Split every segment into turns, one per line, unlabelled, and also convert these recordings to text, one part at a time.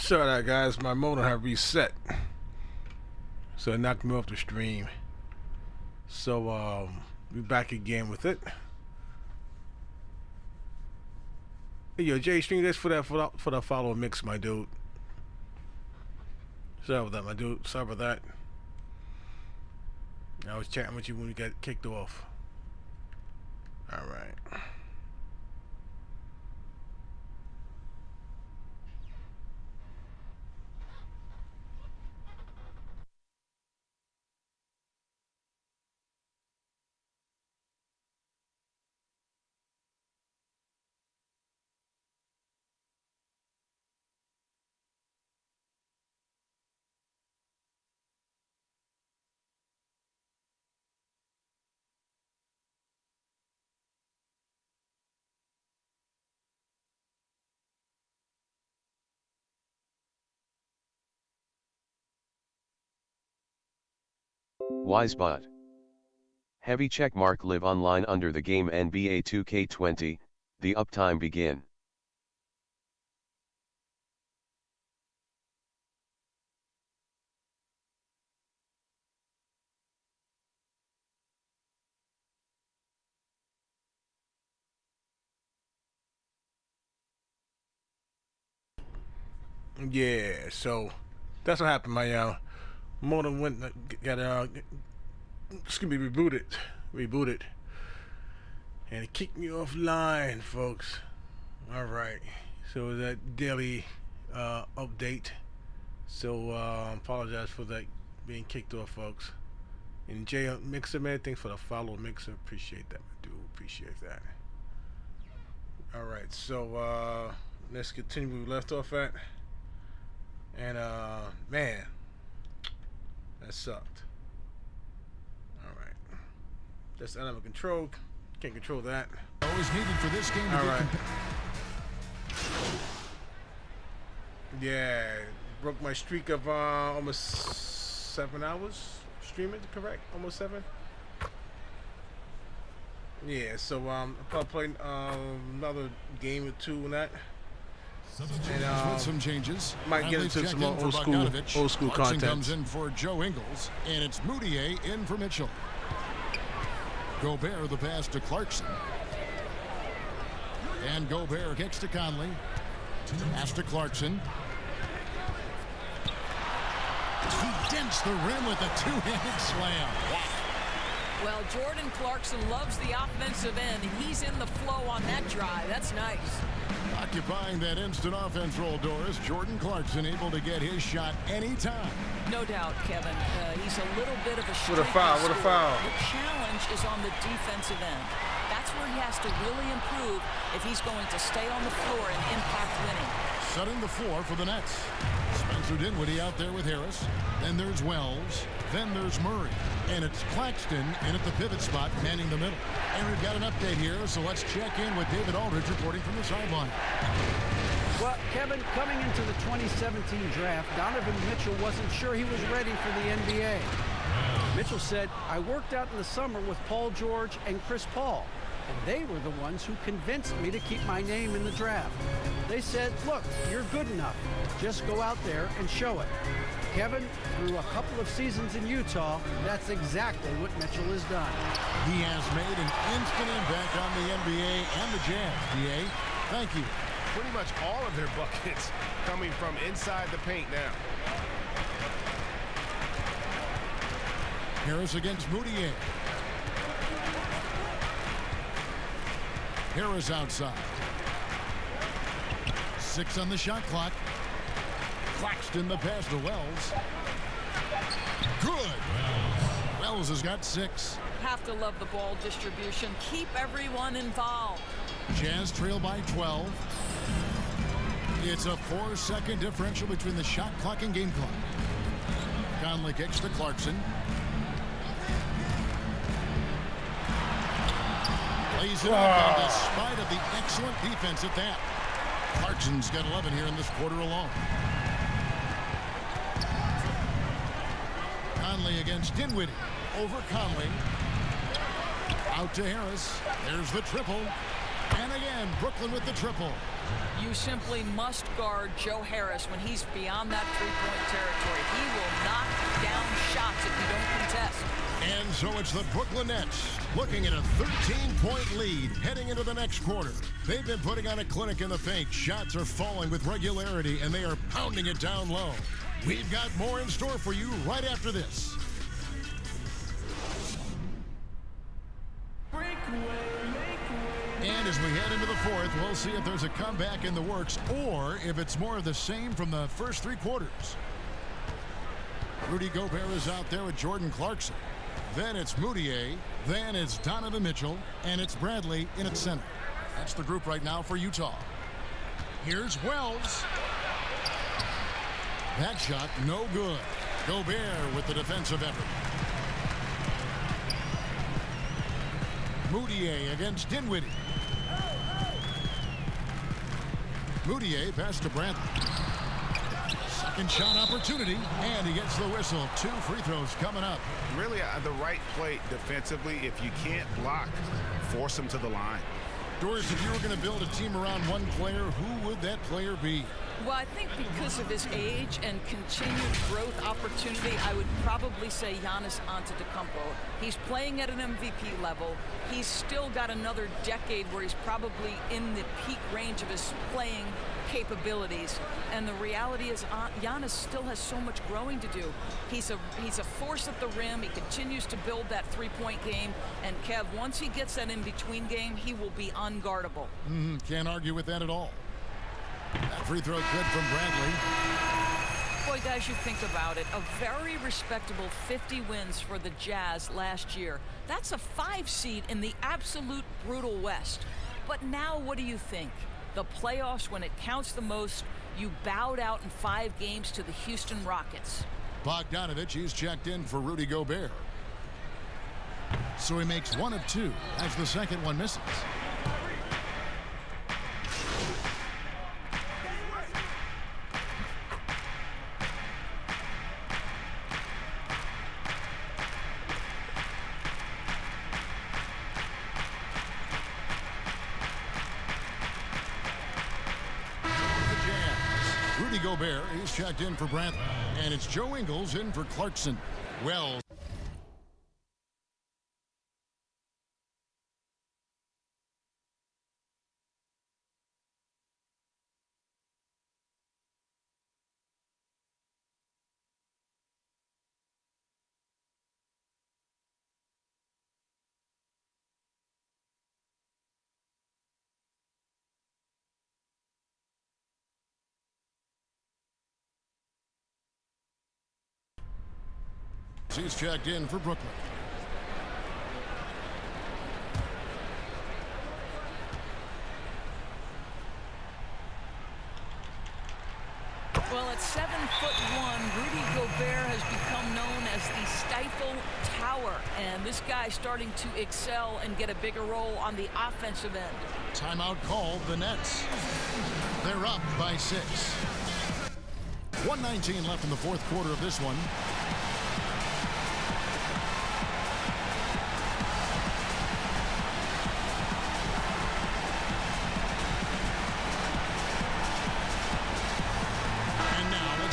Sorry that guys, my modem had reset. So it knocked me off the stream. So we back again with it. Hey, yo, Jay, stream this for the follow mix, my dude. Sorry about that, my dude. Sorry about that. I was chatting with you when we got kicked off. All right.
Wisebot. Heavy checkmark live online under the game NBA 2K20, the uptime begin.
Yeah, so that's what happened. My modem went got excuse me, rebooted, and it kicked me offline, folks. All right, so that daily update. So apologize for that being kicked off, folks. And Jay Mixer, man, thanks for the follow, Mixer. Appreciate that, I do appreciate that. All right, so let's continue where we left off at. And man, that sucked. All right, that's out of control. Can't control that.
Always needed for this game.
All right. Yeah, broke my streak of almost 7 hours streaming. Correct, almost 7. Yeah, so I'll probably play another game or two on that.
And with some changes,
might get into some more old school content.
Comes in for Joe Ingles, and it's Moutier in for Mitchell. Gobert the pass to Clarkson, and Gobert kicks to Conley. Pass to Clarkson. He dents the rim with a two-handed slam. Wow.
Well, Jordan Clarkson loves the offensive end. He's in the flow on that drive. That's nice.
Occupying that instant offense role, Doris. Jordan Clarkson able to get his shot anytime.
No doubt, Kevin. He's a little bit of a
What a foul, what a foul.
The challenge is on the defensive end. That's where he has to really improve if he's going to stay on the floor and impact winning.
Setting the floor for the Nets. Spencer Dinwiddie out there with Harris. Then there's Wells. Then there's Murray. And it's Claxton in at the pivot spot, manning the middle. And we've got an update here, so let's check in with David Aldridge reporting from the sideline.
Well, Kevin, coming into the 2017 draft, Donovan Mitchell wasn't sure he was ready for the NBA. Mitchell said, I worked out in the summer with Paul George and Chris Paul, and they were the ones who convinced me to keep my name in the draft. They said, look, you're good enough. Just go out there and show it. Kevin, through a couple of seasons in Utah, that's exactly what Mitchell has done.
He has made an instant impact on the NBA and the Jazz. DA, thank you.
Pretty much all of their buckets coming from inside the paint now.
Harris against Moutier. Harris outside. 6 on the shot clock. Claxton the pass to Wells. Good. Wells has got 6.
Have to love the ball distribution. Keep everyone involved.
Jazz trail by 12. It's a 4-second differential between the shot clock and game clock. Conley kicks to Clarkson. Lays it up, and despite of the excellent defense at that, Clarkson's got 11 here in this quarter alone. Conley against Dinwiddie. Over Conley. Out to Harris. There's the triple. And again, Brooklyn with the triple.
You simply must guard Joe Harris when he's beyond that three-point territory. He will knock down shots if you don't contest.
And so it's the Brooklyn Nets looking at a 13-point lead heading into the next quarter. They've been putting on a clinic in the paint. Shots are falling with regularity, and they are pounding it down low. We've got more in store for you right after this. And as we head into the fourth, we'll see if there's a comeback in the works or if it's more of the same from the first three quarters. Rudy Gobert is out there with Jordan Clarkson. Then it's Moutier. Then it's Donovan Mitchell. And it's Bradley in at center. That's the group right now for Utah. Here's Wells. That shot no good. Gobert with the defensive effort. Moutier against Dinwiddie. Moutier pass to Bradley. Second shot opportunity, and he gets the whistle. 2 free throws coming up.
Really the right play defensively. If you can't block, force him to the line.
Doris, if you were going to build a team around one player, who would that player be?
Well, I think because of his age and continued growth opportunity, I would probably say Giannis Antetokounmpo. He's playing at an MVP level. He's still got another decade where he's probably in the peak range of his playing capabilities. And the reality is Giannis still has so much growing to do. He's a force at the rim. He continues to build that three-point game. And Kev, once he gets that in-between game, he will be unguardable.
Can't argue with that at all. That free throw good from Bradley.
Boy, guys, you think about it. A very respectable 50 wins for the Jazz last year. That's a 5 seed in the absolute brutal West. But now what do you think? The playoffs, when it counts the most, you bowed out in 5 games to the Houston Rockets.
Bogdanovich, he's checked in for Rudy Gobert. So he makes 1 of 2 as the second one misses. Gobert is checked in for Bradley, and it's Joe Ingles in for Clarkson. Wells. He's checked in for Brooklyn.
Well, at 7'1", Rudy Gobert has become known as the Stifle Tower, and this guy's starting to excel and get a bigger role on the offensive end.
Timeout called the Nets. They're up by 6. 1:19 left in the fourth quarter of this one.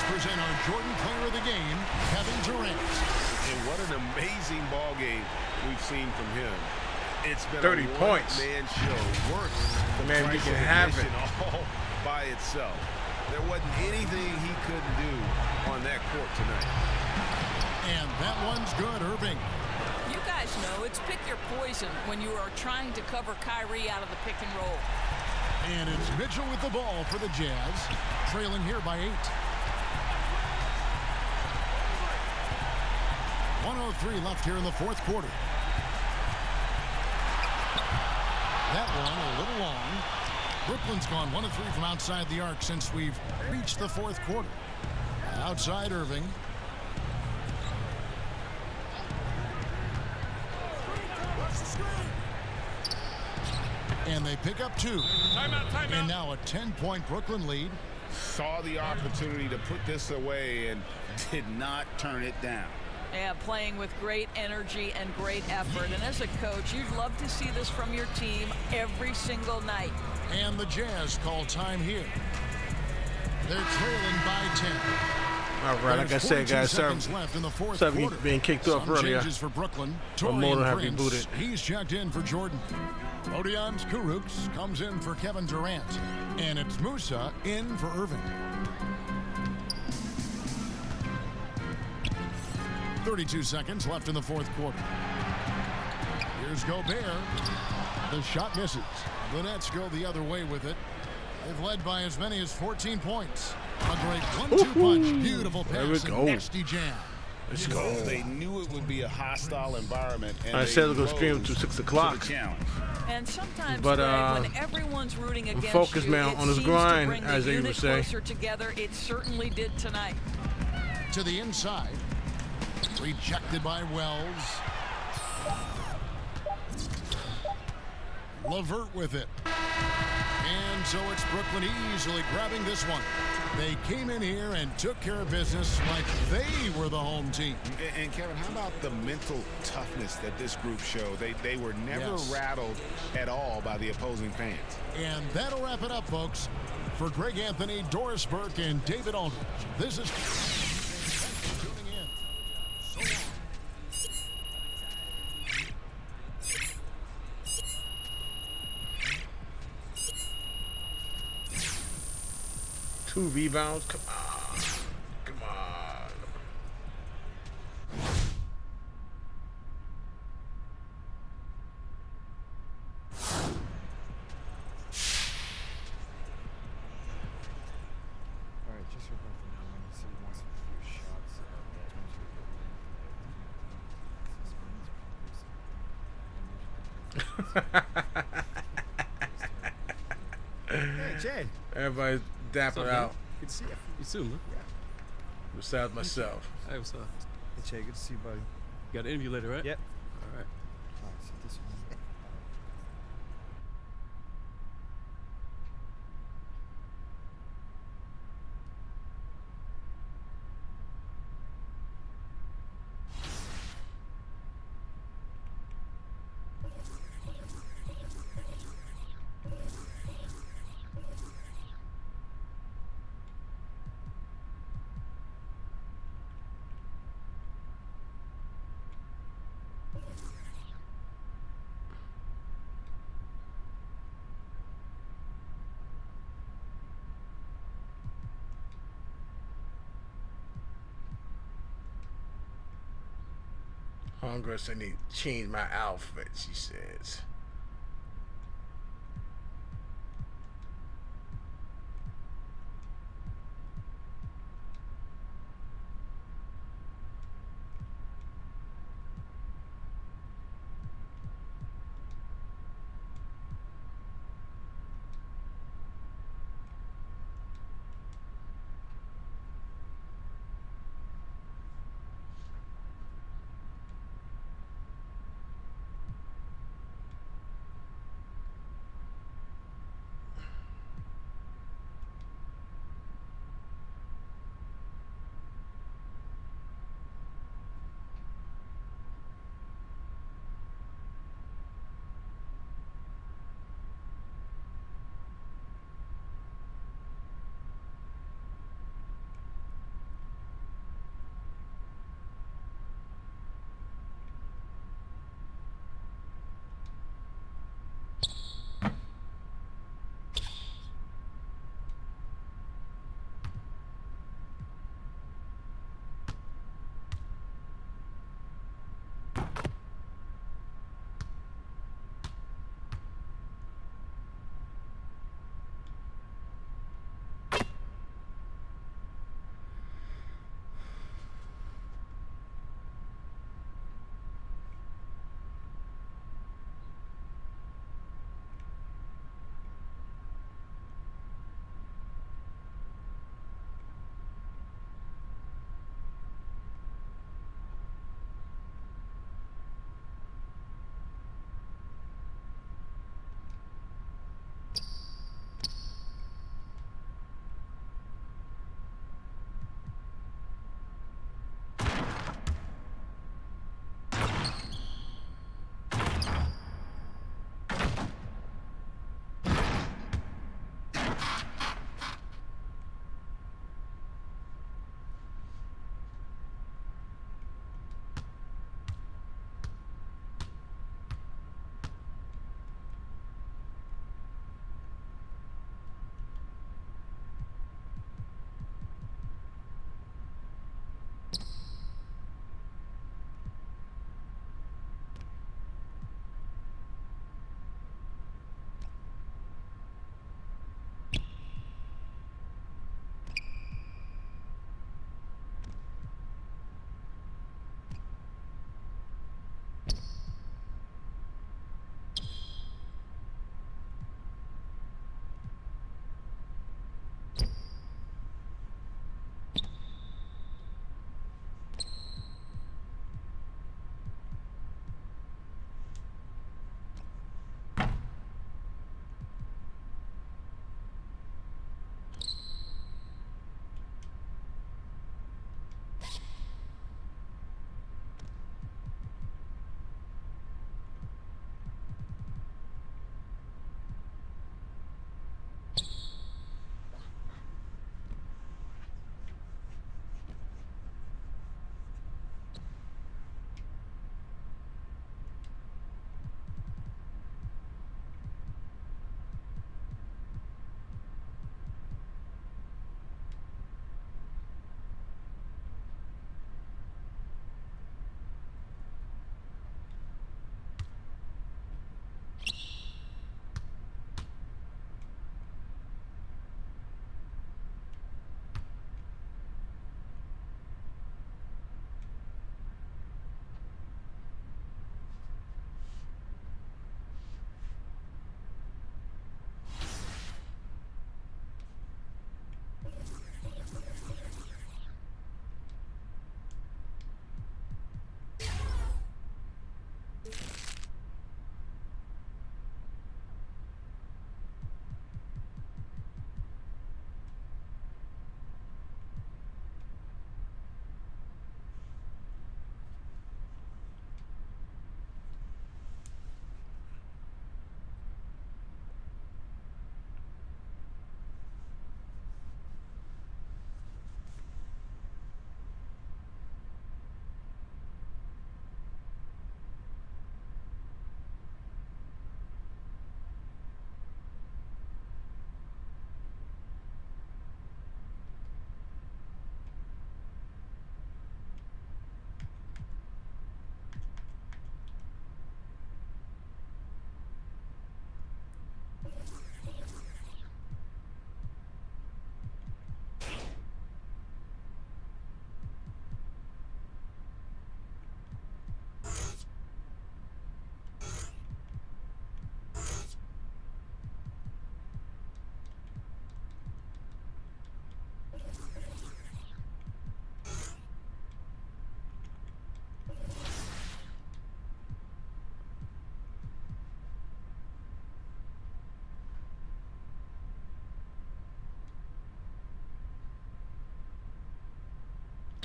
Present our Jordan Player of the Game, Kevin Durant.
And what an amazing ball game we've seen from him. It's been
30
a
points.
Man show. Work
The man you can have it
all by itself. There wasn't anything he couldn't do on that court tonight.
And that one's good, Irving.
You guys know it's pick your poison when you are trying to cover Kyrie out of the pick and roll.
And it's Mitchell with the ball for the Jazz, trailing here by 8. 1:03 left here in the fourth quarter. That one a little long. Brooklyn's gone 1 of 3 from outside the arc since we've reached the fourth quarter. Outside Irving. And they pick up 2.
Timeout.
And now a 10-point Brooklyn lead.
Saw the opportunity to put this away and did not turn it down.
Yeah, playing with great energy and great effort. And as a coach, you'd love to see this from your team every single night.
And the Jazz call time here. They're trailing by 10.
All right, like I said, guys, sorry for being kicked off earlier.
Changes for Brooklyn.
But more than
Taurean
happy
Prince,
booted.
he's checked in for Jordan. Odion Kurucs comes in for Kevin Durant. And it's Musa in for Irving. 32 seconds left in the fourth quarter. Here's Gobert. The shot misses. The Nets go the other way with it. They've led by as many as 14 points. A great 1-2 punch. Beautiful
There we
pass
go.
and nasty jam.
Let's go.
They knew it would be a hostile environment. And
I
they
said it was going to
rose
scream to 6 o'clock.
to the challenge.
And sometimes,
But,
Greg, when everyone's rooting against
focus,
you,
man,
it
on his
seems
grind,
to bring
as
the
they would
unit
say.
closer together. It certainly did tonight.
To the inside. Rejected by Wells. LeVert with it. And so it's Brooklyn easily grabbing this one. They came in here and took care of business like they were the home team.
And Kevin, how about the mental toughness that this group showed? They were never rattled at all by the opposing fans.
And that'll wrap it up, folks. For Greg Anthony, Doris Burke, and David Aldridge, this is... Thanks for tuning in. So long.
2 rebounds. Come on. Come on.
All right, just for both of them, so he wants a few shots.
Hey, Jay.
Everybody dapper out.
Good to see you. You too, man.
Besides myself.
Hey, what's up?
Hey, Jay, good to see you, buddy.
You got an interview later, right?
Yep.
All right.
All right, so this one.
Hunger said I need to change my outfit, she says.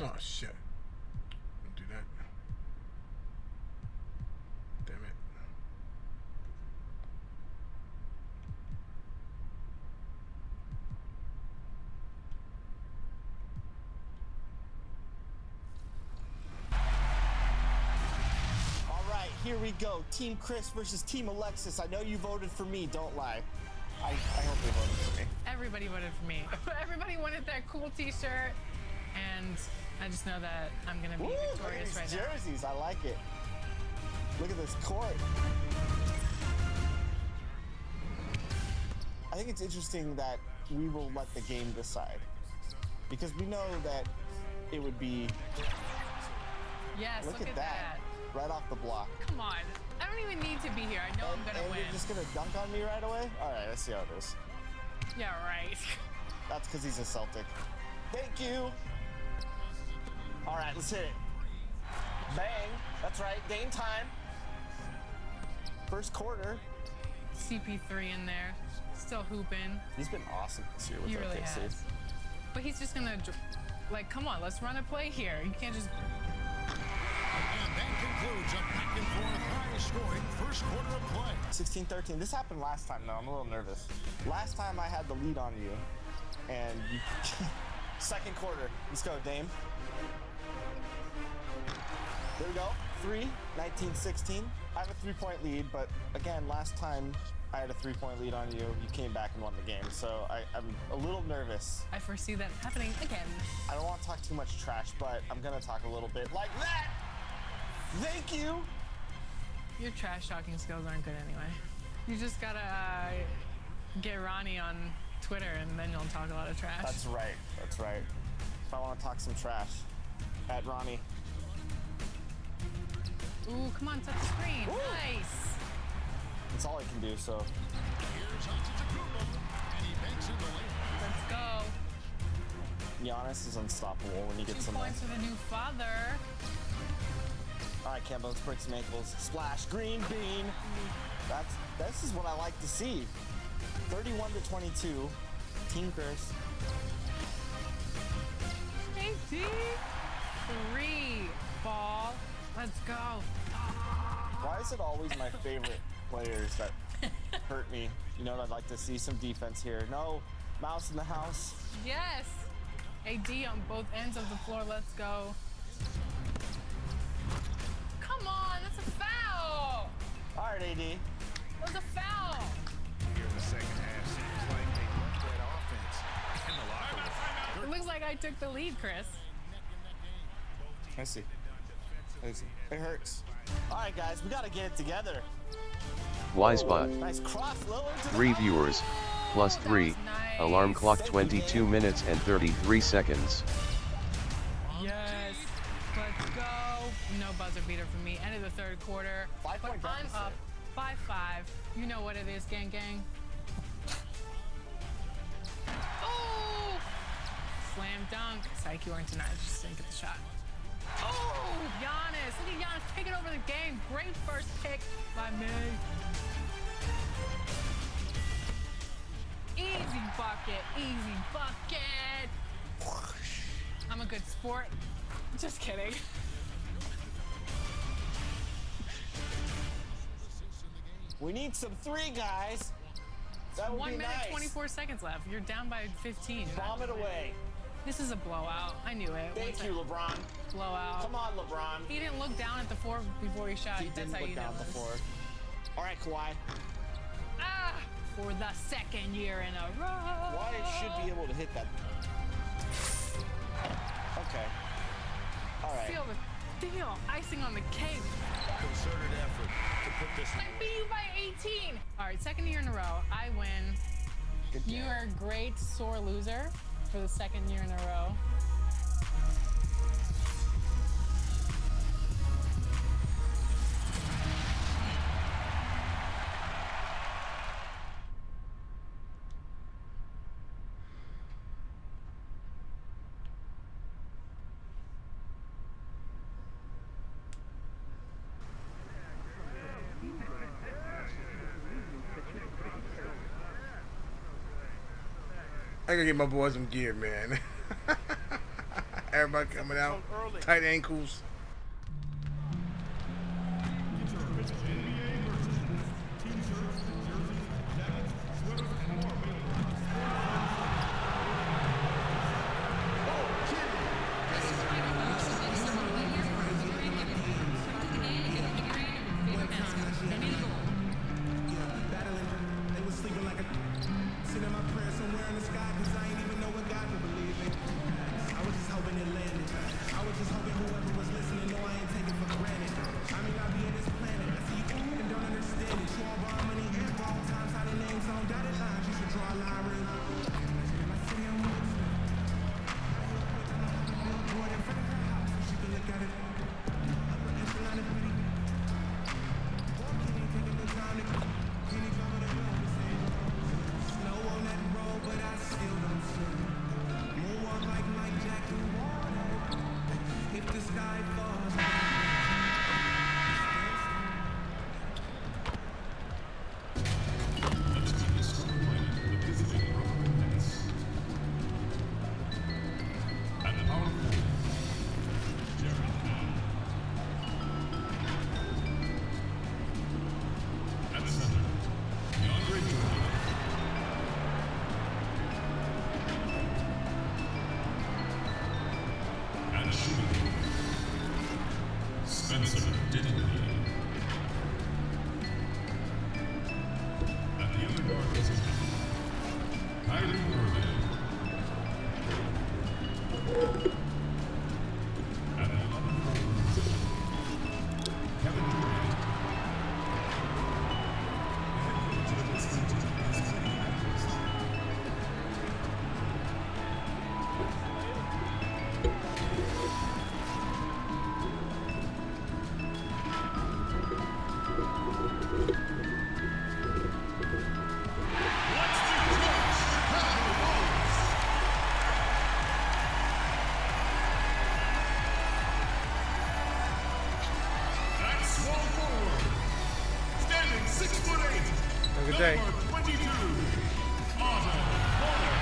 Oh shit. Don't do that. Damn it.
All right, here we go. Team Chris versus Team Alexis. I know you voted for me, don't lie. I hope they voted for me.
Everybody voted for me. Everybody wanted that cool t-shirt, and I just know that I'm gonna be victorious right now.
Jerseys, I like it. Look at this court. I think it's interesting that we will let the game decide, because we know that it would be.
Yes, look at that.
Right off the block.
Come on. I don't even need to be here. I know I'm gonna win.
You're just gonna dunk on me right away? All right, let's see how it is.
Yeah, right.
That's because he's a Celtic. Thank you. All right, let's hit it. Bang. That's right. Game time. First quarter.
CP3 in there. Still hooping.
He's been awesome this year with
He really
OKC.
has. But he's just gonna, like, come on, let's run a play here. You can't just.
And that concludes a back and forth high-scoring first quarter of play.
16-13. This happened last time, though. I'm a little nervous. Last time I had the lead on you, and you... Second quarter. Let's go, Dame. There we go. 3, 19-16. I have a 3-point lead, but again, last time I had a 3-point lead on you. You came back and won the game, so I'm a little nervous.
I foresee that happening again.
I don't want to talk too much trash, but I'm gonna talk a little bit like that. Thank you.
Your trash talking skills aren't good anyway. You just gotta get Ronnie on Twitter, and then you'll talk a lot of trash.
That's right. That's right. If I want to talk some trash, at Ronnie.
Ooh, come on, touch the screen.
Woo!
Nice.
That's all I can do. So.
Here's Antetokounmpo, and he banks in the lane.
Let's go.
Giannis is unstoppable when he
2
gets in there.
points for the new father.
All right, Kemba, let's break some ankles. Splash, green bean. This is what I like to see. 31-22, Team Chris.
18. 3 ball. Let's go.
Why is it always my favorite players that hurt me? You know, I'd like to see some defense here. No, mouse in the house.
Yes. AD on both ends of the floor. Let's go. Come on, that's a foul.
All right, AD.
That was a foul.
Here in the second half, seems like they left that offense in the locker room.
It looks like I took the lead, Chris.
I see. It hurts. All right, guys, we got to get it together.
Wisebot.
Nice cross, Lillard to the
3
ball.
viewers, plus 3,
That was nice.
alarm clock 22 minutes and 33 seconds.
Yes. Let's go. No buzzer beater for me. End of the third quarter.
5-point
But I'm
deficit.
up by 5. You know what it is, gang gang. Oh! Slam dunk. Psych, you weren't denied. Just didn't get the shot. Oh! Giannis. Look at Giannis taking over the game. Great first pick by me. Easy bucket. Easy bucket. I'm a good sport. Just kidding.
We need some 3, guys. That would
1
be
minute,
nice.
24 seconds left. You're down by 15.
Bomb it away.
This is a blowout. I knew it.
Thank you, LeBron.
Blowout.
Come on, LeBron.
He didn't look down at the 4 before he shot.
He
That's
didn't
how
look
you
down
know this.
before. All right, Kawhi.
Ah! For the second year in a row.
Why should be able to hit that? Okay. All right.
Seal the deal. Icing on the cake.
Concerted effort to put this
I beat you by 18. All right, second year in a row. I win.
Good
You
game.
are a great sore loser for the second year in a row.
I gotta get my boys some gear, man. Everybody coming out. Tight ankles.
Spencer Dinwiddie. At the other guard position, Kyrie Irving. At the 11th position, Kevin Durant. The head coach of this team is Kenny Atkinson.
Good day.
Number 22, Otto Porter.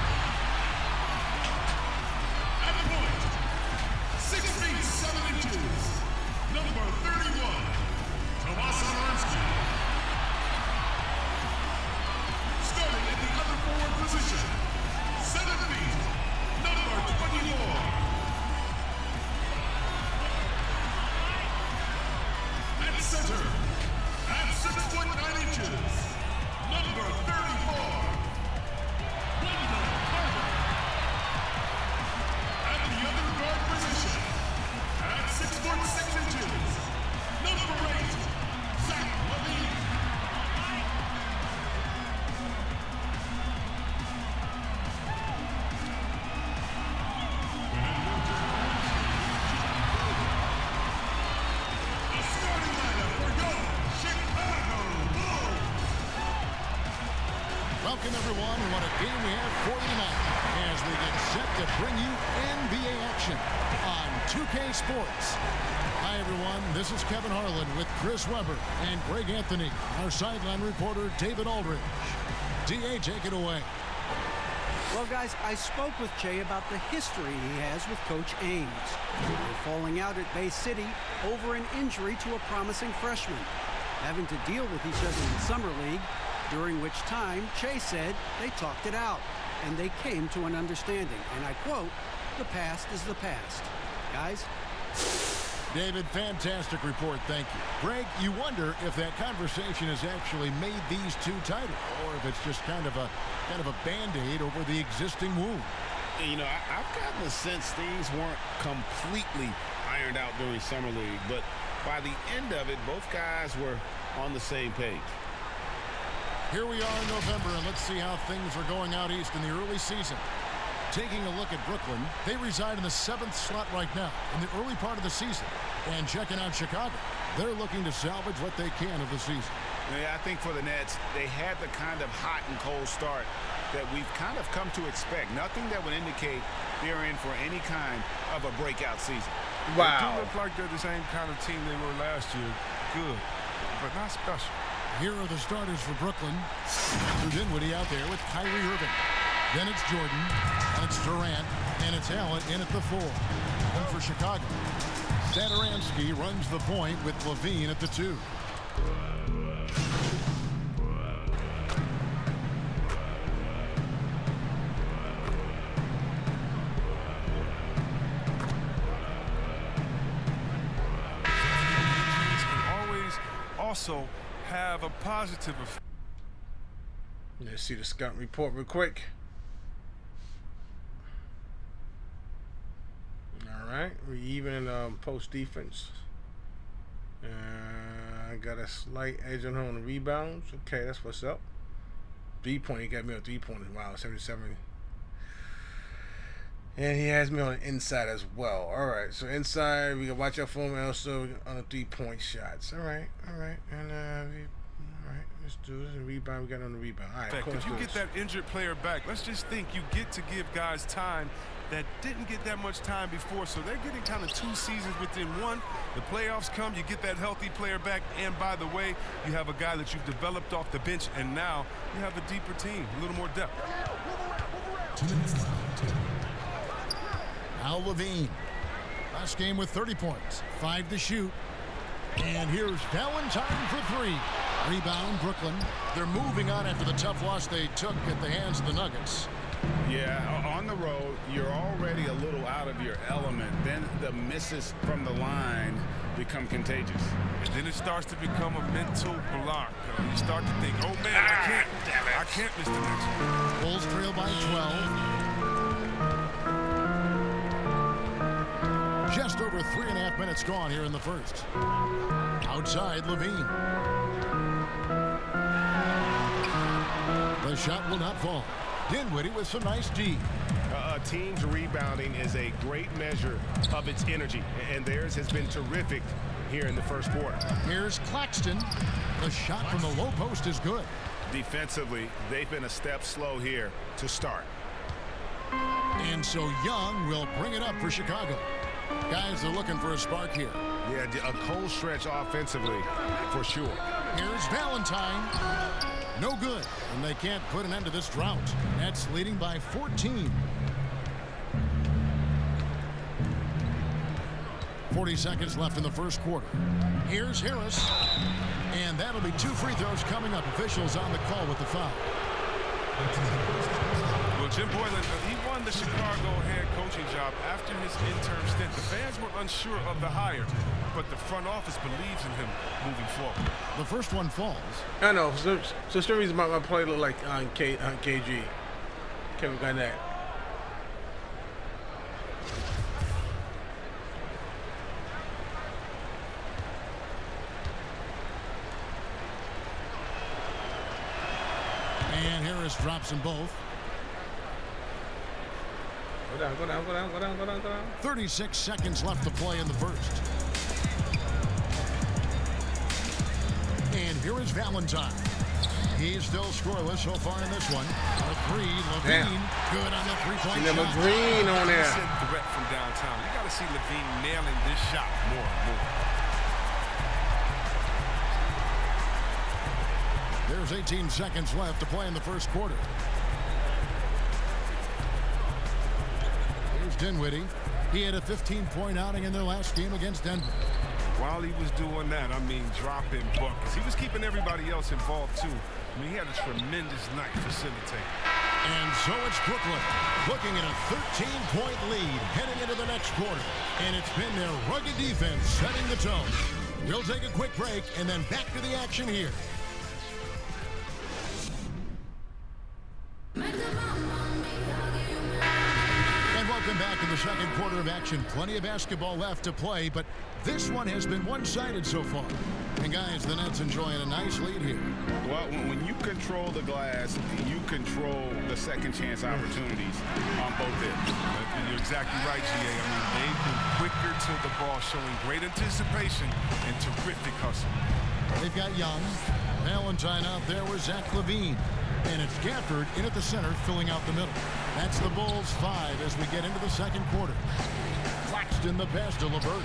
At the point, 6 feet 7 inches, number 31, Tomas Satoransky. Starting at the other forward position, 7 feet, number 24. At center, at 6 foot 9 inches. Number 34, Wendell Carter. At the other guard position, at 6 foot 6 inches, number 8, Zach LaVine. The starting lineup for your Chicago Bulls.
Welcome, everyone, and what a game we have for you tonight as we get set to bring you NBA action on 2K Sports. Hi, everyone. This is Kevin Harlan with Chris Webber and Greg Anthony, our sideline reporter, David Aldridge. DA, take it away.
Well, guys, I spoke with Jay about the history he has with Coach Ames. They were falling out at Bay City over an injury to a promising freshman, having to deal with each other in Summer League, during which time, Jay said they talked it out, and they came to an understanding. And I quote, "The past is the past." Guys?
David, fantastic report. Thank you. Greg, you wonder if that conversation has actually made these two tighter, or if it's just kind of a Band-Aid over the existing wound.
You know, I've gotten the sense things weren't completely ironed out during Summer League, but by the end of it, both guys were on the same page.
Here we are in November, and let's see how things are going out east in the early season. Taking a look at Brooklyn, they reside in the 7th slot right now in the early part of the season. And checking out Chicago, they're looking to salvage what they can of the season.
Yeah, I think for the Nets, they had the kind of hot and cold start that we've kind of come to expect. Nothing that would indicate they're in for any kind of a breakout season.
Wow. They do look like they're the same kind of team they were last year. Good, but not special.
Here are the starters for Brooklyn. Spencer Dinwiddie out there with Kyrie Irving. Then it's Jordan, and it's Durant, and it's Allen in at the 4. And for Chicago, Satoransky runs the point with Levine at the 2.
Also have a positive effect.
Let's see the scout report real quick. All right, we're even in post defense. Got a slight edge on her on the rebounds. Okay, that's what's up. 3-point, he got me on 3-pointers. Wow, 77. And he has me on the inside as well. All right, so inside we can watch out for him also on the 3-point shots. All right, and all right, let's do this. And rebound, we got on the rebound. All right,
if you get that injured player back, let's just think you get to give guys time that didn't get that much time before, so they're getting kind of 2 seasons within one. The playoffs come, you get that healthy player back, and by the way, you have a guy that you've developed off the bench, and now you have a deeper team, a little more depth.
Al Levine. Last game with 30 points, 5 to shoot. And here's Valentine for 3. Rebound, Brooklyn. They're moving on after the tough loss they took at the hands of the Nuggets.
Yeah, on the road, you're already a little out of your element. Then the misses from the line become contagious.
And then it starts to become a mental block. You start to think, oh man, I can't miss the next one.
Bulls trail by 12. Just over 3.5 minutes gone here in the first. Outside, Levine. The shot will not fall. Dinwiddie with some nice D.
A team's rebounding is a great measure of its energy, and theirs has been terrific here in the first quarter.
Here's Claxton. The shot from the low post is good.
Defensively, they've been a step slow here to start.
And so Young will bring it up for Chicago. Guys are looking for a spark here.
Yeah, a cold stretch offensively for sure.
Here's Valentine. No good, and they can't put an end to this drought. Nets leading by 14. 40 seconds left in the first quarter. Here's Harris, and that'll be 2 free throws coming up. Officials on the call with the foul.
Well, Jim Boylan, he won the Chicago head coaching job after his interim stint. The fans were unsure of the hire, but the front office believes in him moving forward.
The first one falls.
I know. So the reason my play look like on KG. Kevin Garnett.
And Harris drops them both.
Go down.
36 seconds left to play in the first. And here is Valentine. He's still scoreless so far in this one. A 3, Levine, good on the 3-point shot.
Green on there.
Threat from downtown. You got to see Levine nailing this shot more and more.
There's 18 seconds left to play in the first quarter. Here's Dinwiddie. He had a 15-point outing in their last game against Denver.
While he was doing that, I mean, dropping buckets. He was keeping everybody else involved, too. I mean, he had a tremendous night facilitating.
And so it's Brooklyn looking at a 13-point lead heading into the next quarter. And it's been their rugged defense setting the tone. We'll take a quick break and then back to the action here. Welcome back to the second quarter of action. Plenty of basketball left to play, but this one has been one-sided so far. And guys, the Nets enjoying a nice lead here.
Well, when you control the glass, you control the second chance opportunities on both ends.
You're exactly right, GA. I mean, they've been quicker to the ball, showing great anticipation and terrific hustle.
They've got Young. Valentine out there with Zach Levine. And it's Gafford in at the center, filling out the middle. That's the Bulls 5 as we get into the second quarter. Claxton the pass to LeVert.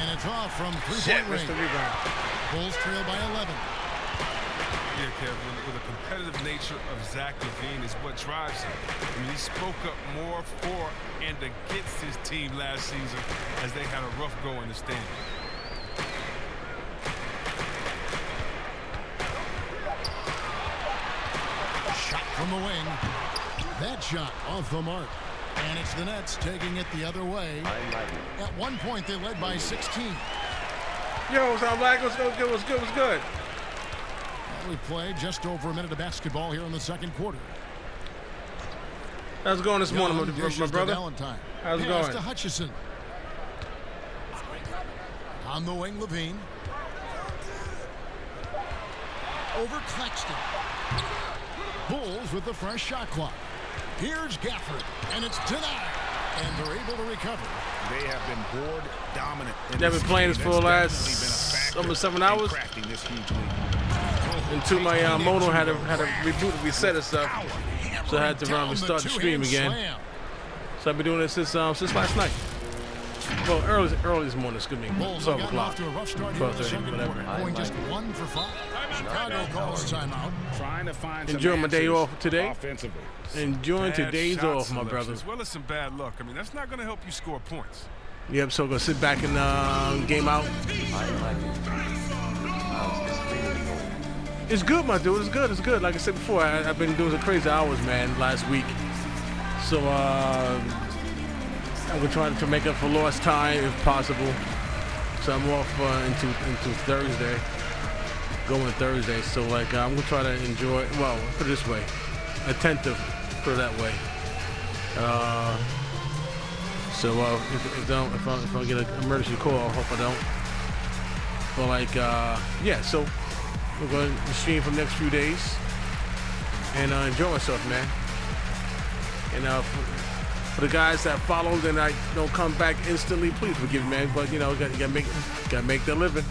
And it's off from 3-point range. Bulls trail by 11.
Yeah, Kevin, with the competitive nature of Zach LaVine is what drives him. I mean, he spoke up more for and against his team last season as they had a rough go in the standings.
Shot from the wing. That shot off the mark. And it's the Nets taking it the other way. At one point, they led by 16.
Yo, what's up, Black? What's good? What's good? What's good?
Well, we played just over a minute of basketball here in the second quarter.
How's it going this morning, my brother?
Valentine.
How's it
Pass
going?
to Hutchison. On the wing, LaVine. Over Claxton. Bulls with the fresh shot clock. Here's Gafford, and it's denied. And they're able to recover.
They have been board dominant.
They've been playing this for the last almost 7 hours. Until my modem had to reboot, reset itself, so I had to restart the stream again. So I've been doing this since last night. Well, early this morning. Excuse me, 12 o'clock, 12:30, whatever.
Going just 1 for 5. Chicago calls timeout.
Trying to find
enjoying my day off today.
Offensively.
Enjoying
Bad
today's
shot
off, my
selection,
brother.
as well as some bad luck. I mean, that's not going to help you score points.
Yep, so gonna sit back and game out. It's good, my dude. It's good. It's good. Like I said before, I've been doing some crazy hours, man, last week. So I'm gonna try to make up for lost time if possible. So I'm off into Thursday, going Thursday. So like I'm gonna try to enjoy. Well, put it this way, attentive. Put it that way. So if I get an emergency call, I hope I don't. But like yeah, so we're going to stream for the next few days and enjoy myself, man. And for the guys that followed and I don't come back instantly, please forgive me, man. But you know, gotta make their living.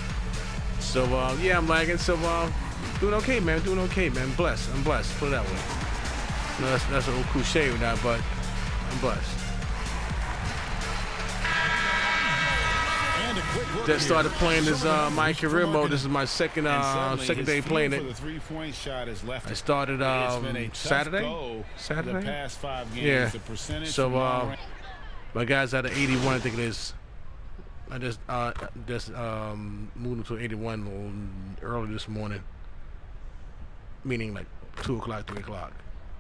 So yeah, I'm lagging. So doing okay, man. Doing okay, man. I'm blessed. Put it that way. You know, that's an old cliche or not, but I'm blessed. Just started playing this my career mode. This is my second day playing it. I started Saturday. The past 5 games. Yeah. So my guys at an 81, I think it is. I just moved them to 81 early this morning, meaning like 2 o'clock, 3 o'clock.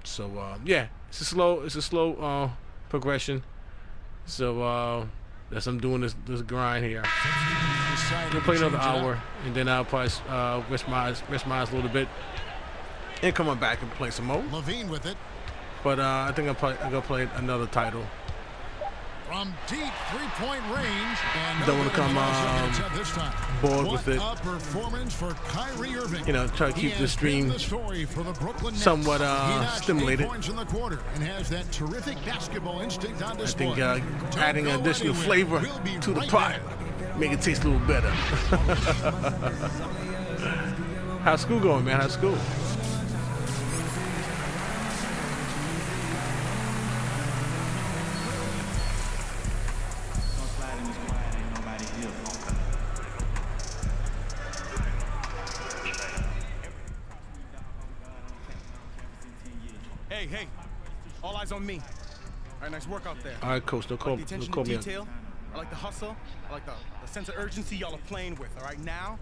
So yeah, it's a slow progression. So as I'm doing this grind here, I'll play another hour, and then I'll probably rest my eyes a little bit, and come on back and play some more.
LaVine with it.
But I think I'm gonna play another title.
From deep three-point range, and
don't want to come bored with it.
Performance for Kyrie Irving.
You know, try to keep the stream somewhat stimulated.
Points in the quarter and has that terrific basketball instinct on display.
I think adding additional flavor to the pot, make it taste a little better. How's school going, man? How's school?
Hey, all eyes on me. All right, nice work out there.
All right, coach, don't call me.
Attention to detail. I like the hustle. I like the sense of urgency y'all are playing with. All right, now,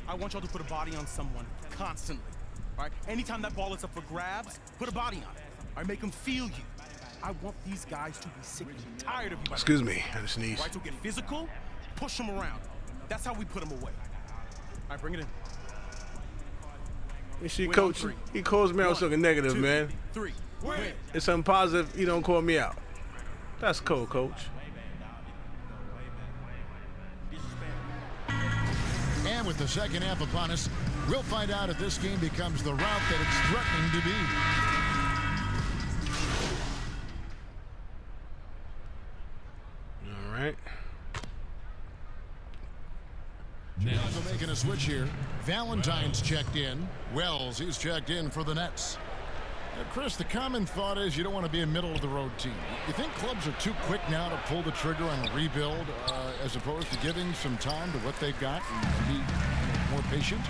I want y'all to put a body on someone constantly. All right, anytime that ball is up for grabs, put a body on it. All right, make them feel you. I want these guys to be sick and tired of you.
Excuse me, I had to sneeze.
All right, so get physical, push them around. That's how we put them away. All right, bring it in.
You see, coach, he calls me out something negative, man. It's something positive, he don't call me out. That's cool, coach.
And with the second half upon us, we'll find out if this game becomes the route that it's threatening to be.
All right.
Now making a switch here. Valentine's checked in. Wells, he's checked in for the Nets. Now, Chris, the common thought is you don't want to be a middle-of-the-road team. You think clubs are too quick now to pull the trigger on a rebuild as opposed to giving some time to what they've got and be more patient?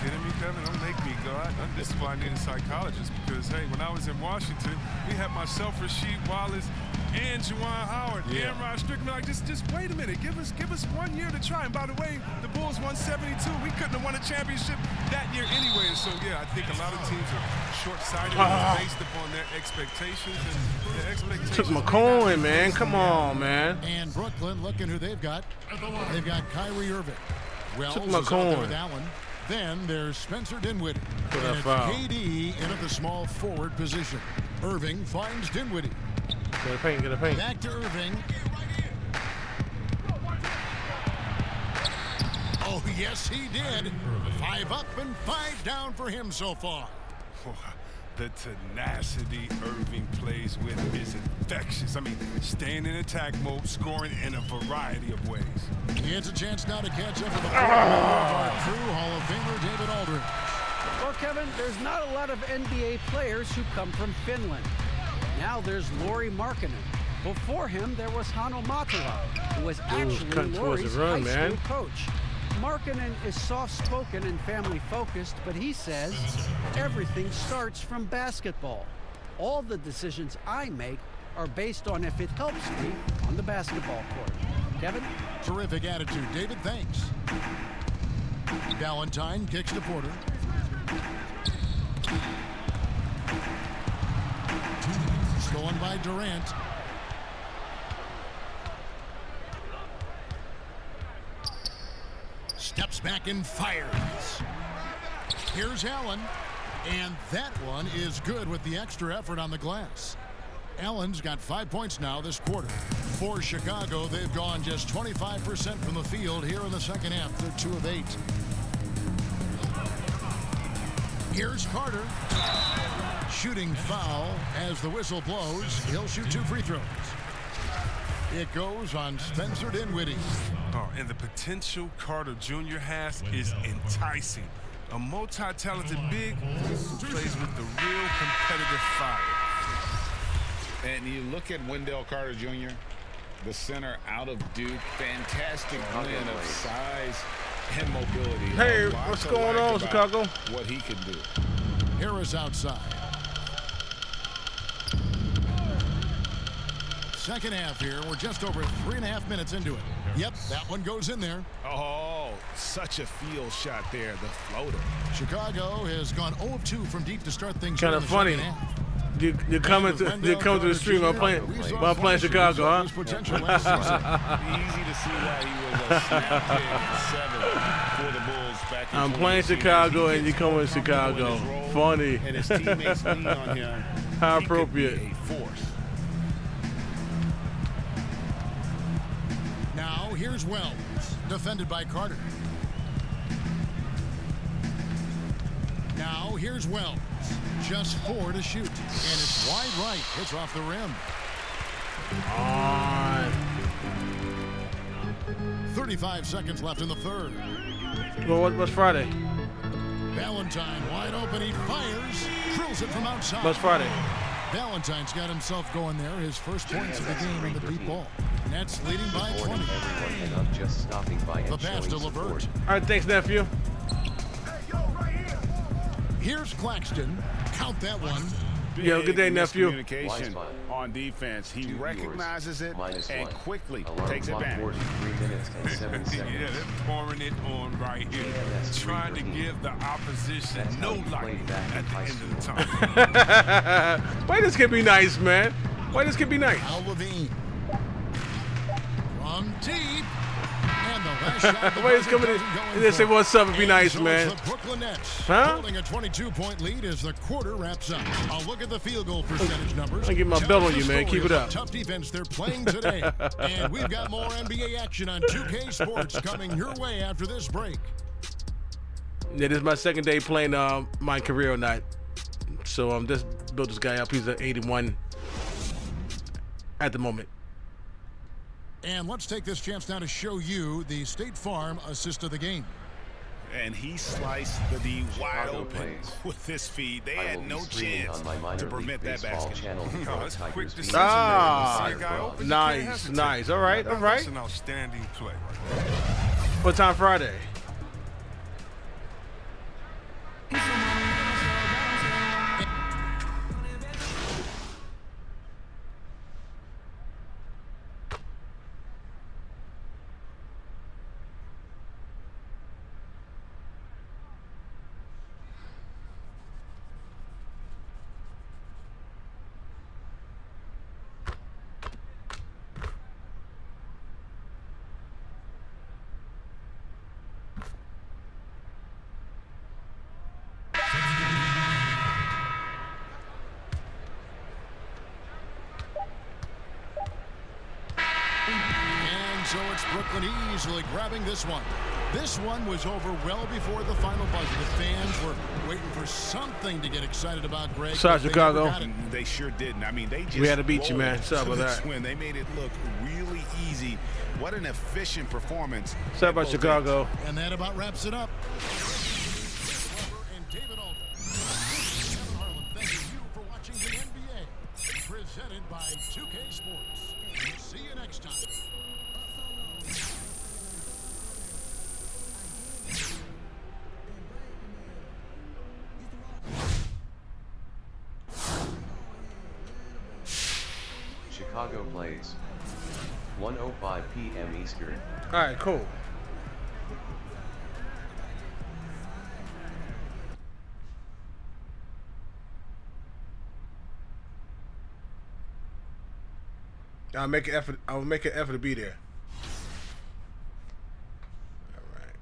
kidding me, Kevin? Don't make me go. This is why I need a psychologist, because, hey, when I was in Washington, we had myself, Rasheed Wallace, and Juwan Howard, and Rod Strickland. Like, just wait a minute. Give us 1 year to try. And by the way, the Bulls won 72. We couldn't have won a championship that year anyway. So, yeah, I think a lot of teams are short-sighted based upon their expectations. And their expectations
Took my coin, man. Come on, man.
And Brooklyn, looking who they've got. They've got Kyrie Irving. Wells
Took my
is out there
coin.
with Allen. Then there's Spencer Dinwiddie.
For that
And it's
foul.
KD in at the small forward position. Irving finds Dinwiddie.
Get a paint, get a paint.
Back to Irving. Oh, yes, he did. 5 up and 5 down for him so far.
The tenacity Irving plays with is infectious. I mean, staying in attack mode, scoring in a variety of ways.
It's a chance now to catch up with the our true Hall of Famer, David Aldridge.
Well, Kevin, there's not a lot of NBA players who come from Finland. Now there's Lauri Markkanen. Before him, there was Hanno Matala, who was actually
cutting towards
Lauri's
the run,
high
man.
school coach. Markkanen is soft-spoken and family-focused, but he says everything starts from basketball. All the decisions I make are based on if it helps me on the basketball court. Kevin?
Terrific attitude. David, thanks. Valentine kicks to Porter. Stolen by Durant. Steps back and fires. Here's Allen. And that one is good with the extra effort on the glass. Allen's got 5 points now this quarter. For Chicago, they've gone just 25% from the field here in the second half. They're 2 of 8. Here's Carter. Shooting foul as the whistle blows. He'll shoot 2 free throws. It goes on Spencer Dinwiddie.
Oh, and the potential Carter Jr. has is enticing. A multi-talented big who plays with the real competitive fire.
And you look at Wendell Carter Jr., the center out of Duke. Fantastic blend of size and mobility.
Hey,
A lot
what's
to
going
like
on,
about
Chicago?
What he can do.
Harris outside. Second half here. We're just over 3.5 minutes into it. Yep, that one goes in there.
Oh, such a field shot there, the floater.
Chicago has gone 0 of 2 from deep to start things.
Kind of funny. You're coming to the stream. I'm playing Chicago, huh?
Easy to see why he was a snap pick 7 for the Bulls back in
I'm playing Chicago and you coming to Chicago. Funny.
And his teammates lean on him.
How
He could be
appropriate.
a force.
Now here's Wells, defended by Carter. Now here's Wells, just 4 to shoot, and it's wide right. Hits off the rim.
On.
35 seconds left in the third.
Well, what's Friday?
Valentine wide open. He fires, drills it from outside.
What's Friday?
Valentine's got himself going there. His first points of the game in the deep ball. Nets leading by 20.
Morning everyone, and I'm just stopping by and
The pass to
showing
LeVert.
support.
All right, thanks, nephew.
Here's Claxton. Count that one.
Yeah, good day, nephew.
Communication on defense. He recognizes it and quickly takes advantage.
43 minutes and 7 seconds.
Yeah, they're pouring it on right here, trying to give the opposition no light at the end of the time.
Why this can be nice, man? Why this can be nice?
Al Levine. From deep. And the last shot.
Why is coming in? They say what's up and be nice,
So
man.
it's the Brooklyn Nets
Huh?
holding a 22-point lead as the quarter wraps up. I'll look at the field goal percentage numbers.
I'll get my
Tells
belt on
the
you, man.
story
Keep it
of
up.
the tough defense they're playing today. And we've got more NBA action on 2K Sports coming your way after this break.
Yeah, this is my second day playing my career night. So just built this guy up. He's at 81 at the moment.
And let's take this chance now to show you the State Farm assist of the game.
And he sliced the D wide
Chicago
open
plays.
with this feed. They
I
had
will be
no
streaming
chance
on my minor
to
league
permit that
baseball
basket.
channel.
No, it's quick
Tigers
decision.
beat
Ah,
See a guy open, you
nice,
can't hesitate.
nice. All right, all right.
That's an outstanding play.
What time Friday?
Oakland easily grabbing this one. This one was over well before the final buzzer. The fans were waiting for something to get excited about, Greg.
Sorry, Chicago.
They sure didn't. I mean, they just
we had to beat you, man. Sorry about that.
When they made it look really easy. What an efficient performance.
Sorry about Chicago.
And that about wraps it up. And David Aldridge. Kevin Harlan, thanking you for watching the NBA. Presented by 2K Sports. See you next time.
Chicago plays. 1:05 p.m. Eastern.
All right, cool. I'll make an effort. I'll make an effort to be there. All right.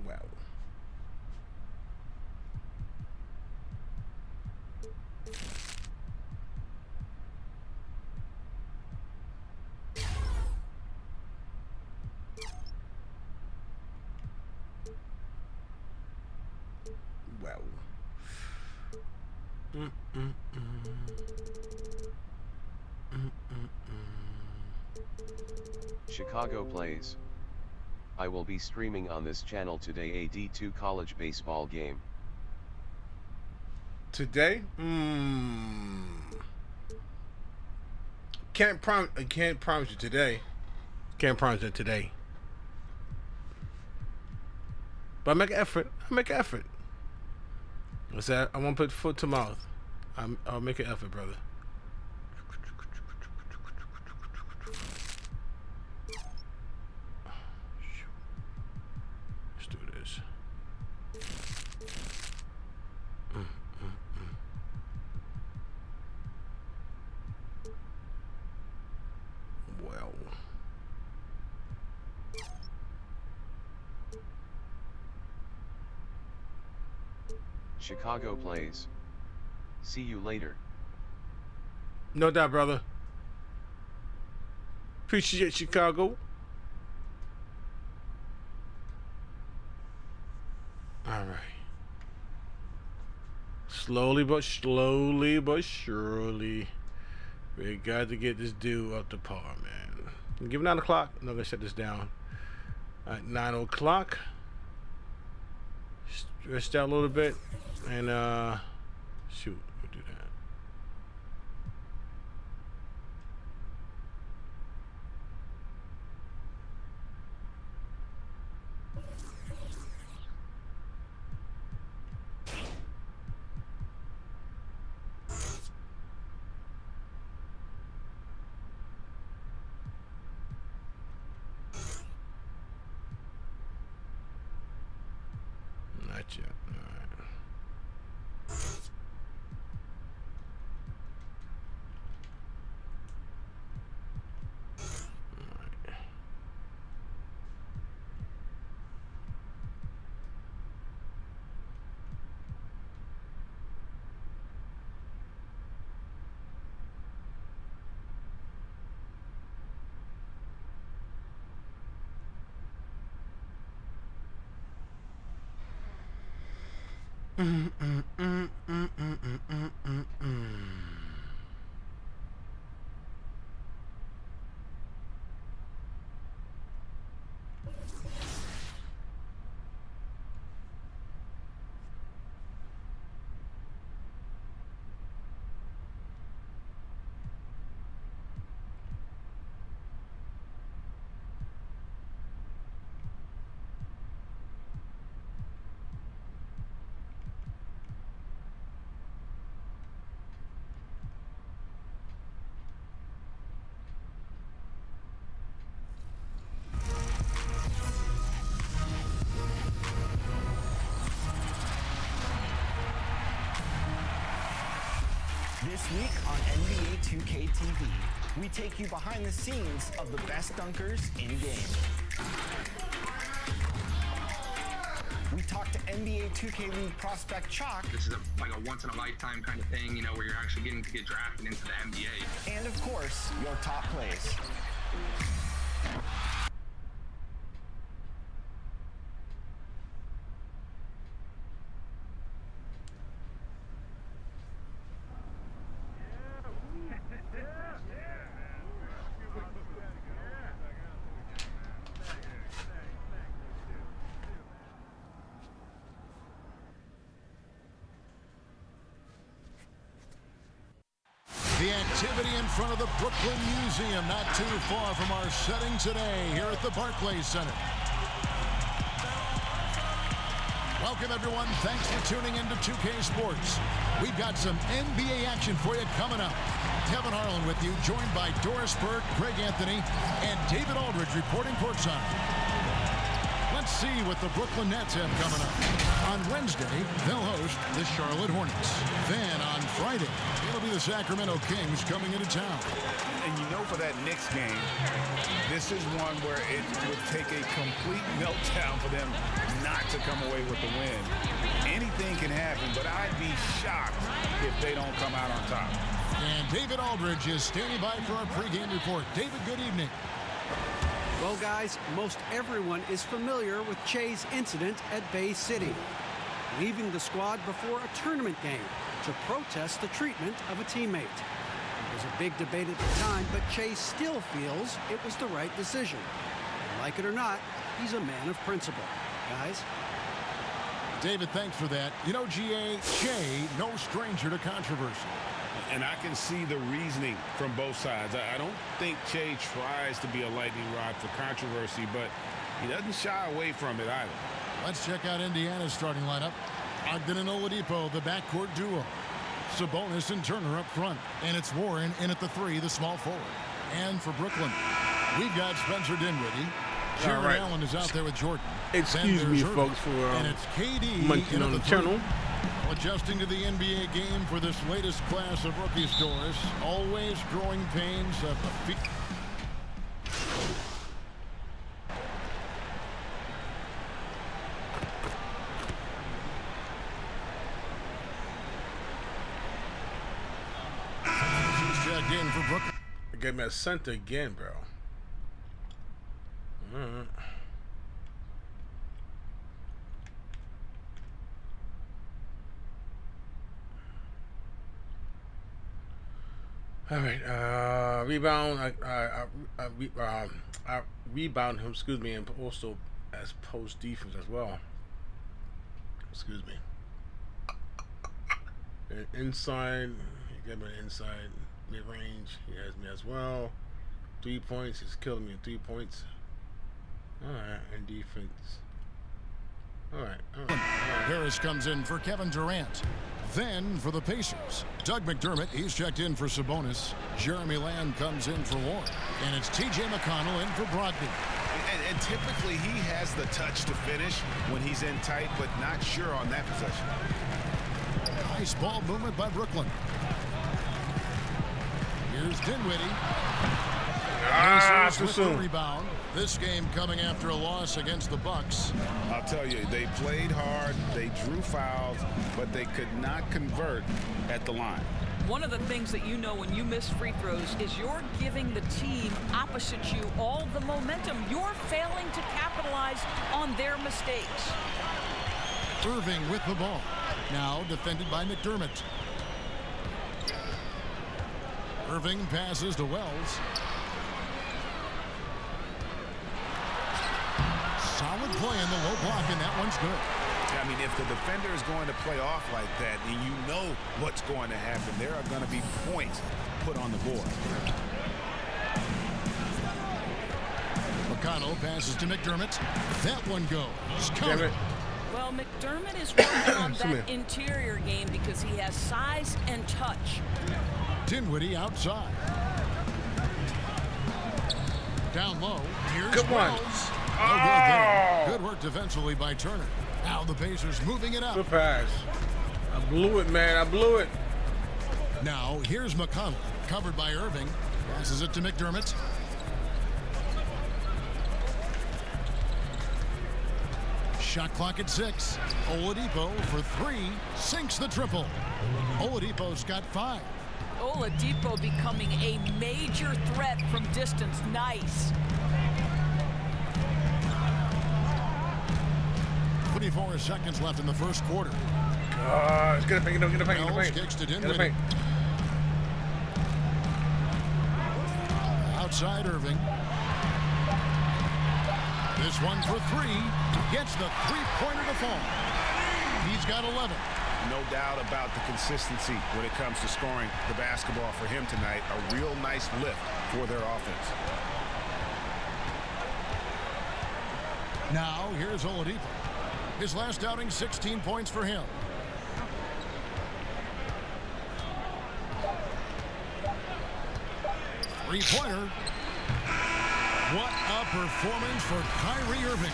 Wow. Wow.
Chicago plays. I will be streaming on this channel today a D2 college baseball game.
Today? Can't promise you today. Can't promise you today. But I make an effort. I make an effort. What's that? I won't put foot to mouth. I'll make an effort, brother. Let's do this. Well.
Chicago plays. See you later.
No doubt, brother. Appreciate Chicago. All right. Slowly but surely, we got to get this dude up to par, man. Give it 9 o'clock. I'm not gonna shut this down. At 9 o'clock. Stretched out a little bit, and shoot, we'll do that. Not yet. All right.
This week on NBA 2K TV, we take you behind the scenes of the best dunkers in game. We talk to NBA 2K League prospect Chalk.
This is like a once-in-a-lifetime kind of thing, you know, where you're actually getting to get drafted into the NBA.
And of course, your top plays.
The activity in front of the Brooklyn Museum, not too far from our setting today here at the Barclays Center. Welcome, everyone. Thanks for tuning into 2K Sports. We've got some NBA action for you coming up. Kevin Harlan with you, joined by Doris Burke, Greg Anthony, and David Aldridge reporting courtside. Let's see what the Brooklyn Nets have coming up. On Wednesday, they'll host the Charlotte Hornets. Then on Friday, it'll be the Sacramento Kings coming into town.
And you know, for that Knicks game, this is one where it would take a complete meltdown for them not to come away with the win. Anything can happen, but I'd be shocked if they don't come out on top.
And David Aldridge is standing by for our pregame report. David, good evening.
Well, guys, most everyone is familiar with Che's incident at Bay City, leaving the squad before a tournament game to protest the treatment of a teammate. It was a big debate at the time, but Che still feels it was the right decision. And like it or not, he's a man of principle. Guys?
David, thanks for that. You know, G.A., Che, no stranger to controversy.
And I can see the reasoning from both sides. I don't think Che tries to be a lightning rod for controversy, but he doesn't shy away from it either.
Let's check out Indiana's starting lineup. Ogden and Oladipo, the backcourt duo. Sabonis and Turner up front. And it's Warren in at the 3, the small forward. And for Brooklyn, we've got Spencer Dinwiddie. Jared Allen is out there with Jordan.
Excuse me, folks, for
and it's KD
monkeying on the channel.
Adjusting to the NBA game for this latest class of rookies, Doris. Always growing pains of the feet. Checked in for Brooklyn.
Get me a center again, bro. All right, rebound. I rebound him, excuse me, and also as post defense as well. Excuse me. And inside, he got me inside mid range. He has me as well. 3 points. He's killing me at 3 points. All right, and defense. All right.
Harris comes in for Kevin Durant. Then for the Pacers, Doug McDermott, he's checked in for Sabonis. Jeremy Lamb comes in for Warren. And it's T.J. McConnell in for Brogdon.
And typically he has the touch to finish when he's in tight, but not sure on that possession.
Nice ball movement by Brooklyn. Here's Dinwiddie.
Too
with
soon.
the rebound. This game coming after a loss against the Bucks.
I'll tell you, they played hard, they drew fouls, but they could not convert at the line.
One of the things that you know when you miss free throws is you're giving the team opposite you all the momentum. You're failing to capitalize on their mistakes.
Irving with the ball. Now defended by McDermott. Irving passes to Wells. Solid play in the low block, and that one's good.
I mean, if the defender is going to play off like that, then you know what's going to happen. There are going to be points put on the board.
McConnell passes to McDermott. That one goes. Covered.
Well, McDermott is working on that interior game because he has size and touch.
Dinwiddie outside. Down low. Here's
Good one.
Wells. No good there. Good work defensively by Turner. Now the Pacers moving it up.
Good pass. I blew it, man. I blew it.
Now, here's McConnell, covered by Irving. Passes it to McDermott. Shot clock at 6. Oladipo for 3. Sinks the triple. Oladipo's got 5.
Oladipo becoming a major threat from distance. Nice.
24 seconds left in the first quarter.
It's gonna paint, get a paint,
Wells kicks to Dinwiddie. Outside Irving. This one for 3. Gets the three-pointer to fall. He's got 11.
No doubt about the consistency when it comes to scoring the basketball for him tonight. A real nice lift for their offense.
Now, here's Oladipo. His last outing, 16 points for him. Three-pointer. What a performance for Kyrie Irving.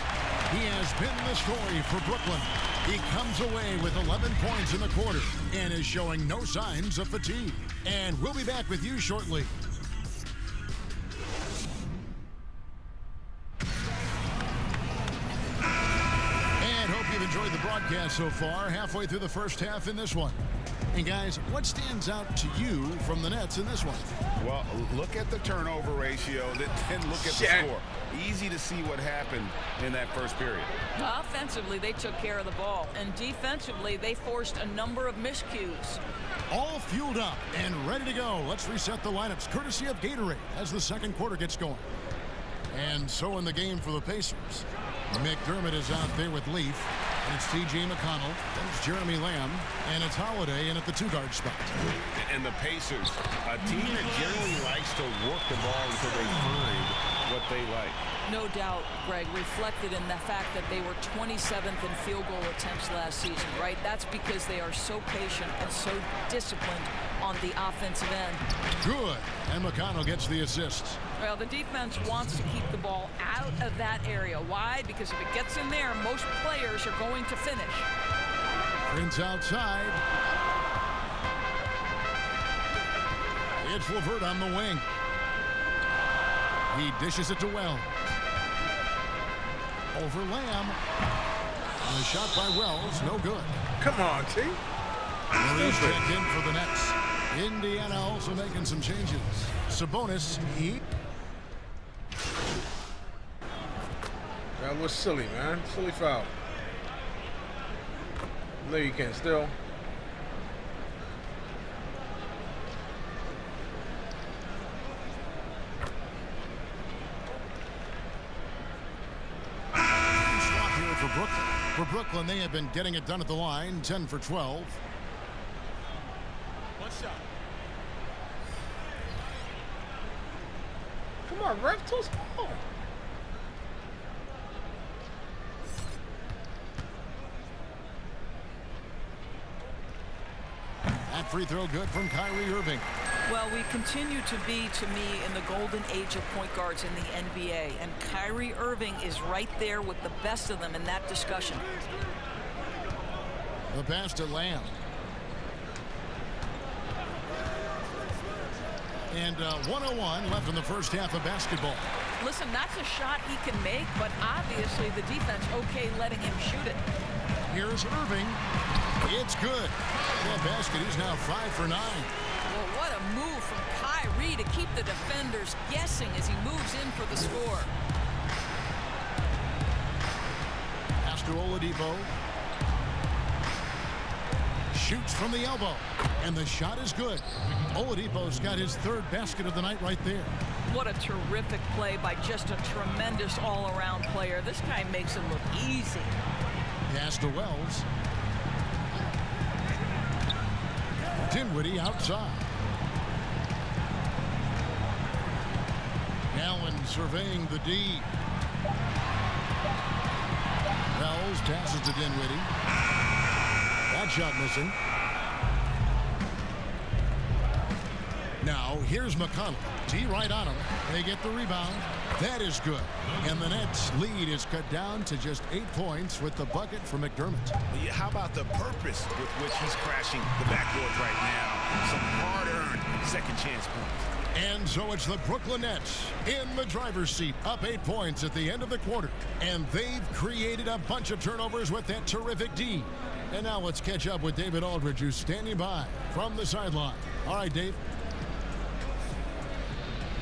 He has been the story for Brooklyn. He comes away with 11 points in the quarter and is showing no signs of fatigue. And we'll be back with you shortly. And hope you've enjoyed the broadcast so far. Halfway through the first half in this one. And guys, what stands out to you from the Nets in this one?
Well, look at the turnover ratio, then look at the score. Easy to see what happened in that first period.
Offensively, they took care of the ball. And defensively, they forced a number of miscues.
All fueled up and ready to go. Let's reset the lineups, courtesy of Gatorade, as the second quarter gets going. And so in the game for the Pacers, McDermott is out there with Leaf. And it's T.J. McConnell, there's Jeremy Lamb, and it's Holiday in at the two-guard spot.
And the Pacers, a team that generally likes to work the ball until they find what they like.
No doubt, Greg, reflected in the fact that they were 27th in field goal attempts last season, right? That's because they are so patient and so disciplined on the offensive end.
Good. And McConnell gets the assist.
Well, the defense wants to keep the ball out of that area. Why? Because if it gets in there, most players are going to finish.
Prince outside. It's LeVert on the wing. He dishes it to Wells. Over Lamb. And the shot by Wells, no good.
Come on, T.
Murray's checked in for the Nets. Indiana also making some changes. Sabonis, he.
That was silly, man. Silly foul. No, you can't still.
Swap here for Brooklyn. For Brooklyn, they have been getting it done at the line. 10 for 12.
One shot.
Come on, ref, toss ball.
That free throw good from Kyrie Irving.
Well, we continue to be, to me, in the golden age of point guards in the NBA. And Kyrie Irving is right there with the best of them in that discussion.
The pass to Lamb. And 101 left in the first half of basketball.
Listen, that's a shot he can make, but obviously the defense okay letting him shoot it.
Here's Irving. It's good. That basket, he's now 5 for 9.
Well, what a move from Kyrie to keep the defenders guessing as he moves in for the score.
Pass to Oladipo. Shoots from the elbow. And the shot is good. Oladipo's got his third basket of the night right there.
What a terrific play by just a tremendous all-around player. This guy makes it look easy.
Pass to Wells. Dinwiddie outside. Allen surveying the D. Wells passes to Dinwiddie. That shot missing. Now here's McConnell. T right on him. They get the rebound. That is good. And the Nets' lead is cut down to just 8 points with the bucket for McDermott.
Yeah, how about the purpose with which he's crashing the backboards right now? Some hard-earned second chance points.
And so it's the Brooklyn Nets in the driver's seat, up 8 points at the end of the quarter. And they've created a bunch of turnovers with that terrific D. And now let's catch up with David Aldridge, who's standing by from the sideline. All right, Dave.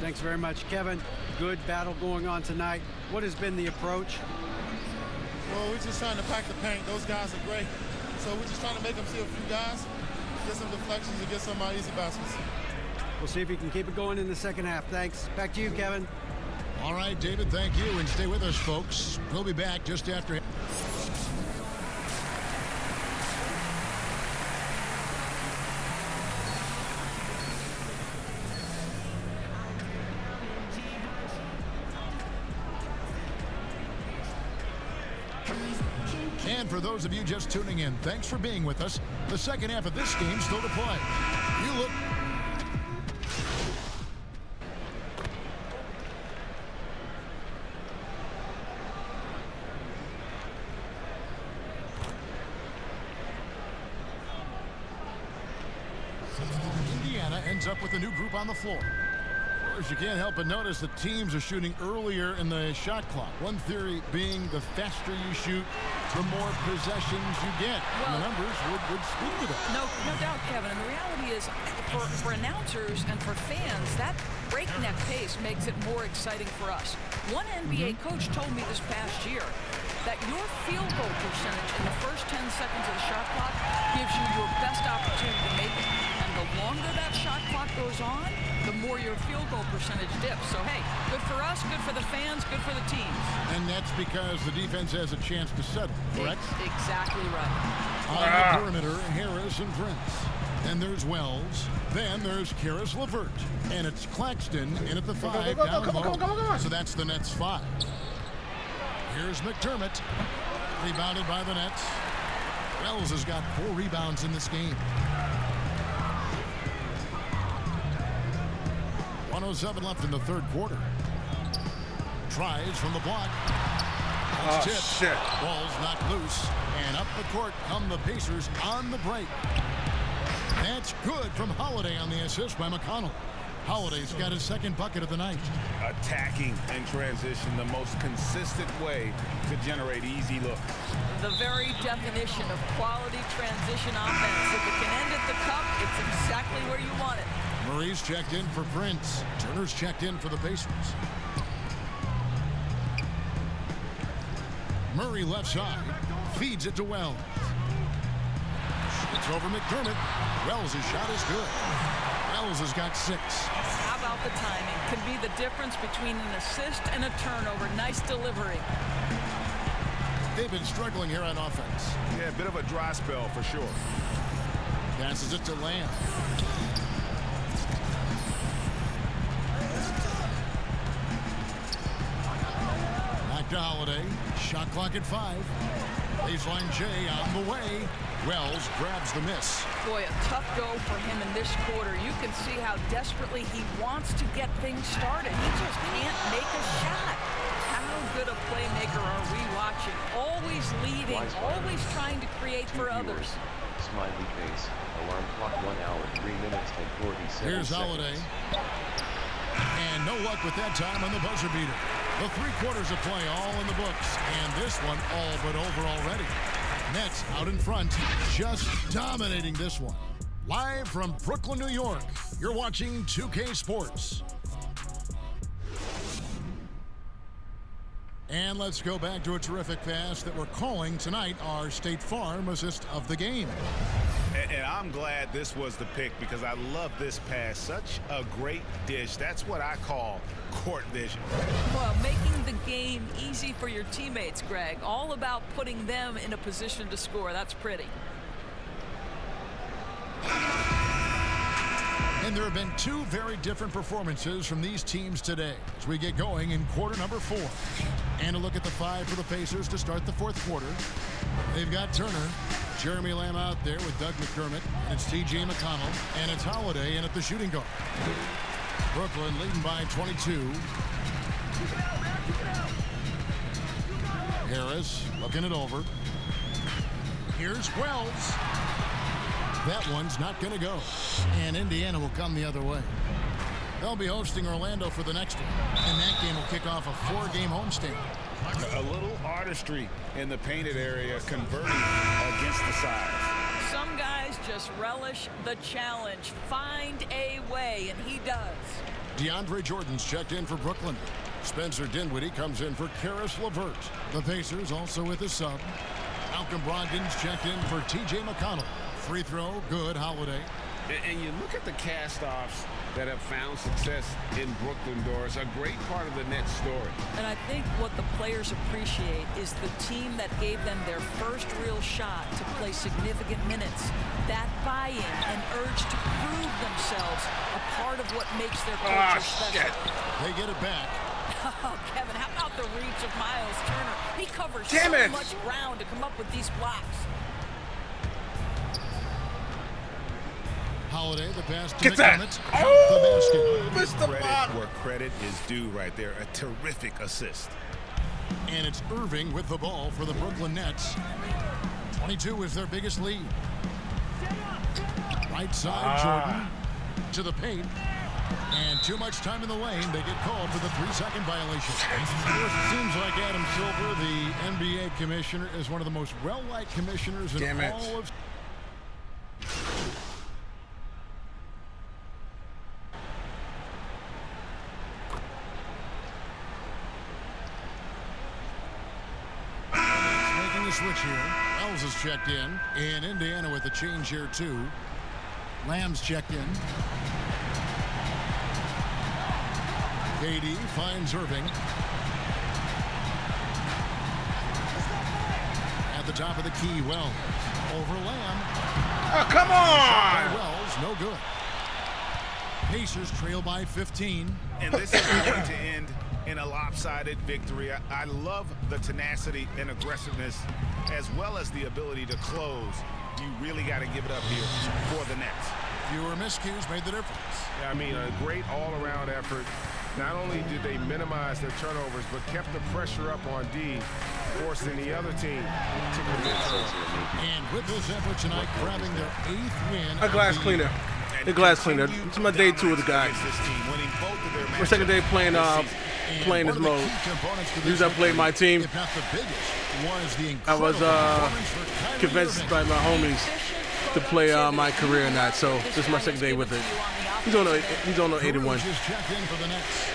Thanks very much, Kevin. Good battle going on tonight. What has been the approach?
Well, we're just trying to pack the paint. Those guys are great. So we're just trying to make them see a few guys, get some deflections, and get some easy baskets.
We'll see if you can keep it going in the second half. Thanks. Back to you, Kevin.
All right, David, thank you. And stay with us, folks. We'll be back just after. And for those of you just tuning in, thanks for being with us. The second half of this game still to play. You look. Indiana ends up with a new group on the floor. You can't help but notice that teams are shooting earlier in the shot clock. One theory being the faster you shoot, the more possessions you get. Well, and the numbers would speak to that.
No doubt, Kevin. And the reality is, for announcers and for fans, that breakneck pace makes it more exciting for us. One NBA coach told me this past year that your field goal percentage in the first 10 seconds of the shot clock gives you your best opportunity to make it. And the longer that shot clock goes on, the more your field goal percentage dips. So, hey, good for us, good for the fans, good for the teams.
And that's because the defense has a chance to settle, correct?
Exactly right.
On the perimeter, Harris and Prince. Then there's Wells. Then there's Karis LeVert. And it's Claxton in at the 5 down low. So that's the Nets 5. Here's McDermott. Rebounded by the Nets. Wells has got 4 rebounds in this game. 1:07 left in the third quarter. Tries from the block. That's tipped.
Shit.
Ball's knocked loose. And up the court come the Pacers on the break. That's good from Holiday on the assist by McConnell. Holiday's got his second bucket of the night.
Attacking and transition, the most consistent way to generate easy looks.
The very definition of quality transition offense. If it can end at the cup, it's exactly where you want it.
Murray's checked in for Prince. Turner's checked in for the Pacers. Murray left side. Feeds it to Wells. It's over McDermott. Wells' shot is good. Wells has got 6.
How about the timing? Could be the difference between an assist and a turnover. Nice delivery.
They've been struggling here on offense.
Yeah, a bit of a dry spell for sure.
Passes it to Lamb. Back to Holiday. Shot clock at 5. Baseline J on the way. Wells grabs the miss.
Boy, a tough go for him in this quarter. You can see how desperately he wants to get things started. He just can't make a shot. How good a playmaker are we watching? Always leading, always trying to create for others.
Smiley face. Alarm clock 1 hour, 3 minutes and 47 seconds.
Here's Holiday. And no luck with that time on the buzzer beater. The 3 quarters of play all in the books. And this one all but over already. Nets out in front, just dominating this one. Live from Brooklyn, New York, you're watching 2K Sports. And let's go back to a terrific pass that we're calling tonight our State Farm assist of the game.
And I'm glad this was the pick because I love this pass. Such a great dish. That's what I call court vision.
Well, making the game easy for your teammates, Greg. All about putting them in a position to score. That's pretty.
And there have been 2 very different performances from these teams today as we get going in quarter number 4. And a look at the 5 for the Pacers to start the 4th quarter. They've got Turner, Jeremy Lamb out there with Doug McDermott, and it's T.J. McConnell, and it's Holiday in at the shooting guard. Brooklyn leading by 22. Harris looking it over. Here's Wells. That one's not going to go. And Indiana will come the other way. They'll be hosting Orlando for the next one. And that game will kick off a 4-game homestand.
A little artistry in the painted area, converting against the size.
Some guys just relish the challenge. Find a way, and he does.
DeAndre Jordan's checked in for Brooklyn. Spencer Dinwiddie comes in for Karis LeVert. The Pacers also with a sub. Malcolm Brogdon's checked in for T.J. McConnell. Free throw, good. Holiday.
And you look at the cast-offs that have found success in Brooklyn, Doris, a great part of the Nets story.
And I think what the players appreciate is the team that gave them their first real shot to play significant minutes. That buy-in and urge to prove themselves a part of what makes their culture special.
They get it back.
Oh, Kevin, how about the reach of Miles Turner? He covers so much ground to come up with these blocks.
Holiday, the pass to
Get that.
McDermott.
Oh,
the basket.
Mr. Block.
Where credit is due right there. A terrific assist.
And it's Irving with the ball for the Brooklyn Nets. 22 is their biggest lead. Right side, Jordan to the paint. And too much time in the lane. They get called for the 3-second violation. It seems like Adam Silver, the NBA commissioner, is one of the most well-liked commissioners in all of... Making a switch here. Wells is checked in. And Indiana with a change here, too. Lamb's checked in. KD finds Irving. At the top of the key, Wells. Over Lamb.
Oh, come on!
Wells, no good. Pacers trail by 15.
And this is going to end in a lopsided victory. I love the tenacity and aggressiveness as well as the ability to close. You really got to give it up here for the Nets.
Fewer miscues made the difference.
Yeah, I mean, a great all-around effort. Not only did they minimize their turnovers, but kept the pressure up on D, forcing the other team to commit.
And with this effort tonight, grabbing their 8th win.
A glass cleaner. The glass cleaner. It's my day 2 with the guy. My second day playing this mode. Usually I play my team. I was convinced by my homies to play my career in that, so this is my second day with it. He's on 81.
Checked in for the Nets.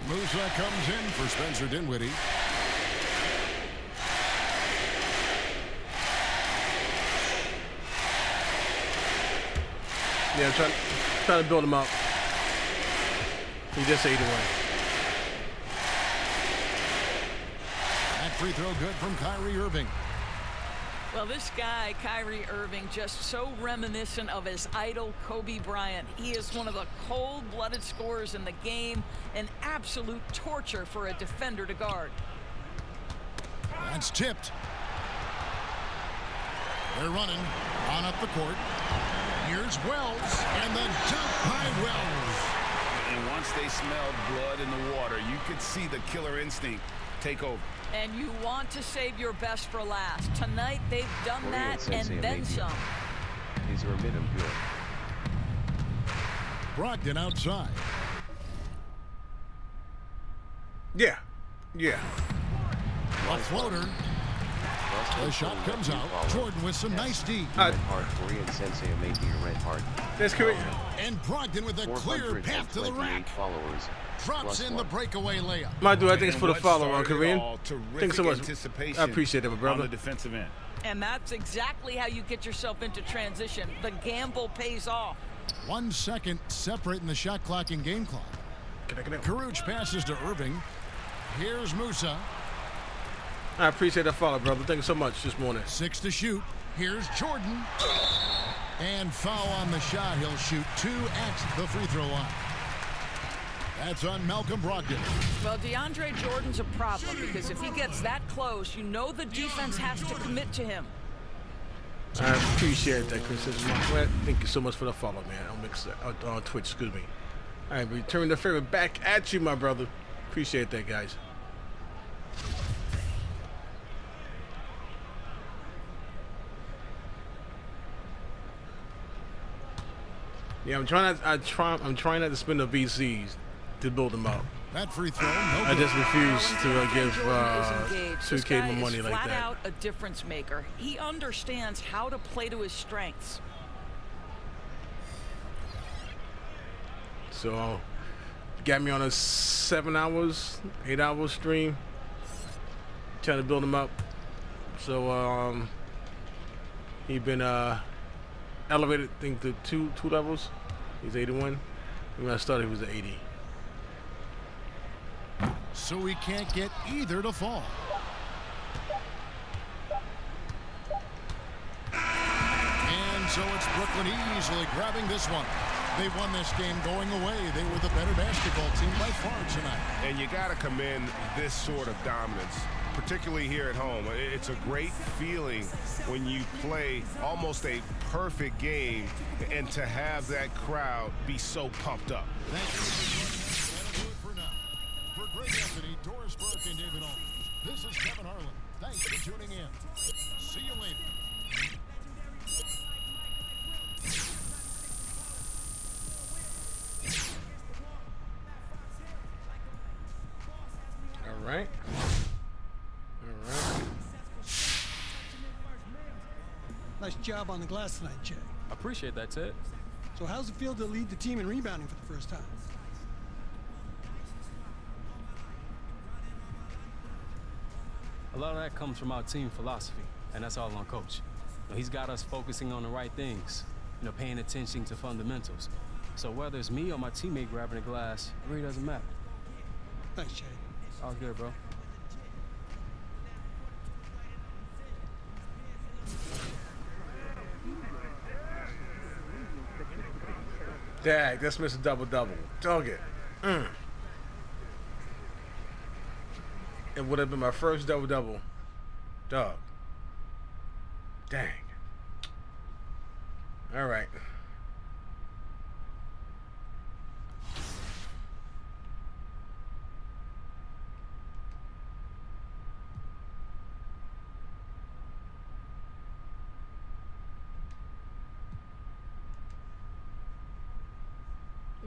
Musa comes in for Spencer Dinwiddie.
Yeah, trying to build him up. He just 81.
That free throw good from Kyrie Irving.
Well, this guy, Kyrie Irving, just so reminiscent of his idol, Kobe Bryant. He is one of the cold-blooded scorers in the game, an absolute torture for a defender to guard.
That's tipped. They're running on up the court. Here's Wells, and the dunk by Wells.
And once they smelled blood in the water, you could see the killer instinct take over.
And you want to save your best for last. Tonight, they've done that and then some.
Is your minimum good?
Brogdon outside.
Yeah.
A floater. The shot comes out. Jordan with some nice D.
Korean Sensei maybe Red Heart.
That's Korean.
And Brogdon with a clear path to the rack. Drops in the breakaway layup.
My dude, I think it's for the follow on Korean. Thanks so much. I appreciate it, brother.
On the defensive end.
And that's exactly how you get yourself into transition. The gamble pays off.
1 second separating the shot clock and game clock. Karuch passes to Irving. Here's Musa.
I appreciate that follow, brother. Thank you so much this morning.
6 to shoot. Here's Jordan. And foul on the shot. He'll shoot 2 at the free throw line. That's on Malcolm Brogdon.
Well, DeAndre Jordan's a problem because if he gets that close, you know the defense has to commit to him.
I appreciate that, Chris. Thank you so much for the follow, man. On Twitch, excuse me. I return the favor back at you, my brother. Appreciate that, guys. Yeah, I'm trying not to spend the VCs to build them up.
That free throw,
I just refuse to give
This
2K
guy
my money
is
like
flat
that.
out a difference maker. He understands how to play to his strengths.
So, got me on a 7 hours, 8 hour stream, trying to build him up. So, he been elevated, I think, to two levels. He's 81. When I started, he was at 80.
so he can't get either to fall. And so it's Brooklyn easily grabbing this one. They won this game going away. They were the better basketball team by far tonight.
And you got to commend this sort of dominance, particularly here at home. It's a great feeling when you play almost a perfect game and to have that crowd be so pumped up.
Thank you. That'll do it for now. For Greg Anthony, Doris Burke, and David Owens, this is Kevin Harlan. Thanks for tuning in. See you later.
All right.
Nice job on the glass tonight, Jay.
Appreciate that, Ted.
So how's it feel to lead the team in rebounding for the first time?
A lot of that comes from our team philosophy, and that's all on Coach. He's got us focusing on the right things, paying attention to fundamentals. So whether it's me or my teammate grabbing a glass, it really doesn't matter.
Thanks, Jay.
All good, bro.
Dag, that's Mr. Double-Double. Dog it. It would have been my first double-double. Dog. Dang. All right.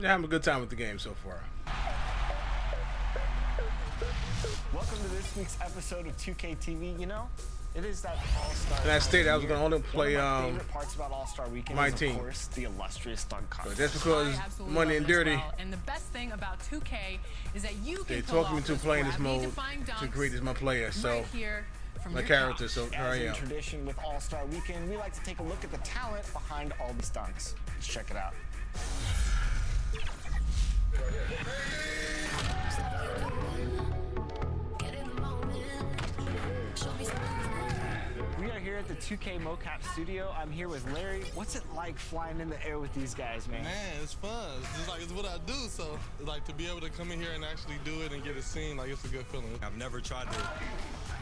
Yeah, having a good time with the game so far.
Welcome to this week's episode of 2K TV. It is that All-Star.
And I stated I was going to only play
One of my favorite parts about All-Star Weekend
my
is,
team.
of course, the illustrious dunk contest.
But that's because Money and Dirty,
And the best thing about 2K is that you
they
can pull
talked me
off
into
those
playing this mode
gravity-defying
to
dunks
create this my player. So
right here from
my
your
character.
couch.
So here
As
I
in
am.
tradition with All-Star Weekend, we like to take a look at the talent behind all these dunks. Let's check it out. We are here at the 2K mocap studio. I'm here with Larry. What's it like flying in the air with these guys, man?
Man, it's fun. It's what I do. So to be able to come in here and actually do it and get it seen, it's a good feeling.
I've never tried to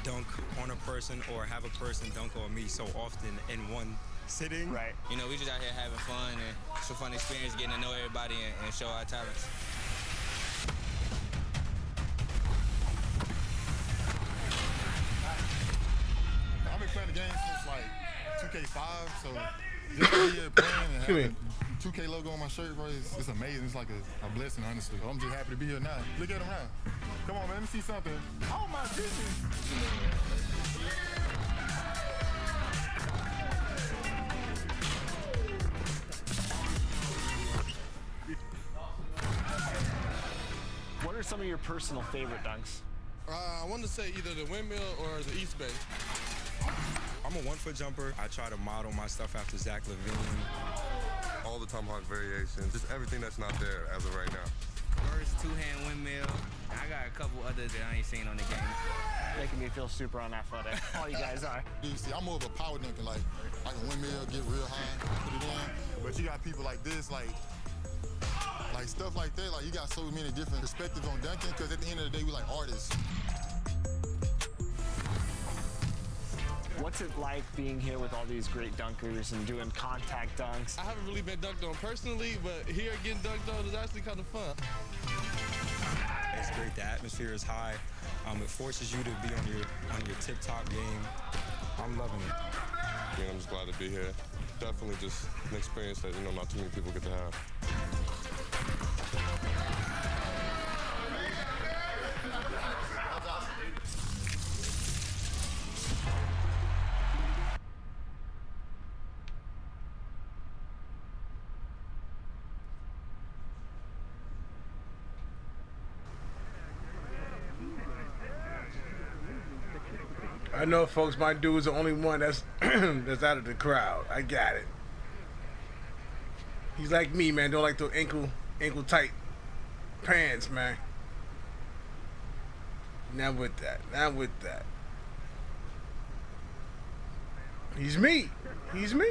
dunk on a person or have a person dunk on me so often in one sitting.
Right.
We just out here having fun, and it's a fun experience getting to know everybody and show our talents.
I've been playing the game since 2K5, so just to be here playing and having the 2K logo on my shirt, bro, it's amazing. It's like a blessing, honestly. I'm just happy to be here now. Look at him now. Come on, man, let me see something. Oh my goodness.
What are some of your personal favorite dunks?
I want to say either the windmill or the East Bay.
I'm a 1-foot jumper. I try to model my stuff after Zach LaVine.
All the tomahawk variations, just everything that's not there as of right now.
First two-hand windmill. I got a couple others that I ain't seen on the game.
Making me feel super unathletic. All you guys are.
Dude, see, I'm more of a power dunker, like a windmill, get real high, put it in. But you got people like this, like stuff like that. You got so many different perspectives on dunking, because at the end of the day, we like artists.
What's it like being here with all these great dunkers and doing contact dunks?
I haven't really been dunked on personally, but here getting dunked on is actually kind of fun.
It's great. The atmosphere is high. It forces you to be on your tip-top game. I'm loving it.
I'm just glad to be here. Definitely just an experience that, you know, not too many people get to have.
I know, folks, my dude's the only one that's that's out of the crowd. I got it. He's like me, man. Don't like the ankle tight pants, man. Not with that. Not with that. He's me. He's me.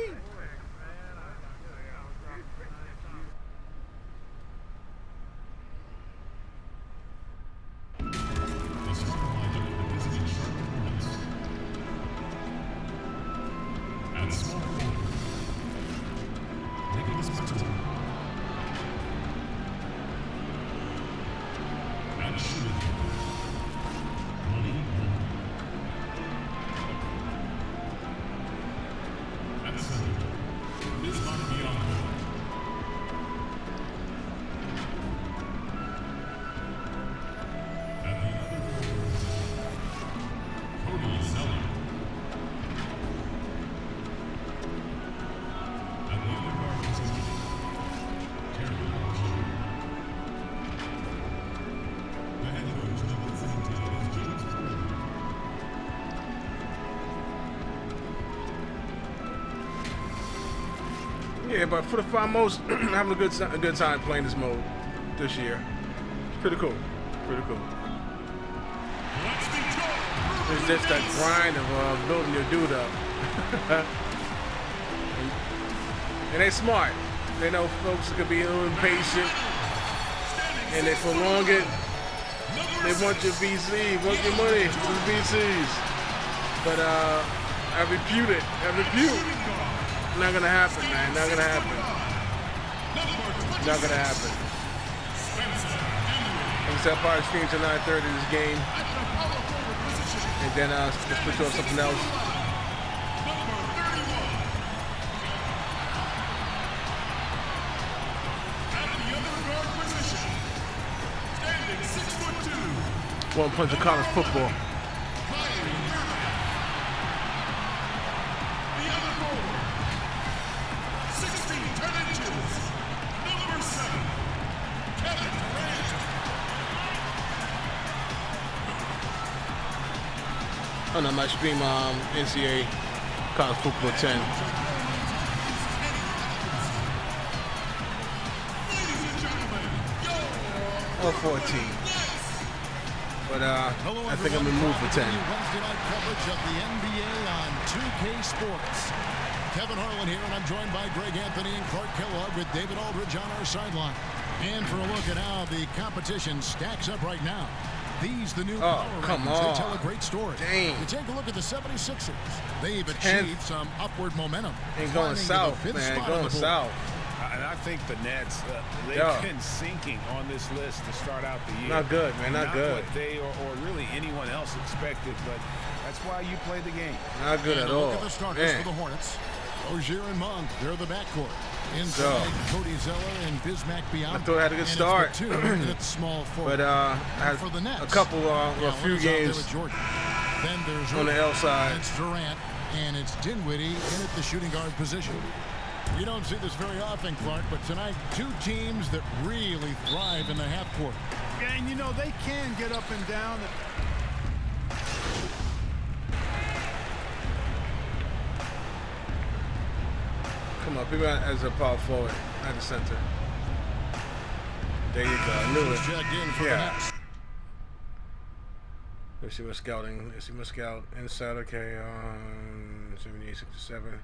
Yeah, but for the foremost, I'm having a good time playing this mode this year. It's pretty cool. Pretty cool. It's just that grind of building your dude up. And they smart. They know folks could be a little impatient, and they prolong it. They want your VC, want your money from the VCs. But I refute it. I refute. Not gonna happen, man. Not gonna happen. Not gonna happen. Like I said, I'll probably stream till 9:30 this game, and then just put you on something else. One punch of college football. Oh no, my stream NCAA college football 10. Or 14. But I think I'm gonna move for 10.
Wednesday night coverage of the NBA on 2K Sports. Kevin Harlan here, and I'm joined by Greg Anthony and Clark Kellogg with David Aldridge on our sideline. And for a look at how the competition stacks up right now. These, the new power rankings, they tell a great story.
Dang.
You take a look at the 76ers. They've achieved some upward momentum.
Ain't going south, man. Going south.
And I think the Nets, they've been sinking on this list to start out the year.
Not good, man. Not good.
What they or really anyone else expected, but that's why you play the game.
Not good at all.
Look at the starters for the Hornets. Rozier and Monk, they're the backcourt. Inside, Cody Zeller and Bismack Biyombo.
I thought I had a good start.
Small
but I had
for the Nets,
a few games
then there's
on the L side.
It's Durant, and it's Dinwiddie in at the shooting guard position. You don't see this very often, Clark, but tonight, two teams that really thrive in the half court.
And, you know, they can get up and down.
Come on, people as a power forward at the center. There you go. I knew it. Yeah. Let's see what's scouting. Let's see what's scout inside. Okay, 78, 67.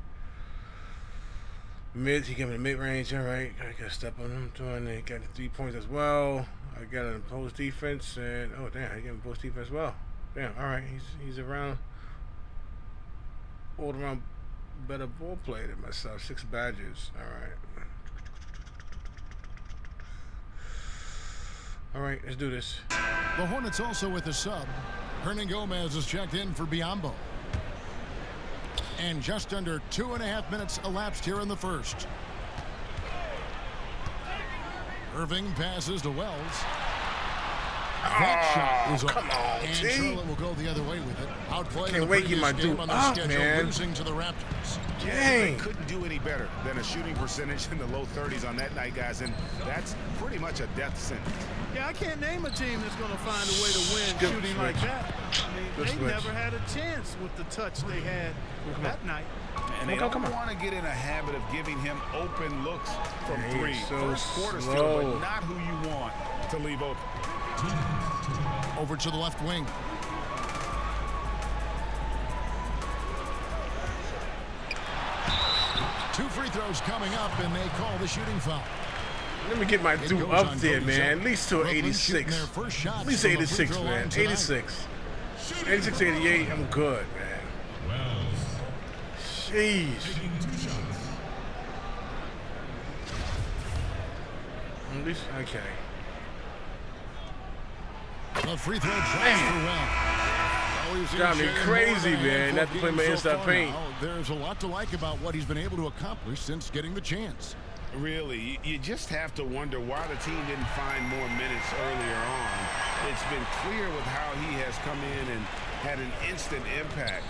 Mid, he gave me the mid range. All right, I got to step on him. They got the 3 points as well. I got a post defense, and oh damn, I got a post defense as well. Damn, all right, he's around, all around better ball player than myself. 6 badges. All right. All right, let's do this.
The Hornets also with a sub. Hernan Gomez is checked in for Biyombo. And just under 2.5 minutes elapsed here in the first. Irving passes to Wells. That shot is
come on,
and
T.
Charlotte will go the other way with it. Outplayed
Can't
the
wait to get my
previous game
dude
on the
up,
schedule,
man.
losing to the Raptors.
Dang.
They couldn't do any better than a shooting percentage in the low 30s on that night, guys, and that's pretty much a death sentence.
Yeah, I can't name a team that's going to find a way to win
Good
shooting like
switch.
that. I mean,
Good
they
switch.
never had a chance with the touch they had that night.
And they don't want to get in a habit of giving him open looks from
Yeah,
three.
he's so
First quarter
slow.
still, but not who you want to leave open.
Over to the left wing. Two free throws coming up, and they call the shooting foul.
Let me get my
It
dude
goes
up
on
there,
Cody
man.
Zeller.
At least to an
Brooklyn shooting
86.
their first shots
At least
from the free
86,
throw
man.
line tonight.
86. 86, 88, I'm good, man. Jeez. At least, okay.
The free throw drops for Well.
Got me crazy, man. Not to play my inside paint.
There's a lot to like about what he's been able to accomplish since getting the chance.
Really, you just have to wonder why the team didn't find more minutes earlier on. It's been clear with how he has come in and had an instant impact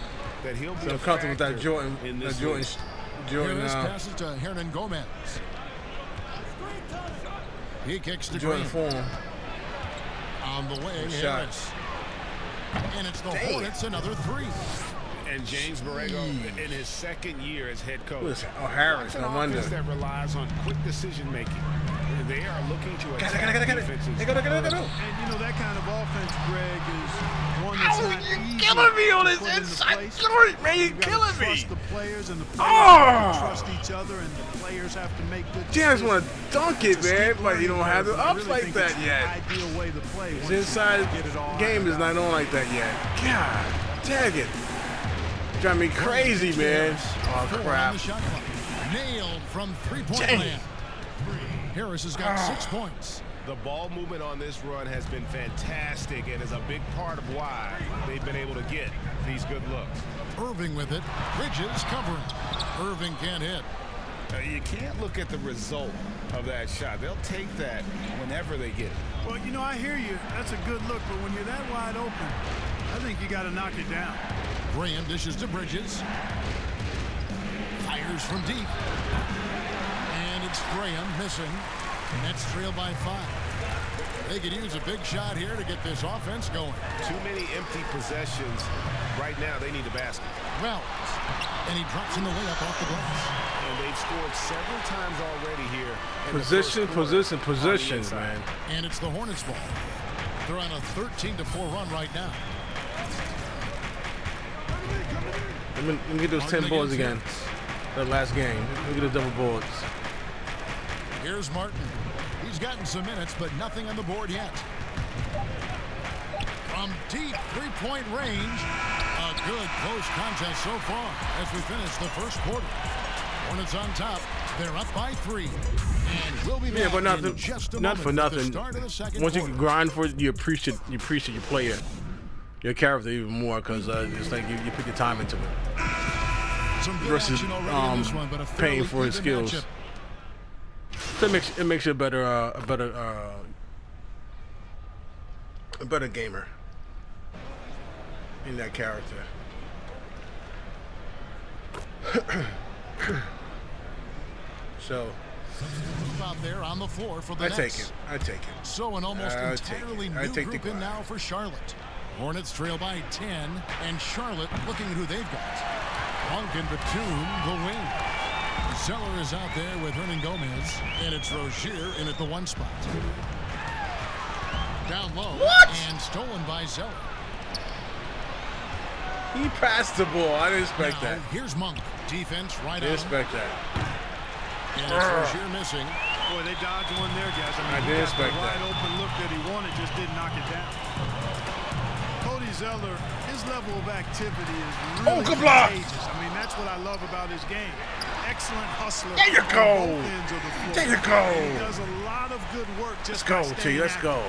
that he'll be
So I'm comfortable with that Jordan.
in
That
this
Jordan. Jordan.
Harris passes to Hernan Gomez. He kicks to
Jordan
Green.
form.
On the way,
Good shot.
Harris. And it's the
Damn.
Hornets, another three.
And James Borrego in his second year as head coach.
Listen, Harris,
It's an
no wonder.
offense that relies on quick decision making. They are looking to attack
Got it.
defenses.
And, you know, that kind of offense, Greg, is one that's not easy
killing me on
to
this
put into
inside
place.
joint, man. You're
You gotta
killing me.
trust the players, and the players have to trust each other, and the players have to make good
Jay, I just
decisions.
want to dunk it, man. But you don't have the
I
ups
really
like
think
that
it's the
yet.
ideal way to play
His
once you
inside
get it all
game is
ironed
not
out.
on like that yet. God, dang it. Drive me crazy, man. Oh,
Four on
crap.
the shot clock. Nailed from three-point
Dang.
land. Harris has got 6 points.
The ball movement on this run has been fantastic and is a big part of why they've been able to get these good looks.
Irving with it. Bridges covering. Irving can't hit.
You can't look at the result of that shot. They'll take that whenever they get it.
Well, you know, I hear you. That's a good look, but when you're that wide open, I think you got to knock it down.
Graham dishes to Bridges. Fires from deep. And it's Graham missing. Nets trail by 5. They could use a big shot here to get this offense going.
Too many empty possessions. Right now, they need a basket.
Wells. And he drops in the layup off the glass.
And they've scored several times already here. in the
Position,
first quarter
position,
on the
position,
inside.
man.
And it's the Hornets ball. They're on a 13-4 run right now.
Let me get those 10 boards again. That last game. Let me get those double boards.
Here's Martin. He's gotten some minutes, but nothing on the board yet. From deep three-point range, a good close contest so far as we finish the first quarter. Hornets on top. They're up by 3. And we'll be back
Yeah, but nothing.
in just a
Not
moment
for
with
nothing.
the start of the second
Once you
quarter.
can grind for it, you appreciate your player, your character even more because it's like you put your time into it.
Some good
Versus
action already in this one, but a
paying
fairly
for his
even
skills.
matchup.
So it makes you a better gamer in that character. So
Out there on the floor for the
I
Nets.
take it. I take it.
So an almost
I'll take
entirely
it.
new
I take
group
the
in now for Charlotte. Hornets trail by 10, and Charlotte looking at who they've got. Monk and Batum, the wing. Zeller is out there with Hernan Gomez, and it's Rozier in at the 1 spot. Down low, and stolen by Zeller.
He passed the ball. I didn't expect
Now,
that.
here's Monk. Defense right
Didn't
on.
expect that.
And it's Rozier missing.
Boy, they dodged one there, guys.
I
he
didn't
got the
expect that.
wide open look that he wanted, just didn't knock it down. Cody Zeller, his level of activity is really
good block.
contagious. I mean, that's what I love about his game. Excellent hustler.
There you
on
go.
both ends of the floor.
There you go.
And he does a lot of good work just
Let's go,
by
T.
staying
Let's
active.
go.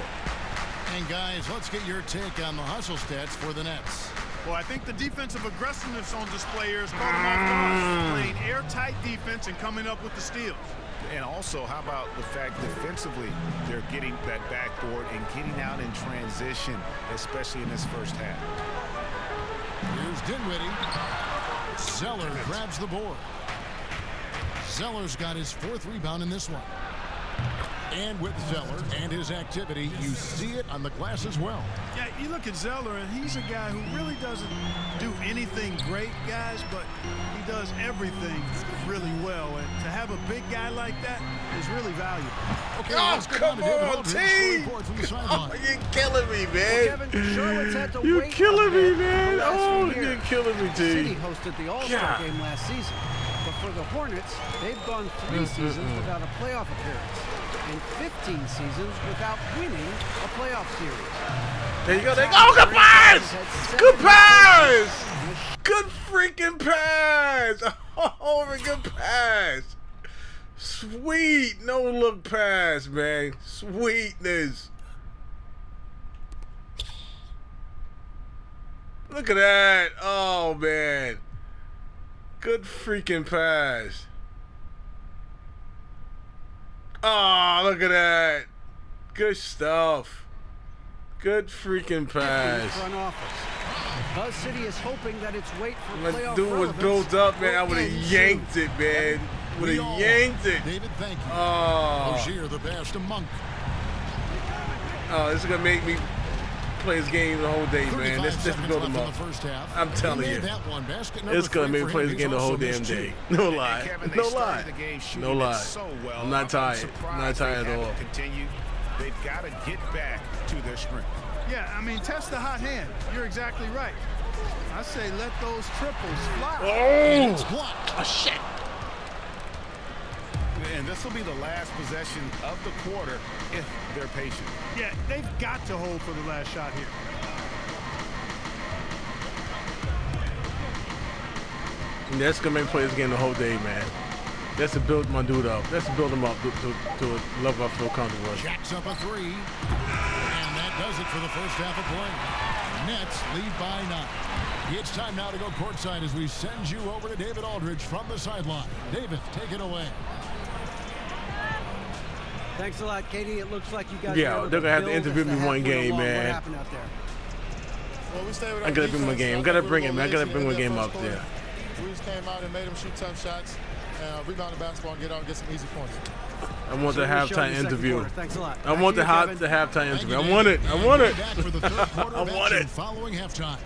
And guys, let's get your take on the hustle stats for the Nets.
Well, I think the defensive aggressiveness on display here is caught him off guard. Playing airtight defense and coming up with the steals.
And also, how about the fact defensively they're getting that backboard and getting out in transition, especially in this first half.
Here's Dinwiddie. Zeller grabs the board. Zeller's got his 4th rebound in this one. And with Zeller and his activity, you see it on the glass as well.
Yeah, you look at Zeller, and he's a guy who really doesn't do anything great, guys, but he does everything really well. And to have a big guy like that is really valuable.
Okay,
Oh,
let's go down
come
to David
on,
Aldridge
T.
for a report from the sideline.
Oh, you're killing me, man.
Well, Kevin, Charlotte's had to
You're
wait
killing
a
me,
bit
man.
the last
Oh,
few
you're
years.
killing me, T.
City hosted the All-Star
God.
game last season. But for the Hornets, they've gone 3 seasons without a playoff appearance and 15 seasons without winning a playoff series.
There you go. There you go. Oh, good pass! Good pass! Good freaking pass! Oh, good pass! Sweet no-look pass, man. Sweetness. Look at that. Oh, man. Good freaking pass. Oh, look at that. Good stuff. Good freaking pass.
Front office. Buzz City is hoping that its wait for
My
playoff
dude was
relevance
built up, man. I
will
would
end
have
soon.
yanked it, man. Would
We all
have yanked it.
David, thank you.
Oh.
Rozier, the pass to Monk.
Oh, this is gonna make me play this game the whole day, man.
35
Let's
seconds
build them
left in
up.
the first half.
I'm telling
He
you.
made that one. Basket number
It's gonna
3
make
for
me play
him.
this
He's
game the
also
whole damn
missed 2.
day. No lie.
Kevin, they
No
started
lie.
the game shooting
No lie.
it so well.
I'm not tired. I'm
surprised
not tired
they
at all.
haven't continued. They've got to get back to their strength.
Yeah, I mean, test the hot hand. You're exactly right. I say let those triples fly.
And it's blocked.
Oh, shit.
And this will be the last possession of the quarter if they're patient.
Yeah, they've got to hold for the last shot here.
That's gonna make me play this game the whole day, man. That's to build my dude up. That's to build him up to a level I feel comfortable with.
Jacks up a 3. And that does it for the first half of play. Nets lead by 9. It's time now to go courtside as we send you over to David Aldridge from the sideline. David, take it away.
Thanks a lot, Katie. It looks like you guys
Yeah,
were able
they're gonna have to
build
interview
as the
me one
half went
game,
along.
man.
What happened out there?
Well, we stayed with
I
our
gotta bring my
defense.
game.
I
I gotta
thought
bring
we
it,
were
man. I gotta
lazy
bring
in
my
that
game
first
up
quarter.
there.
We just came out and made them shoot tough shots and rebound the basketball and get out and get some easy points.
I want the
So we'll show you
halftime
the second
interview.
quarter. Thanks a lot.
I
Back
want
to
the
you, Kevin.
halftime interview. I
Thank you,
want it.
David.
I
And
want
we'll
it.
be back for the third quarter
I
of
want
action
it.
following halftime.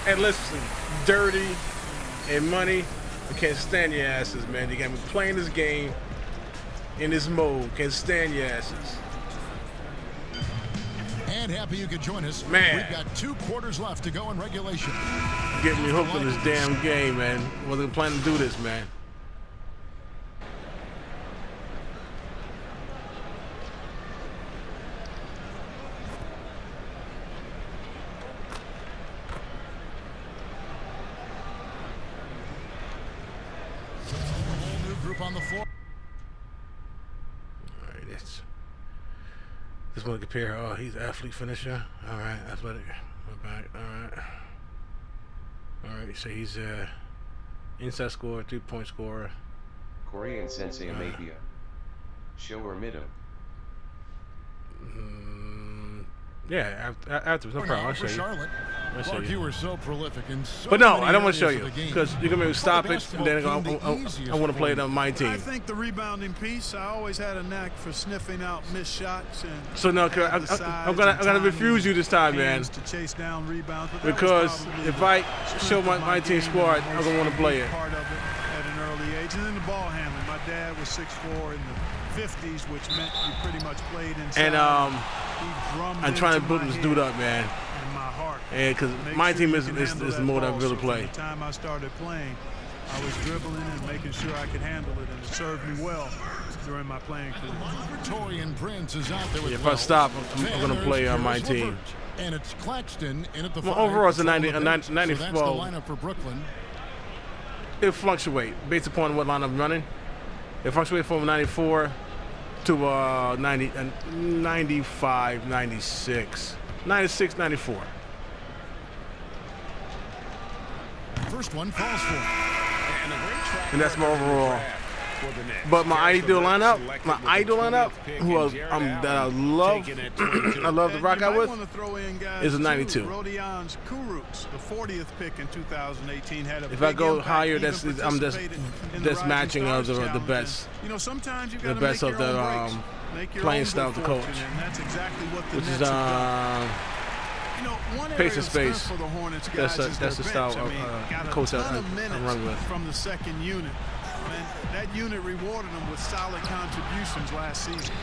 And listen, dirty and money. I can't stand your asses, man. You got me playing this game in this mode. Can't stand your asses.
And happy you could join us.
Man.
We've got 2 quarters left to go in regulation.
Getting me hooked on this damn game, man. Wasn't planning to do this, man.
Whole new group on the floor.
All right, let's just want to compare. Oh, he's athlete finisher. All right, athletic. We're back. All right. So he's inside scorer, 3-point scorer.
Korean Sensei Amabia. Shower Mido.
Yeah, afterwards, no problem. I'll show you.
Charlotte.
I'll show
Clark,
you.
you were so prolific in so
But no,
many
I don't want to show
areas
you
of the game.
because you're gonna make me stop it, and then I
basketball
want to play it on my
I
team.
think the rebounding piece, I always had a knack for sniffing out missed shots and
So no, I'm gonna refuse you this time, man.
to chase down rebounds. But that was
Because
probably
if
the
I
strength
show
of
my team
game
squad,
and
I'm gonna want to play it.
part of it at an early age. And then the ball handling. My dad was 6'4" in the 50s, which meant you pretty much played inside.
And
He drummed
I'm trying to
into
build
my
this
head
dude up, man.
and my heart.
And because
Make
my
sure
team
you
is
can
the
handle
mode I
that ball.
really
So
play.
From the time I started playing, I was dribbling and making sure I could handle it, and it served me well. during my playing career.
Torian Prince is out there with
If I stop, I'm going to play on my team.
And it's Claxton in at the
Well,
5.
overall, it's a 90,
So that's the
94.
lineup for Brooklyn.
It fluctuates based upon what line I'm running. It fluctuates from 94 to 90, 95, 96, 96, 94.
First one falls for him.
And that's my overall. But my ideal lineup, who that I love, I love to rock out with, is a 92.
Rodion's Kurucs, the 40th pick in 2018, had a
If I
big
go
impact,
higher,
even
that's
participated in the Rising
matching of
Stars
the
Challenge.
best.
You know, sometimes you
The
gotta
best
make
of
your
the
own breaks. Make your
playing
own
style of the
good
coach,
fortune, and that's exactly what the
which
Nets
is
have done. You know, one area
pace and
of strength
space.
for the Hornets guys is
That's the
their
style
bench. I mean,
of
got a
coach
ton
I
of minutes
run with.
from the second unit. And that unit rewarded them with solid contributions last season.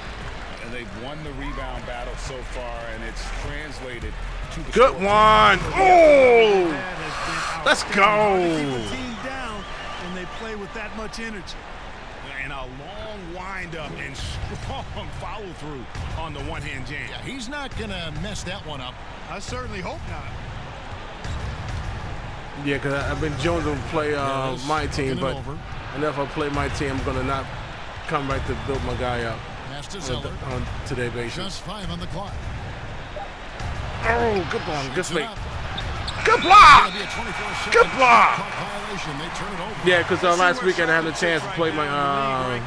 And they've won the rebound battle so far, and it's translated to the
Good one. Oh, let's
Keep
go.
the team down, and they play with that much energy.
And a long windup and strong follow through on the one-hand jam.
Yeah, he's not going to mess that one up.
I certainly hope not.
Yeah, because I've been jonesing to play my team, but if I play my team, I'm going to not come back to build my guy up on today basis.
Just 5 on the clock.
Oh, good ball. Good speed. Good block. Good block. Yeah, because last week I didn't have the chance to play my. I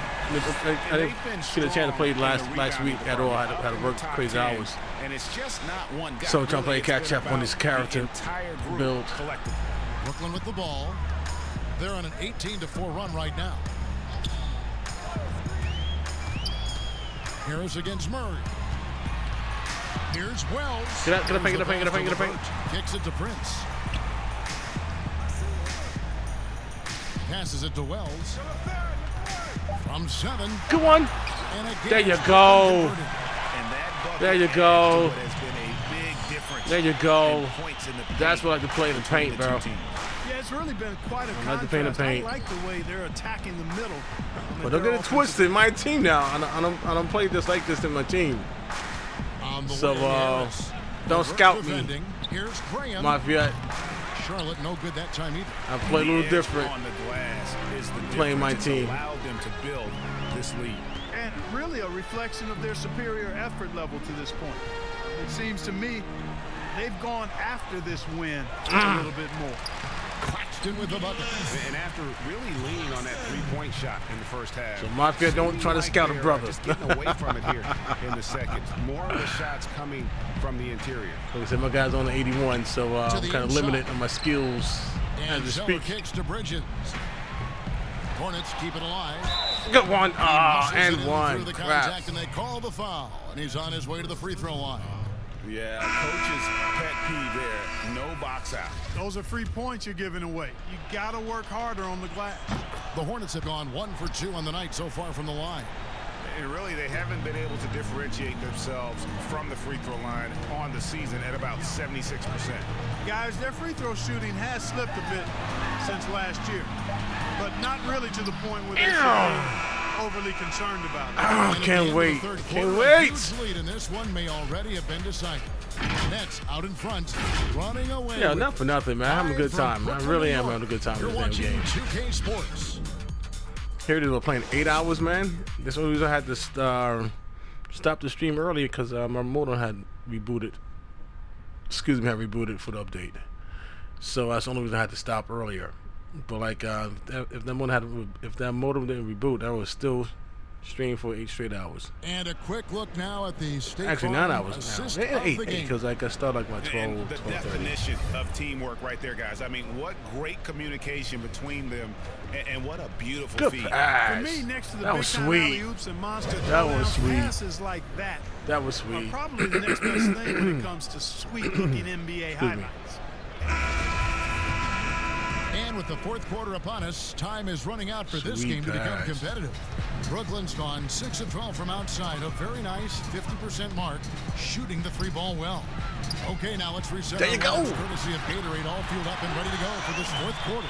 didn't get a chance to play last week at all. I had to work crazy hours.
And it's just not one guy.
So I'm trying to play catch up on this character build.
Brooklyn with the ball. They're on an 18-4 run right now. Harris against Murray. Here's Wells.
Get a paint.
Kicks it to Prince. Passes it to Wells. From 7.
Good one. There you go. There you go. There you go. That's what I like to play in the paint, bro.
Yeah, it's really been quite a
I like to paint the paint.
I like the way they're attacking the middle.
But don't get it twisted. My team now. I don't play just like this in my team. So don't scout me,
Here's Graham.
Mafia.
Charlotte no good that time either.
I play a little different.
On the glass is the
playing my
difference.
team.
It's allowed them to build this lead.
And really a reflection of their superior effort level to this point. It seems to me they've gone after this win a little bit more.
Claxton with the bucket.
And after really leaning on that three-point shot in the first half.
So Mafia don't try to scout a brother.
Just getting away from it here in the second. More of the shots coming from the interior.
Like I said, my guy's on the 81, so I'm kind of limited on my skills as
And
to
Zeller
speak.
kicks to Bridges. Hornets keep it alive.
Good one. And
Through
one.
the
Crap.
contact, and they call the foul. And he's on his way to the free throw line.
Yeah, coach's pet peeve there. No box out.
Those are free points you're giving away. You got to work harder on the glass.
The Hornets have gone 1 for 2 on the night so far from the line.
And really, they haven't been able to differentiate themselves from the free throw line on the season at about 76%.
Guys, their free throw shooting has slipped a bit since last year, but not really to the point where they should be overly concerned about it.
Oh, can't wait. Can't wait.
Huge lead, and this one may already have been decided. Nets out in front, running away.
Yeah,
with
not for nothing, man. I'm having a good time. I really am having a good time
You're
with this damn
watching
game.
2K Sports.
Here it is, we're playing 8 hours, man. This one reason I had to stop the stream early because my modem had rebooted. Excuse me, had rebooted for the update. So that's the only reason I had to stop earlier. But like, if that modem didn't reboot, I would still stream for 8 straight hours.
And a quick look now at the State
Actually,
Farm
9 hours
assist
now.
of the
8
game.
because like I started like my 12,
And the
12:30.
definition of teamwork right there, guys. I mean, what great communication between them, and what a beautiful
Good
feat.
pass.
For me, next to the
That
big
was
time
sweet.
alley-oops and monster
That was
throwdowns,
sweet.
passes like that
That was
are
sweet.
probably the next best thing when it comes to sweet-looking NBA
Excuse me.
highlights.
And with the fourth quarter upon us, time is running out for this
Sweet
game to become
pass.
competitive. Brooklyn's gone 6 of 12 from outside, a very nice 50% mark, shooting the 3-ball well. Okay, now let's reset.
There you
our
go.
runners, courtesy of Gatorade, all fueled up and ready to go for this fourth quarter.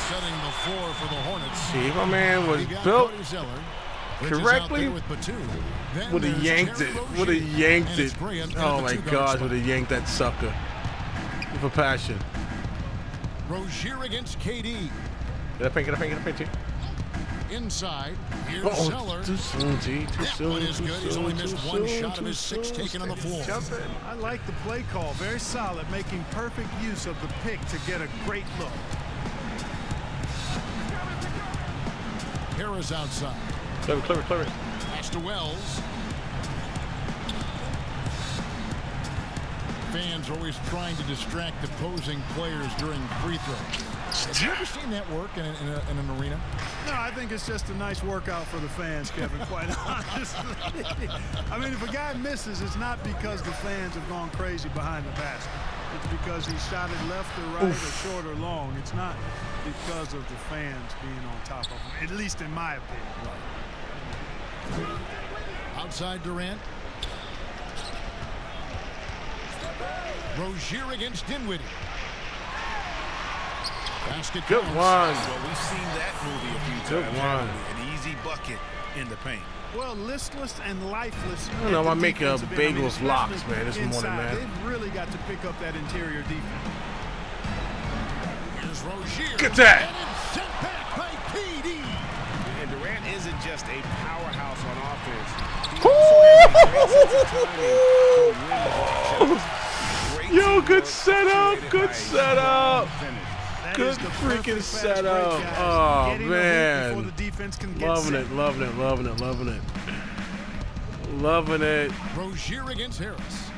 Setting the floor for the Hornets.
See, my man was
We got
built
Cody Zeller.
correctly, would have yanked it. Would have yanked it. Oh my gosh, would have yanked that sucker with a passion.
Rozier against KD.
Get up, get up, get up,
Inside, here's Zeller.
Too soon, G. Too
That
soon.
one is
Too
good. He's
soon,
only missed
too
one
soon,
shot of
too
his 6
soon.
taken on the floor.
I like the play call. Very solid, making perfect use of the pick to get a great look.
Harris outside.
Clever.
Pass to Wells. Fans are always trying to distract opposing players during free throws. Have you ever seen that work in an arena?
No, I think it's just a nice workout for the fans, Kevin, quite honestly. I mean, if a guy misses, it's not because the fans have gone crazy behind the basket. It's because he shot it left or right or short or long. It's not because of the fans being on top of him, at least in my opinion.
Outside Durant. Rozier against Dinwiddie. Basket
Good
counts.
one.
Well, we've seen that movie a few
Good
times.
one.
An easy bucket in the paint.
Well, listless and lifeless.
I don't know, I'm making a
defensive end.
bagels blocks,
especially
man, this morning,
inside,
man.
They've really got to pick up that interior defense.
Here's Rozier.
Get that.
And it's sent back by KD.
And Durant isn't just a powerhouse on offense. He also has a great sense of timing to win the ball.
Yo, good setup. Good setup.
That
Good
is the
freaking
perfect fast
setup.
break, guys.
Oh,
Getting the hoop before
man.
the defense can get
Loving
set.
it, loving it, loving it, loving it. Loving it.
Rozier against Harris.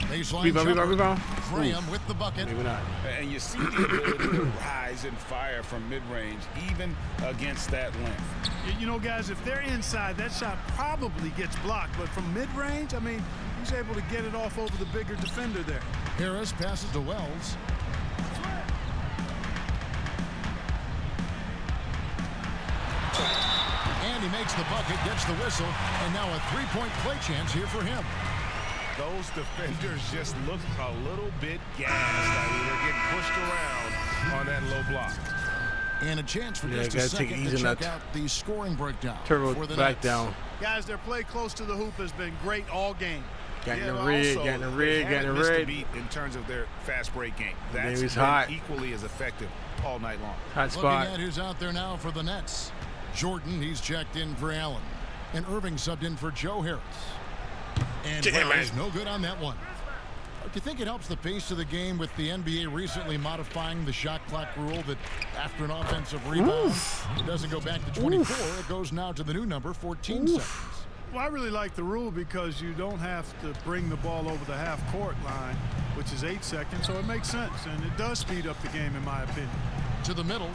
Baseline
Rebound.
Graham with the bucket.
Maybe not.
And you see the ability to rise and fire from mid-range, even against that length.
You know, guys, if they're inside, that shot probably gets blocked. But from mid-range, I mean, he's able to get it off over the bigger defender there.
Harris passes to Wells. And he makes the bucket, gets the whistle, and now a three-point play chance here for him.
Those defenders just look a little bit gassed. I mean, they're getting pushed around on that low block.
And a chance for
Yeah,
just a
gotta take it
second
easy
to
on
check
that
out the scoring breakdown
turbo
for the
back
Nets.
down.
Guys, their play close to the hoop has been great all game.
Getting the
but
rig,
also,
getting the
they
rig,
haven't
getting the
missed a
rig.
beat in terms of their fast break game. That's
He's
been
hot.
equally as effective all night long.
Hot spot.
Looking at who's out there now for the Nets. Jordan, he's checked in for Allen. And Irving subbed in for Joe Harris. And
Damn
Wells,
it.
no good on that one. Do you think it helps the pace of the game with the NBA recently modifying the shot clock rule that after an offensive rebound, it doesn't go back to 24, it goes now to the new number, 14 seconds.
Well, I really like the rule because you don't have to bring the ball over the half-court line, which is 8 seconds, so it makes sense, and it does speed up the game, in my opinion.
To the middle.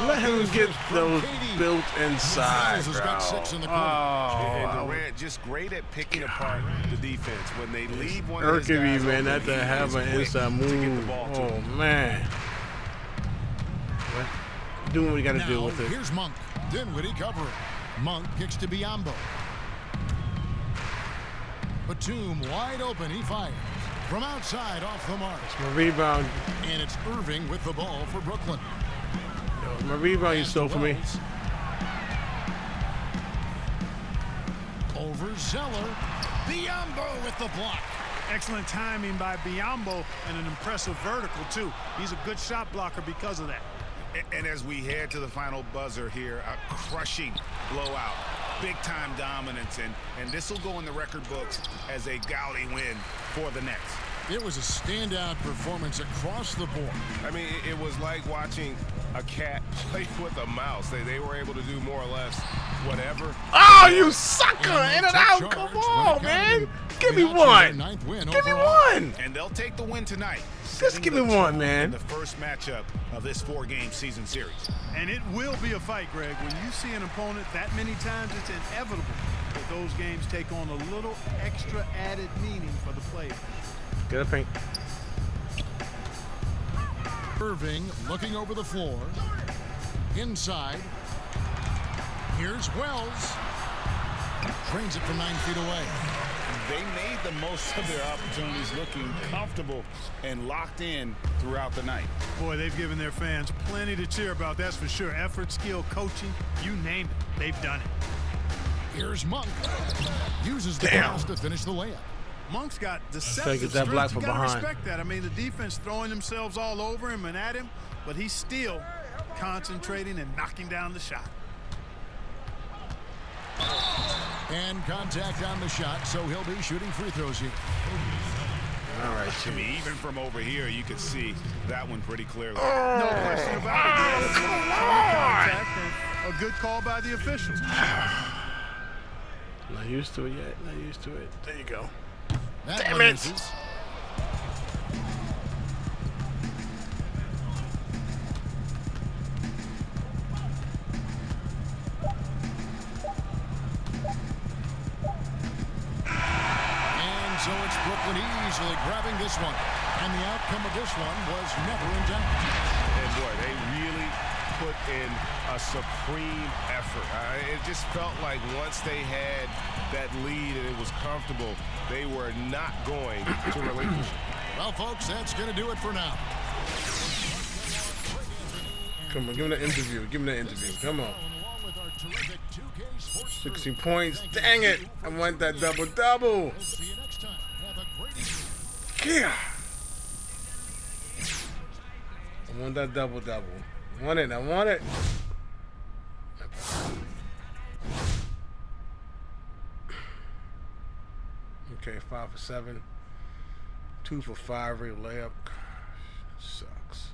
Let him get those built inside,
Has got 6 in the corner.
And Durant just great at picking apart the defense. When they leave one of his
Urkeby,
guys
man,
open,
that to
he
have
is
an
quick
inside
to get the
move.
ball to
Oh,
him.
man. Doing what you got to do
Now,
with it.
here's Monk. Dinwiddie covering. Monk kicks to Biyombo. Batum wide open. He fires. From outside off the mark.
My rebound.
And it's Irving with the ball for Brooklyn.
My rebound you stole for me.
Over Zeller. Biyombo with the block.
Excellent timing by Biyombo and an impressive vertical, too. He's a good shot blocker because of that.
And as we head to the final buzzer here, a crushing blowout, big-time dominance, and this will go in the record books as a gaudy win for the Nets.
It was a standout performance across the board.
I mean, it was like watching a cat play with a mouse. They were able to do more or less whatever.
Oh, you sucker! In and out! Come on, man! Give me one! Give me one!
And they'll take the win tonight.
Just give me one, man.
In the first matchup of this 4-game season series.
And it will be a fight, Greg. When you see an opponent that many times, it's inevitable that those games take on a little extra added meaning for the players.
Get a paint.
Irving looking over the floor. Inside. Here's Wells. Trains it from 9 feet away.
they made the most of their opportunities, looking comfortable and locked in throughout the night.
Boy, they've given their fans plenty to cheer about, that's for sure. Effort, skill, coaching, you name it, they've done it.
Here's Monk. Uses the pass to finish the layup.
Monk's got
Trying to
deceptive
get that block
strength. You
from
gotta
behind.
respect that. I mean, the defense throwing themselves all over him and at him, but he's still concentrating and knocking down the shot.
And contact on the shot, so he'll be shooting free throws here.
All right,
I mean, even from over here, you could see that one pretty clearly.
No question about it. Contact and a good call by the officials.
Not used to it yet. Not used to it. There you go.
That
Damn
one
it.
misses. And so it's Brooklyn easily grabbing this one. And the outcome of this one was never in doubt.
And boy, they really put in a supreme effort. It just felt like once they had that lead and it was comfortable, they were not going to relinquish it.
Well, folks, that's going to do it for now.
Come on, give him the interview. Give him the interview. Come on. 16 points. Dang it. I want that double-double. Yeah. I want that double-double. I want it. I want it. Okay, 5 for 7. 2 for 5. Real layup. Sucks.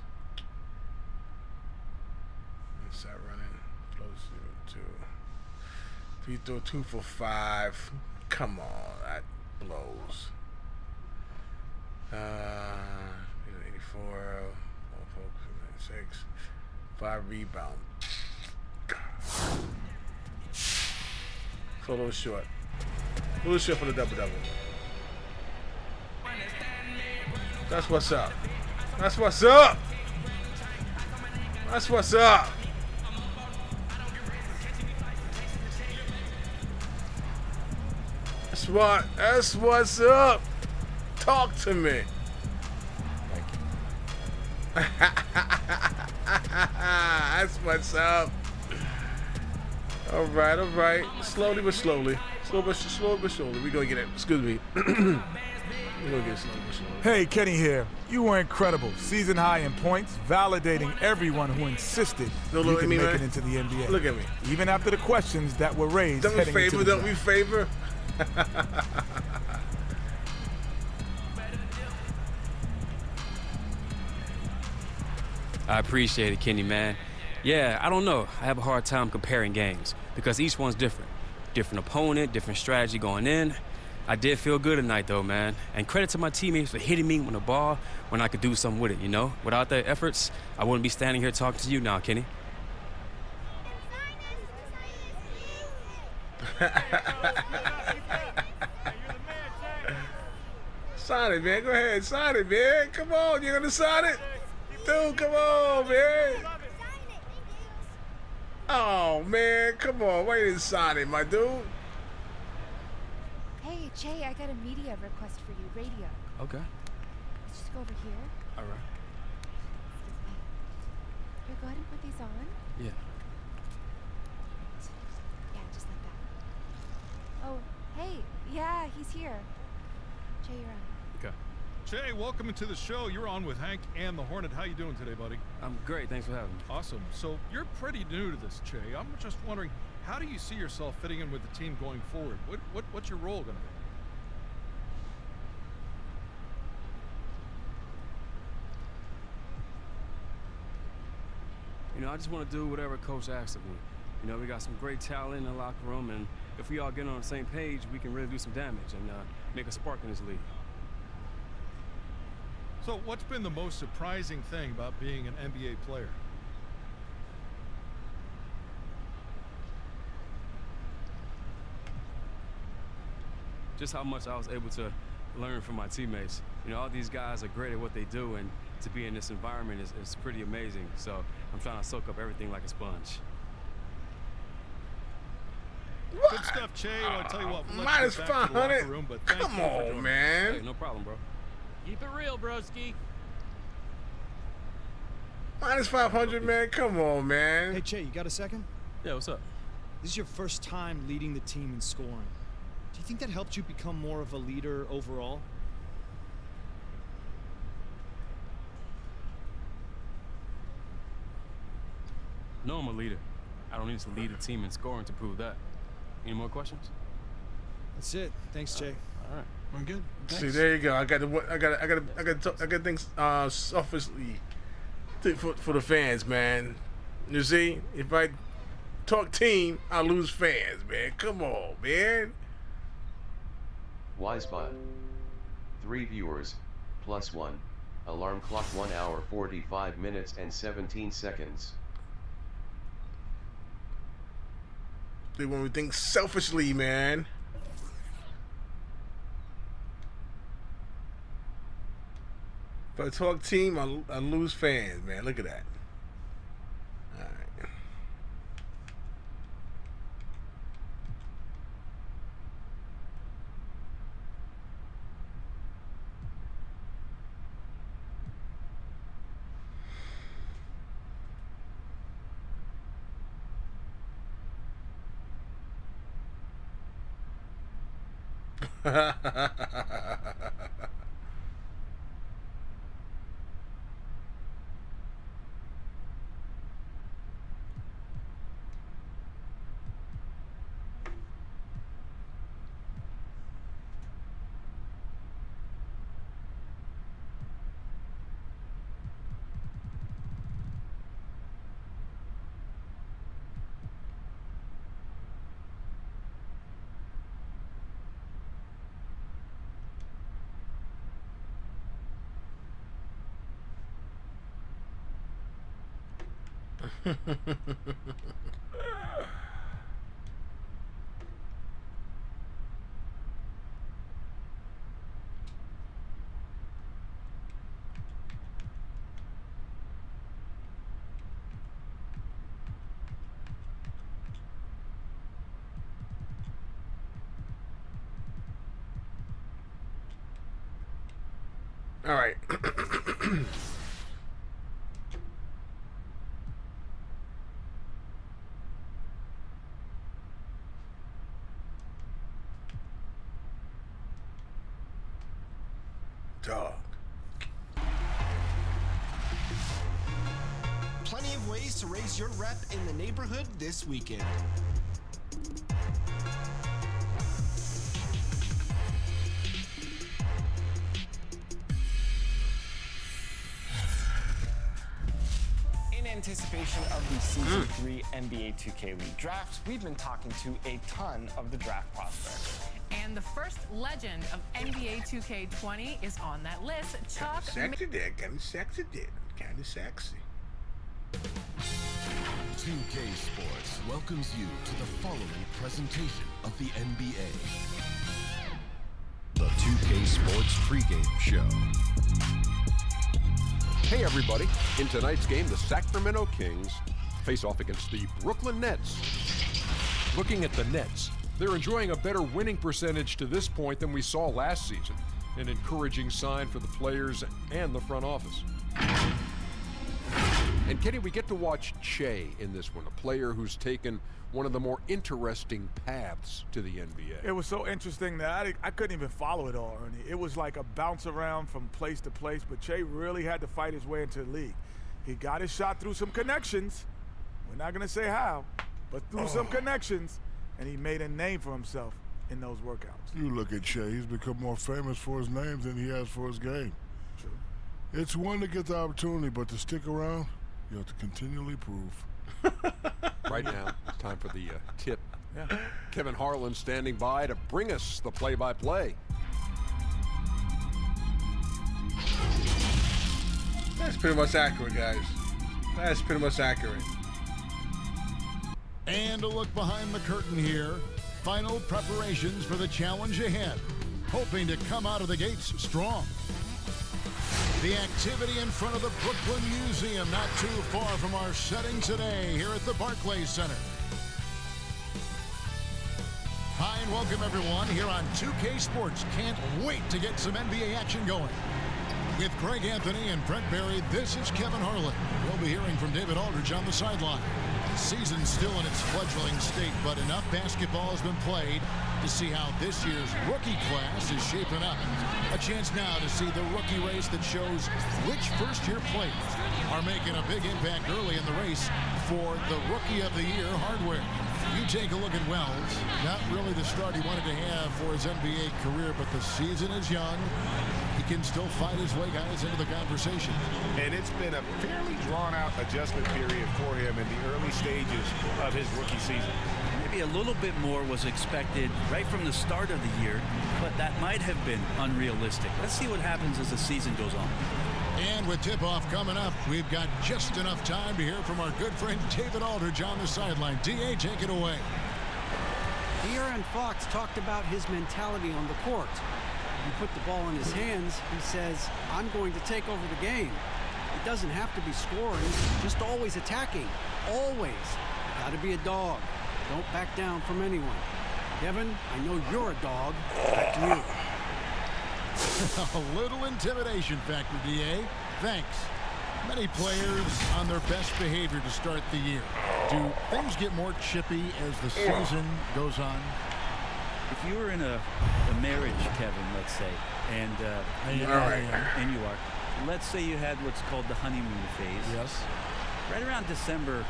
Inside running. Close to 2. If you throw 2 for 5, come on, that blows. 84, 6, 5 rebound. So a little short. A little short for the double-double. That's what's up. That's what's up. That's what's up. That's what's up. Talk to me. That's what's up. All right, all right. Slowly but slowly. Slow but slowly. We're going to get it. Excuse me. We're going to get it slowly but slowly.
Hey, Kenny here. You were incredible. Season high in points, validating everyone who insisted you could make it into the NBA.
Look at me.
Even after the questions that were raised
Don't we
heading into
favor?
the
Don't we favor?
I appreciate it, Kenny, man. Yeah, I don't know. I have a hard time comparing games because each one's different. Different opponent, different strategy going in. I did feel good tonight, though, man. And credit to my teammates for hitting me on the ball when I could do something with it, you know? Without their efforts, I wouldn't be standing here talking to you now, Kenny.
Sign it, man. Go ahead. Sign it, man. Come on. You're going to sign it? Dude, come on, man. Oh, man. Come on. Why you didn't sign it, my dude?
Hey, Jay, I got a media request for you. Radio.
Okay.
Let's just go over here.
All right.
Here, go ahead and put these on.
Yeah.
Yeah, just like that. Oh, hey. Yeah, he's here. Jay, you're on.
Okay.
Jay, welcome into the show. You're on with Hank and the Hornet. How you doing today, buddy?
I'm great. Thanks for having me.
Awesome. So you're pretty new to this, Jay. I'm just wondering, how do you see yourself fitting in with the team going forward? What's your role going to be?
You know, I just want to do whatever Coach asks of me. You know, we got some great talent in the locker room, and if we all get on the same page, we can really do some damage and make a spark in this league.
So what's been the most surprising thing about being an NBA player?
Just how much I was able to learn from my teammates. You know, all these guys are great at what they do, and to be in this environment is pretty amazing. So I'm trying to soak up everything like a sponge.
Good stuff, Che. Well, I tell you what, we'll
minus
let you get back to the locker
500.
room, but thank
Come
you for
on,
joining.
man.
Hey, no problem, bro.
Keep it real, broski.
Minus 500, man. Come on, man.
Hey, Che, you got a second?
Yeah, what's up?
This is your first time leading the team in scoring. Do you think that helped you become more of a leader overall?
No, I'm a leader. I don't need to lead a team in scoring to prove that. Any more questions?
That's it. Thanks, Che.
All right.
We're good.
See, there you go. I got things selfishly for the fans, man. You see, if I talk team, I lose fans, man. Come on, man.
Wisebot. 3 viewers, +1. Alarm clock 1 hour 45 minutes and 17 seconds.
They want me to think selfishly, man. If I talk team, I lose fans, man. Look at that. All right. All right. Dog.
Plenty of ways to raise your rep in the neighborhood this weekend. In anticipation of the Season 3 NBA 2K League draft, we've been talking to a ton of the draft prospects.
And the first legend of NBA 2K20 is on that list. Chuck.
Sexy there, kind of sexy there, kind of sexy.
2K Sports welcomes you to the following presentation of the NBA. The 2K Sports pregame show.
Hey everybody, in tonight's game, the Sacramento Kings face off against the Brooklyn Nets.
Looking at the Nets, they're enjoying a better winning percentage to this point than we saw last season. An encouraging sign for the players and the front office. And Kenny, we get to watch Che in this one, a player who's taken one of the more interesting paths to the NBA.
It was so interesting that I couldn't even follow it all, Ernie. It was like a bounce around from place to place, but Che really had to fight his way into the league. He got his shot through some connections. We're not going to say how, but through some connections, and he made a name for himself in those workouts.
You look at Che, he's become more famous for his name than he has for his game. True. It's one to get the opportunity, but to stick around, you have to continually prove.
Right now, it's time for the tip. Yeah. Kevin Harlan standing by to bring us the play-by-play.
That's pretty much accurate, guys. That's pretty much accurate.
And a look behind the curtain here. Final preparations for the challenge ahead. Hoping to come out of the gates strong. The activity in front of the Brooklyn Museum, not too far from our setting today here at the Barclays Center. Hi, and welcome everyone here on 2K Sports. Can't wait to get some NBA action going. With Greg Anthony and Brent Barry, this is Kevin Harlan. We'll be hearing from David Aldridge on the sideline. The season's still in its fledgling state, but enough basketball has been played to see how this year's rookie class is shaping up. A chance now to see the rookie race that shows which first-year players are making a big impact early in the race for the Rookie of the Year hardware. You take a look at Wells. Not really the start he wanted to have for his NBA career, but the season is young. He can still fight his way, guys, into the conversation.
And it's been a fairly drawn-out adjustment period for him in the early stages of his rookie season.
Maybe a little bit more was expected right from the start of the year, but that might have been unrealistic. Let's see what happens as the season goes on.
And with tip-off coming up, we've got just enough time to hear from our good friend David Aldridge on the sideline. D.A., take it away.
De'Aaron Fox talked about his mentality on the court. You put the ball in his hands, he says, I'm going to take over the game. It doesn't have to be scoring, just always attacking. Always. You got to be a dog. Don't back down from anyone. Kevin, I know you're a dog. Back to you.
A little intimidation factor, D.A. Thanks. Many players on their best behavior to start the year. Do things get more chippy as the season goes on?
If you were in a marriage, Kevin, let's say, and you are, let's say you had what's called the honeymoon phase.
Yes.
Right around December,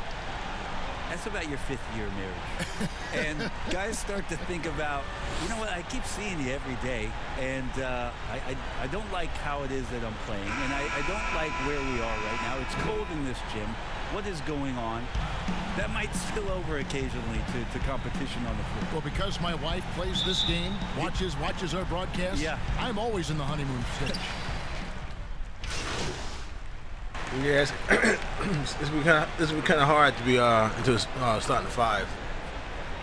that's about your 5th year of marriage. And guys start to think about, you know what, I keep seeing you every day, and I don't like how it is that I'm playing, and I don't like where we are right now. It's cold in this gym. What is going on? That might spill over occasionally to competition on the floor.
Well, because my wife plays this game, watches our broadcast,
yeah.
I'm always in the honeymoon stage.
Yes, it's been kind of hard to be into starting 5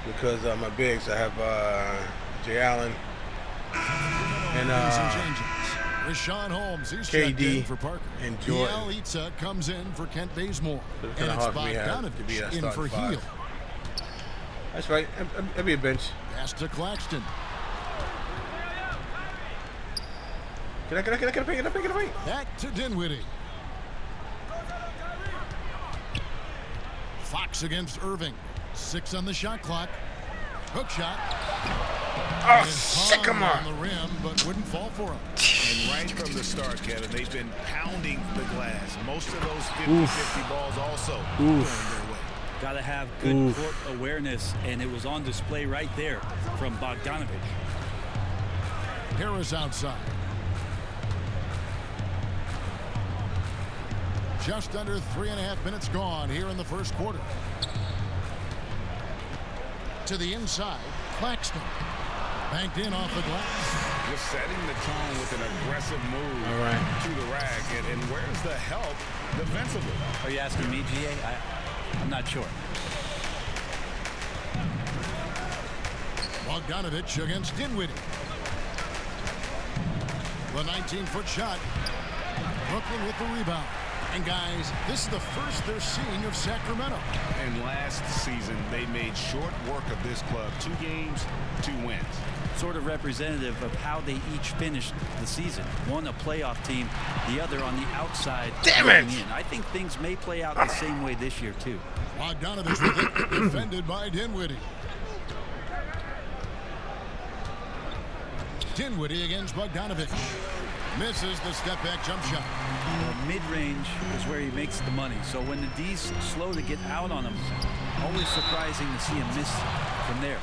because my bigs. I have Jay Allen and
Rashawn Holmes, he's
KD
for Parker.
And Jordan.
Bielitsa comes in for Kent Bazemore.
So it's
and
kind of
it's
hard for me to be
Bogdanovich in for
5.
Heel.
That's right. I'll be a bench.
Pass to Claxton.
Can I pick it up?
Back to Dinwiddie. Fox against Irving. 6 on the shot clock. Hook shot.
Oh, shit, come on.
The rim, but wouldn't fall for him.
And right from the start, Kevin, they've been pounding the glass. Most of those 50-50 balls also going their way.
Got to have good court awareness, and it was on display right there from Bogdanovich.
Harris outside. Just under 3.5 minutes gone here in the first quarter. To the inside, Claxton. Banked in off the glass.
Just setting the tone with an aggressive move to the rack. And where's the help defensively?
Are you asking me, GA? I'm not sure.
Bogdanovich against Dinwiddie. The 19-foot shot. Brooklyn with the rebound. And guys, this is the first they're seeing of Sacramento.
And last season, they made short work of this club. 2 games, 2 wins.
Sort of representative of how they each finished the season. One a playoff team, the other on the outside.
Damn it!
I think things may play out the same way this year, too.
Bogdanovich with it, defended by Dinwiddie. Dinwiddie against Bogdanovich. Misses the step-back jump shot.
Mid-range is where he makes the money. So when the D's slow to get out on him, always surprising to see him miss from there.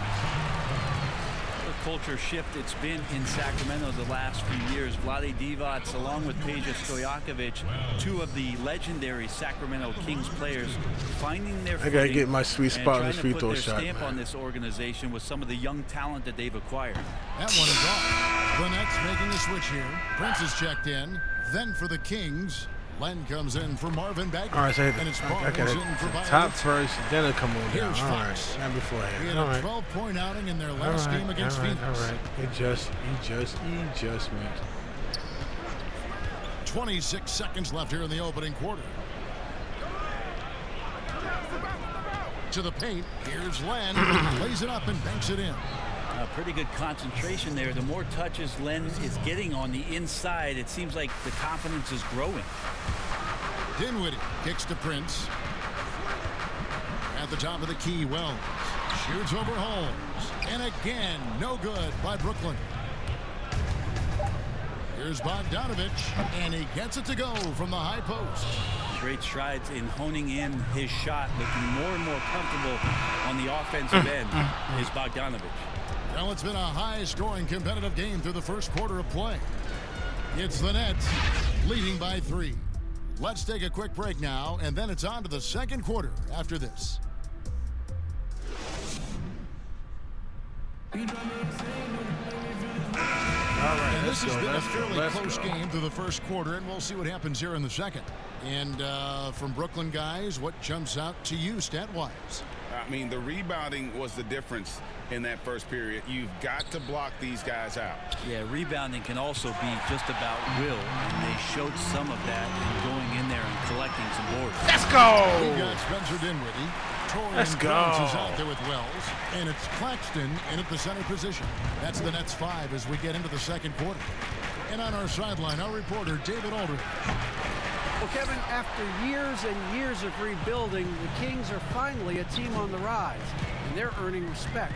The culture shift it's been in Sacramento the last few years. Vlade Divac, along with Peja Stojakovic, 2 of the legendary Sacramento Kings players, finding their footing.
I gotta get my sweet spot on this free throw shot.
Stamp on this organization with some of the young talent that they've acquired.
That one is off. The Nets making a switch here. Prince is checked in. Then for the Kings, Len comes in for Marvin Bagley.
All right, so
and it's Barnes in for
top first, then it'll come on down.
Here's
All right,
Fox.
not beforehand.
He had a 12-point outing in their last game against Phoenix.
All right, he just missed.
26 seconds left here in the opening quarter. To the paint. Here's Len. Lays it up and banks it in.
Pretty good concentration there. The more touches Len is getting on the inside, it seems like the confidence is growing.
Dinwiddie kicks to Prince. At the top of the key, Wells shoots over Holmes. And again, no good by Brooklyn. Here's Bogdanovich, and he gets it to go from the high post.
Great strides in honing in his shot, looking more and more comfortable on the offensive end is Bogdanovich.
Well, it's been a high-scoring competitive game through the first quarter of play. It's the Nets leading by 3. Let's take a quick break now, and then it's on to the second quarter after this. And this has been a fairly close game through the first quarter, and we'll see what happens here in the second. And from Brooklyn guys, what jumps out to you stat-wise?
I mean, the rebounding was the difference in that first period. You've got to block these guys out.
Yeah, rebounding can also be just about will, and they showed some of that in going in there and collecting some boards.
Let's go!
We got Spencer Dinwiddie.
Let's go.
Is out there with Wells, and it's Claxton in at the center position. That's the Nets 5 as we get into the second quarter. And on our sideline, our reporter, David Aldridge.
Well, Kevin, after years and years of rebuilding, the Kings are finally a team on the rise, and they're earning respect.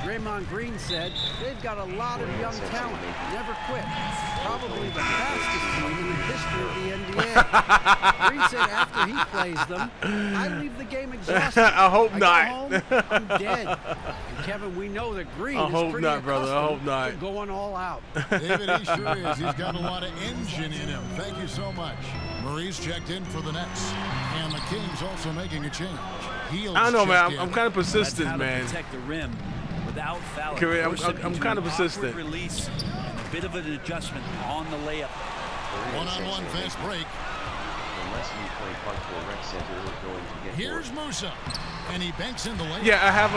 Draymond Green said they've got a lot of young talent, never quit. Probably the fastest team in the history of the NBA. Green said after he plays them, I leave the game exhausted.
I hope not.
Go home, I'm dead. And Kevin, we know that Green
I
is
hope
pretty
not, brother. I hope
accustomed
not.
to going all out.
David, he sure is. He's got a lot of engine in him. Thank you so much. Maurice checked in for the Nets. And the Kings also making a change. Heels
I don't know, man.
checked
I'm
in.
kind of persistent,
That's how
man.
to protect the rim without fouling.
Correct.
Force it
I'm
into
kind of
an
persistent.
awkward release and a bit of an adjustment on the layup.
One-on-one fast break.
Unless you play Parkville Rec Center, we're going to get
Here's Musa. And he banks in the lane.
Yeah, I have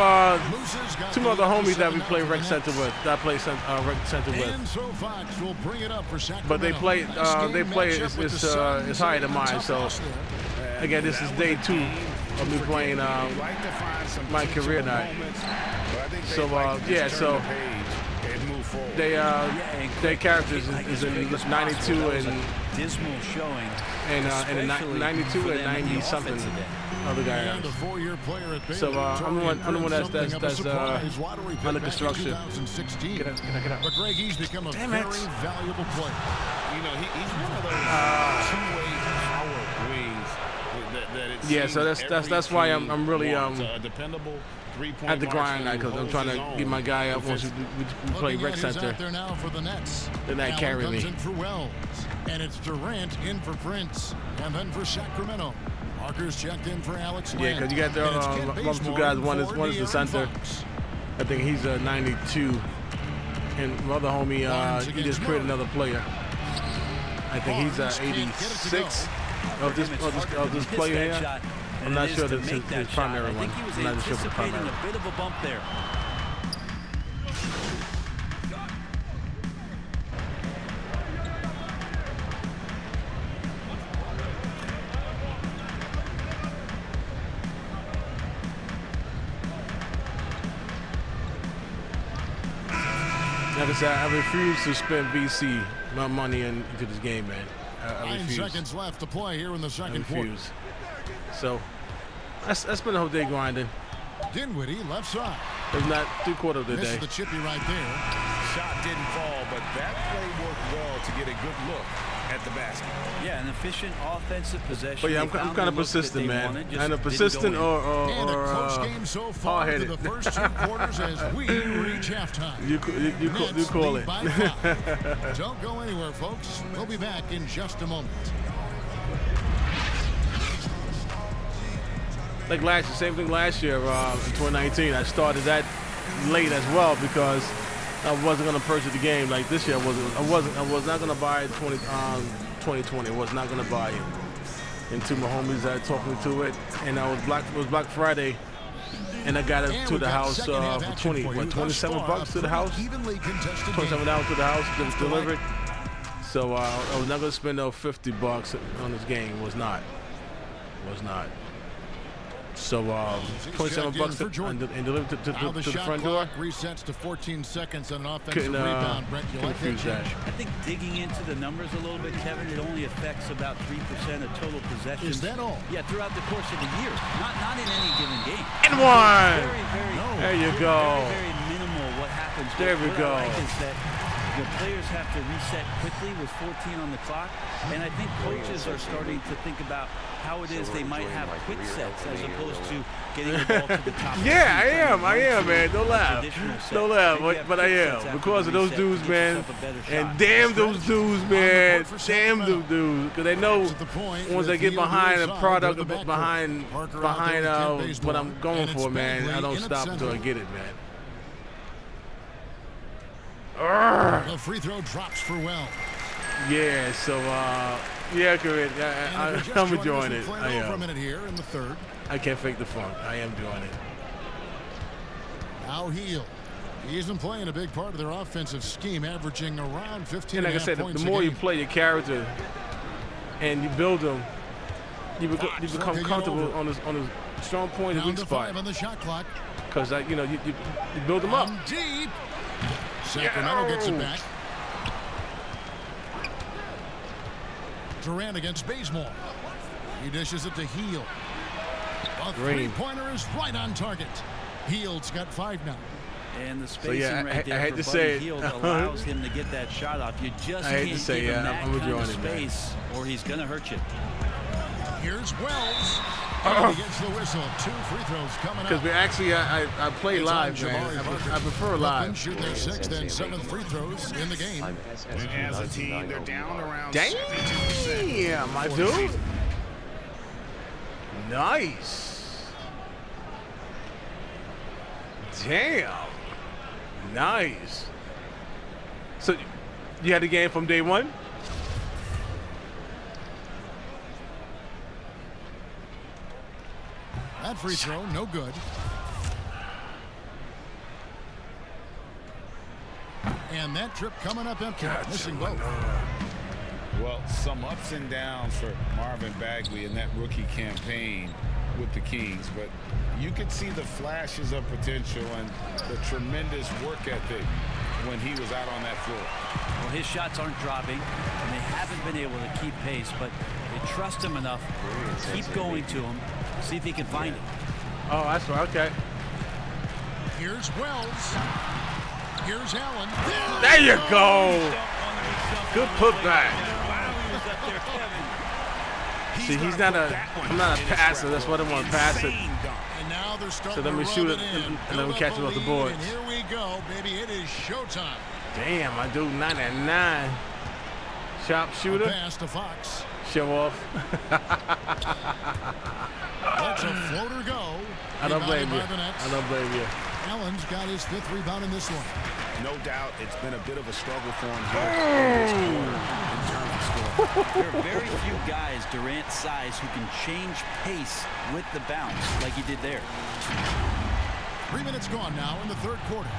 Musa's got
2
the
other homies that
7
we play
for the
rec center
Nets.
with. That I play rec center with.
And so Fox will bring it up for Sacramento.
But they play
Next game
it's
matchup with the Suns
higher than
and
mine.
tough
So
loss there.
again, this is day 2 of me playing my career night. So yeah, so their characters is in 92 and
dismal showing,
and 92 and 90 something. Other guy.
And a 4-year player at Baylor.
So I'm the one that's
something of a surprise lottery pick
under
back in
construction.
2016.
Get up.
But Greg, he's become a
Damn
very
it.
valuable player.
You know, he's one of those two-way power wings that it
Yeah,
seems
so that's
every
why
team
I'm really
wants. A dependable three-point
at the grind
marksman
because
who
I'm trying
holds his
to get my guy up
own.
once we play
Looking
rec
at who's
center.
out there now for the Nets.
Then that
Allen
carry
comes
me.
in for Wells, and it's Durant in for Prince, and then for Sacramento. Markers checked in for Alex
Yeah,
Len.
because you got the
And it's Kent
other 2
Bazemore
guys.
in
One is
for
the
De'Aaron
center.
Fox.
I think he's a 92, and my other homie
Barnes
he
against
just created
Murray.
another player. I think he's
Barnes can't get it to
86 of this player here. I'm not sure that's his primary one.
I think he was
I'm not sure if it's
anticipating
primary.
a bit of a bump there.
Like I said, I refuse to spend VC my money into this game, man. I
9
refuse.
seconds left to play here in the
I
second quarter.
refuse. So I spent the whole day grinding.
Dinwiddie left side.
If not 3/4 of the
This
day.
is the chippy right there.
Shot didn't fall, but that play worked well to get a good look at the basket.
Yeah, an efficient offensive possession.
But yeah,
They
I'm
found
kind
the
of
look that
persistent,
they
man.
wanted, just
And a
didn't go
persistent
in.
And a close
or
game so far through the first 2 quarters as we reach halftime.
You
Nets
call
lead
it.
by 5. Don't go anywhere, folks. We'll be back in just a moment.
Like last year, same thing last year in 2019. I started that late as well because I wasn't gonna purchase the game. Like this year, I was not gonna buy it 2020. I was not gonna buy it. And two of my homies that talked me to it, and it was Black Friday, and I got it to the house for 27 bucks to the house. $27 to the house, it was delivered. So I was not gonna spend no $50 on this game. Was not. So 27 bucks and delivered to the front door.
Resets to 14 seconds on an offensive
Couldn't
rebound. Brent, you like that
confuse that.
change?
I think digging into the numbers a little bit, Kevin, it only affects about 3% of total possessions.
Is that all?
Yeah, throughout the course of the year, not in any given game.
And one.
Very,
There you go.
Very minimal what happens.
There we
What
go.
I like is that the players have to reset quickly with 14 on the clock, and I think coaches are starting to think about how it is they might have quick sets as opposed to getting the ball to the top.
Yeah, I am, man. Don't laugh. Don't laugh, but I am. Because of those dudes, man. And damn those dudes, man. Damn those dudes. Because they know once I get behind a product, behind what I'm going for, man, I don't stop until I get it, man.
The free throw drops for Wells.
Yeah, so, yeah, Corinne, I'm enjoying it. I am.
For a minute here in the third.
I can't fake the funk. I am doing it.
Now Hield. He isn't playing a big part of their offensive scheme, averaging around 15
And like I said, the more you play your character and you build them, you become comfortable on a strong point and weak spot.
On the shot clock.
Because you build them up.
Deep. Sacramento gets it back. Durant against Bazemore. He dishes it to Hield. A three-pointer is right on target. Hield's got 5 now.
And the spacing right there for Buddy Hield allows him to get that shot off. You just can't give him that kind of space, or he's going to hurt you.
Here's Wells. He gets the whistle. 2 free throws coming up.
Because we actually, I play live, man. I prefer live.
Shoot their 6th and 7th free throws in the game.
And as a team, they're down around
72%. Yeah, my dude. Nice. Damn. Nice. So, you had the game from day one?
That free throw, no good. And that trip coming up empty. Missing both.
Well, some ups and downs for Marvin Bagley in that rookie campaign with the Kings, but you could see the flashes of potential and the tremendous work ethic when he was out on that floor.
Well, his shots aren't dropping, and they haven't been able to keep pace, but they trust him enough. Keep going to him. See if he can find it.
Oh, that's right. Okay.
Here's Wells. Here's Allen.
There you go. Good putback. See, I'm not a passer. That's why I want to pass it.
And now they're
so let me shoot it and let me catch it off the boards.
And here we go, baby. It is showtime.
Damn, I do 9 at 9. Sharp shooter.
Pass to Fox.
Show off.
Let's a floater go.
I don't blame you. I don't blame you.
Allen's got his 5th rebound in this one.
No doubt it's been a bit of a struggle for him here in terms of scoring.
There are very few guys Durant's size who can change pace with the bounce like he did there.
3 minutes gone now in the third quarter.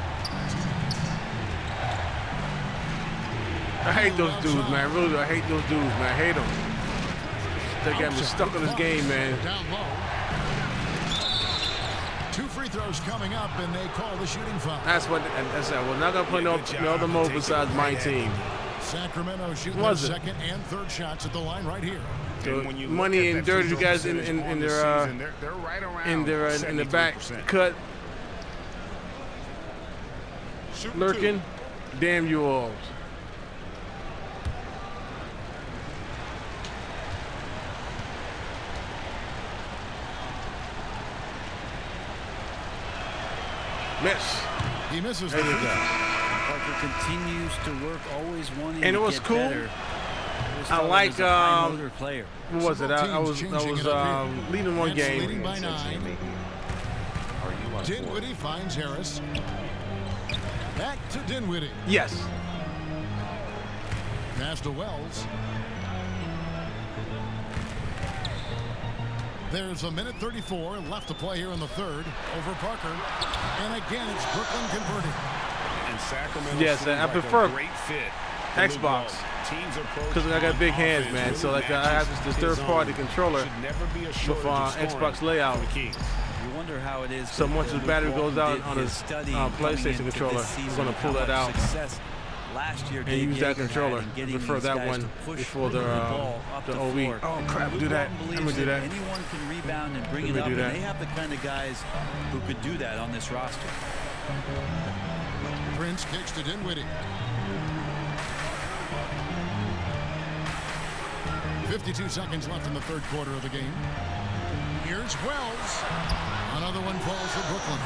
I hate those dudes, man. Really, I hate those dudes, man. I hate them. They got me stuck on this game, man.
Down low. 2 free throws coming up, and they call the shooting foul.
That's what. We're not gonna play no other mode besides my team.
Sacramento shooting their 2nd and 3rd shots at the line right here.
So Money and Dirty, you guys in the back cut, lurking. Damn you all. Miss.
He misses.
There you go.
Parker continues to work, always wanting
and
to
it was
get
cool.
better.
I like
player.
What was it? I was leading one game.
Leading by 9. Dinwiddie finds Harris. Back to Dinwiddie.
Yes.
Pass to Wells. There's a minute 34 left to play here in the third over Parker. And again, it's Brooklyn converting.
And Sacramento.
Yes, I prefer
a great fit.
Xbox.
team's approach.
Because I got big hands, man. So like I have this third-party controller with Xbox layout.
You wonder how it is.
So once the battery goes out on his PlayStation controller, I'm going to pull that out
last year
and use that controller. I prefer that one before the OE. Oh crap! Do that. Let me do that.
Anyone can rebound and bring it up, and they have the kind of guys who could do that on this roster.
Prince kicks to Dinwiddie. 52 seconds left in the third quarter of the game. Here's Wells. Another one falls for Brooklyn.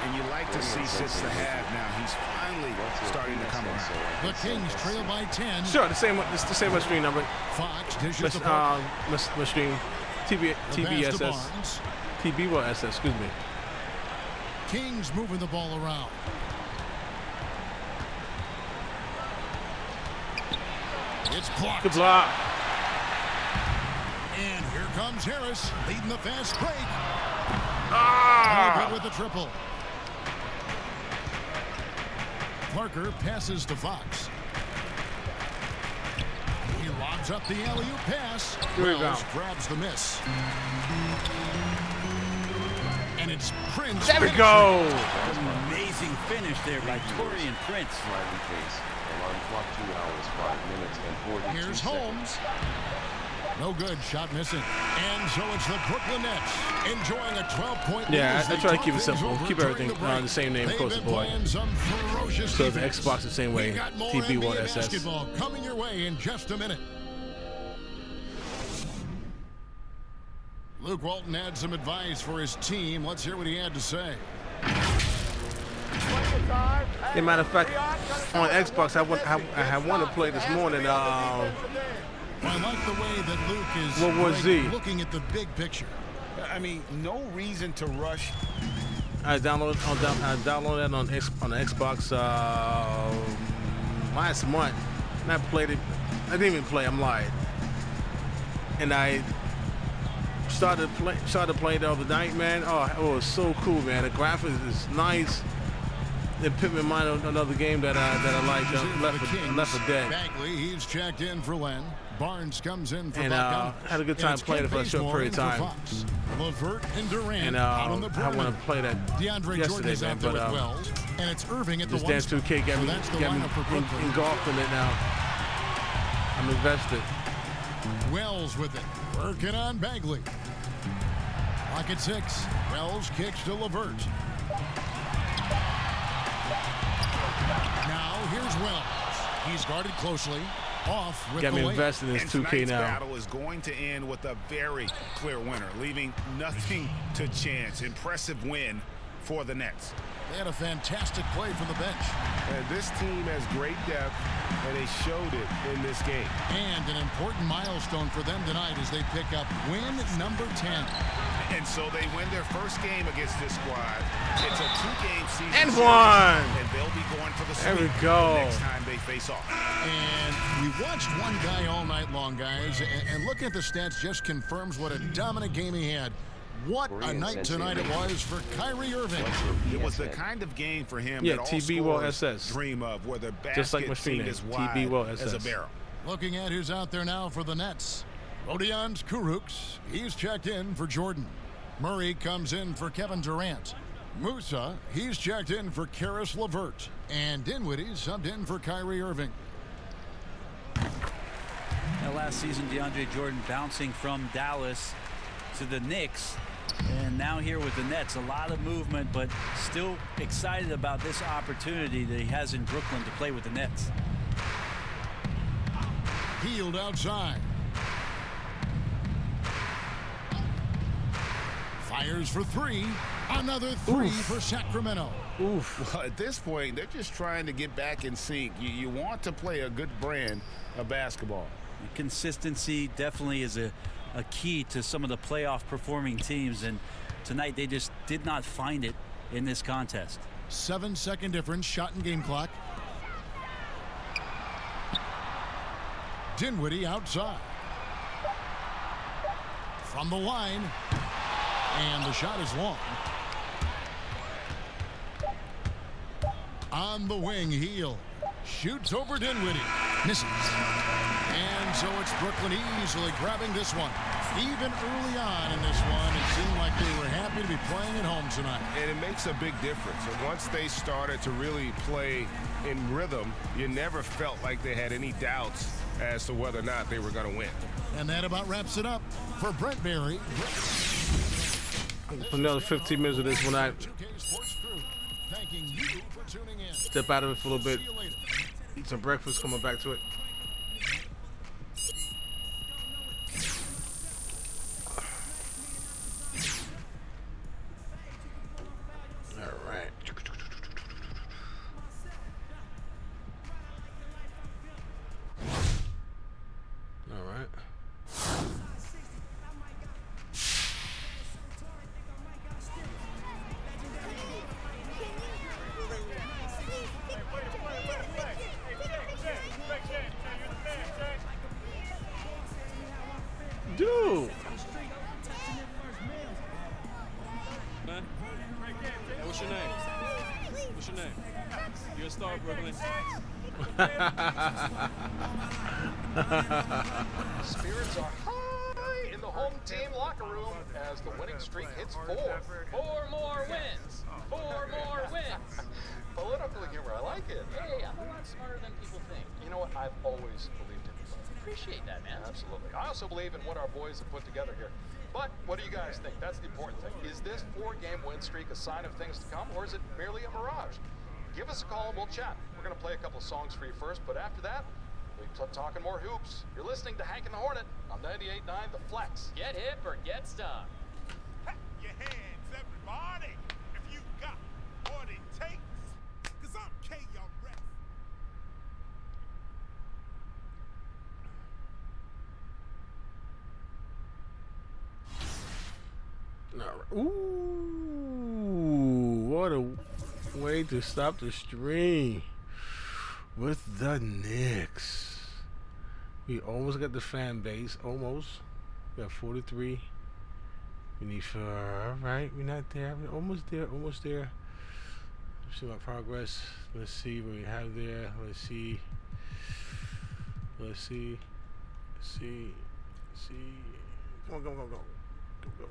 And you like to see since the half now, he's finally starting to come around.
The Kings trail by 10.
Sure, it's the same screen number.
Fox dishes the
my stream. TBSS. TBSS, excuse me.
Kings moving the ball around. It's blocked.
Good block.
And here comes Harris, leading the fast break.
Ah!
Good with the triple. Parker passes to Fox. He lobs up the alley-oop pass. Wells grabs the miss. And it's Prince.
There we go.
Amazing finish there by Taurean Prince.
Sliding pace. Alarm clock 2 hours, 5 minutes, and 42
Here's
seconds.
Holmes. No good. Shot missing. And so it's the Brooklyn Nets enjoying a 12-point lead.
Yeah, I try to keep it simple. Keep everything the same name across the board. So the Xbox the same way. TB1SS.
Basketball coming your way in just a minute. Luke Walton had some advice for his team. Let's hear what he had to say.
As a matter of fact, on Xbox, I wanted to play this morning.
I like the way that Luke is
World War Z.
looking at the big picture.
I mean, no reason to rush.
I downloaded it on the Xbox last month, and I played it. I didn't even play. I'm lying. And I started playing the other night, man. Oh, it was so cool, man. The graphics is nice. It put me in mind of another game that I like, Left 4 Dead.
Bagley, he's checked in for Len. Barnes comes in for
and had a good time playing it for a short period of time.
LeVert and Durant
and
out on the
I want to play that yesterday, man. But
Wells, and it's Irving at the
this damn 2K got me engulfed in it now. I'm invested.
Wells with it, working on Bagley. Clock at 6. Wells kicks to LeVert. Now here's Wells. He's guarded closely. Off with
got me
the
invested in this 2K now.
Battle is going to end with a very clear winner, leaving nothing to chance. Impressive win for the Nets.
They had a fantastic play from the bench.
And this team has great depth, and they showed it in this game.
And an important milestone for them tonight as they pick up win number 10.
And so they win their first game against this squad. It's a 2-game season.
And one.
And they'll be going for the sweep
there we go.
the next time they face off.
And we watched one guy all night long, guys. And looking at the stats just confirms what a dominant game he had. What a night tonight it was for Kyrie Irving.
It was the kind of game for him
that
all
TB1SS.
dream of, where the basket
just like my
seemed
name,
as wide
TB1SS.
as a barrel.
Looking at who's out there now for the Nets. Rodions Kurucs, he's checked in for Jordan. Murray comes in for Kevin Durant. Musa, he's checked in for Karis LeVert. And Dinwiddie subbed in for Kyrie Irving.
Now, last season, DeAndre Jordan bouncing from Dallas to the Knicks. And now here with the Nets, a lot of movement, but still excited about this opportunity that he has in Brooklyn to play with the Nets.
Hield outside. Fires for 3. Another 3 for Sacramento.
Oof.
Well, at this point, they're just trying to get back in sync. You want to play a good brand of basketball.
Consistency definitely is a key to some of the playoff performing teams, and tonight they just did not find it in this contest.
7-second difference, shot and game clock. Dinwiddie outside. From the line. And the shot is long. On the wing, Hield shoots over Dinwiddie. Misses. And so it's Brooklyn easily grabbing this one. Even early on in this one, it seemed like they were happy to be playing at home tonight.
And it makes a big difference. And once they started to really play in rhythm, you never felt like they had any doubts as to whether or not they were going to win.
And that about wraps it up for Brent Barry.
Another 15 minutes of this when I step out of it for a little bit. Eat some breakfast, coming back to it. Dude.
Man, hey, what's your name? What's your name? You're a star, Brooklyn.
Spirits are high in the home team locker room as the winning streak hits 4.
4 more wins. 4 more wins.
Political humor, I like it.
Hey, I'm a lot smarter than people think.
You know what? I've always believed in you.
Appreciate that, man.
Absolutely. I also believe in what our boys have put together here. But what do you guys think? That's the important thing. Is this 4-game win streak a sign of things to come, or is it merely a mirage? Give us a call and we'll chat. We're going to play a couple of songs for you first, but after that, we'll be talking more hoops. You're listening to Hank and the Hornet on 98.9 The Flex.
Get hip or get stung.
Clap your hands, everybody, if you got what it takes. Cause I'm K.R.S.
Ooh, what a way to stop the stream with the Knicks. We almost got the fan base, almost. We got 43. We need for, all right, we're not there. We're almost there, almost there. Let's see my progress. Let's see what we have there. Let's see. Let's see. See. See. Come on, go, go, go. Go, go.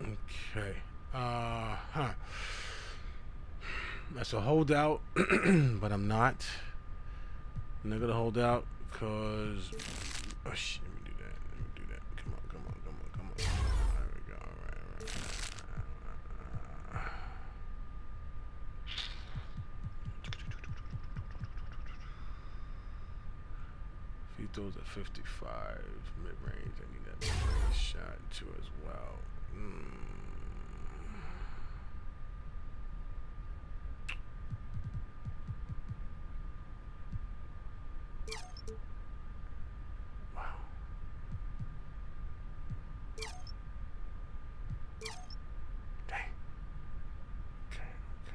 Okay. That's a holdout, but I'm not. I'm not gonna hold out because. Oh shit! Let me do that. Let me do that. Come on, come on, come on, come on. There we go. All right, all right. Free throws at 55 mid-range. I need that mid-range shot too as well. Wow. Dang. Okay, okay.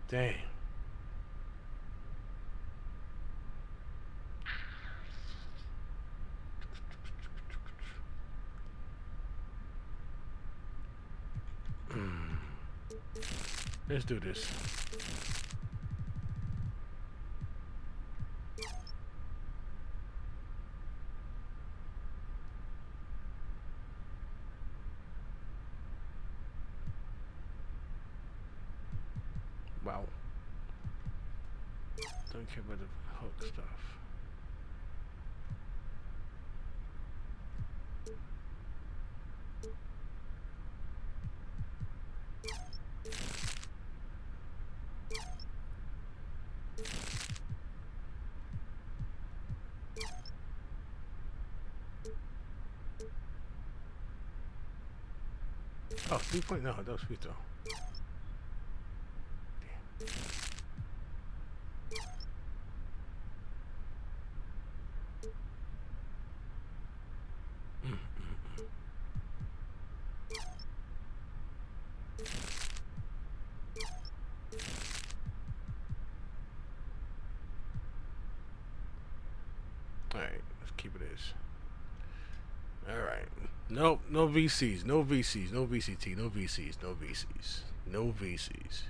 Dang. Let's do this. Wow. Don't care about the hook stuff. Oh, 3-point, no, that was free throw. keep it as. All right. Nope. No VCs. No VCs. No VCT. No VCs. No VCs. No VCs.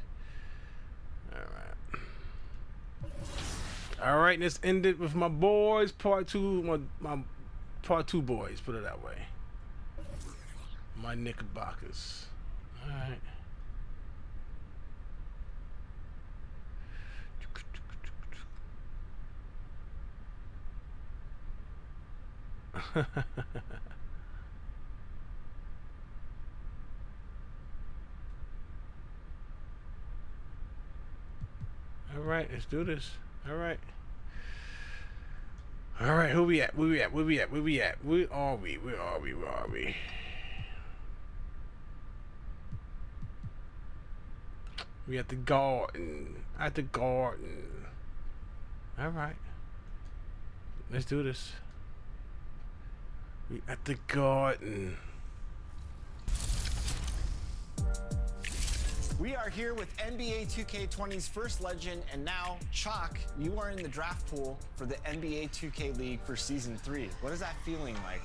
All right. All right. Let's end it with my boys. Part 2. My part 2 boys. Put it that way. My Knickerbockers. All right. All right, let's do this. All right. All right, who we at? Where we at? Where we at? Where we at? Where are we? Where are we? Where are we? We at the garden. At the garden. All right. Let's do this. We at the garden.
We are here with NBA 2K20's first legend, and now, Chalk, you are in the draft pool for the NBA 2K League for Season 3. What is that feeling like?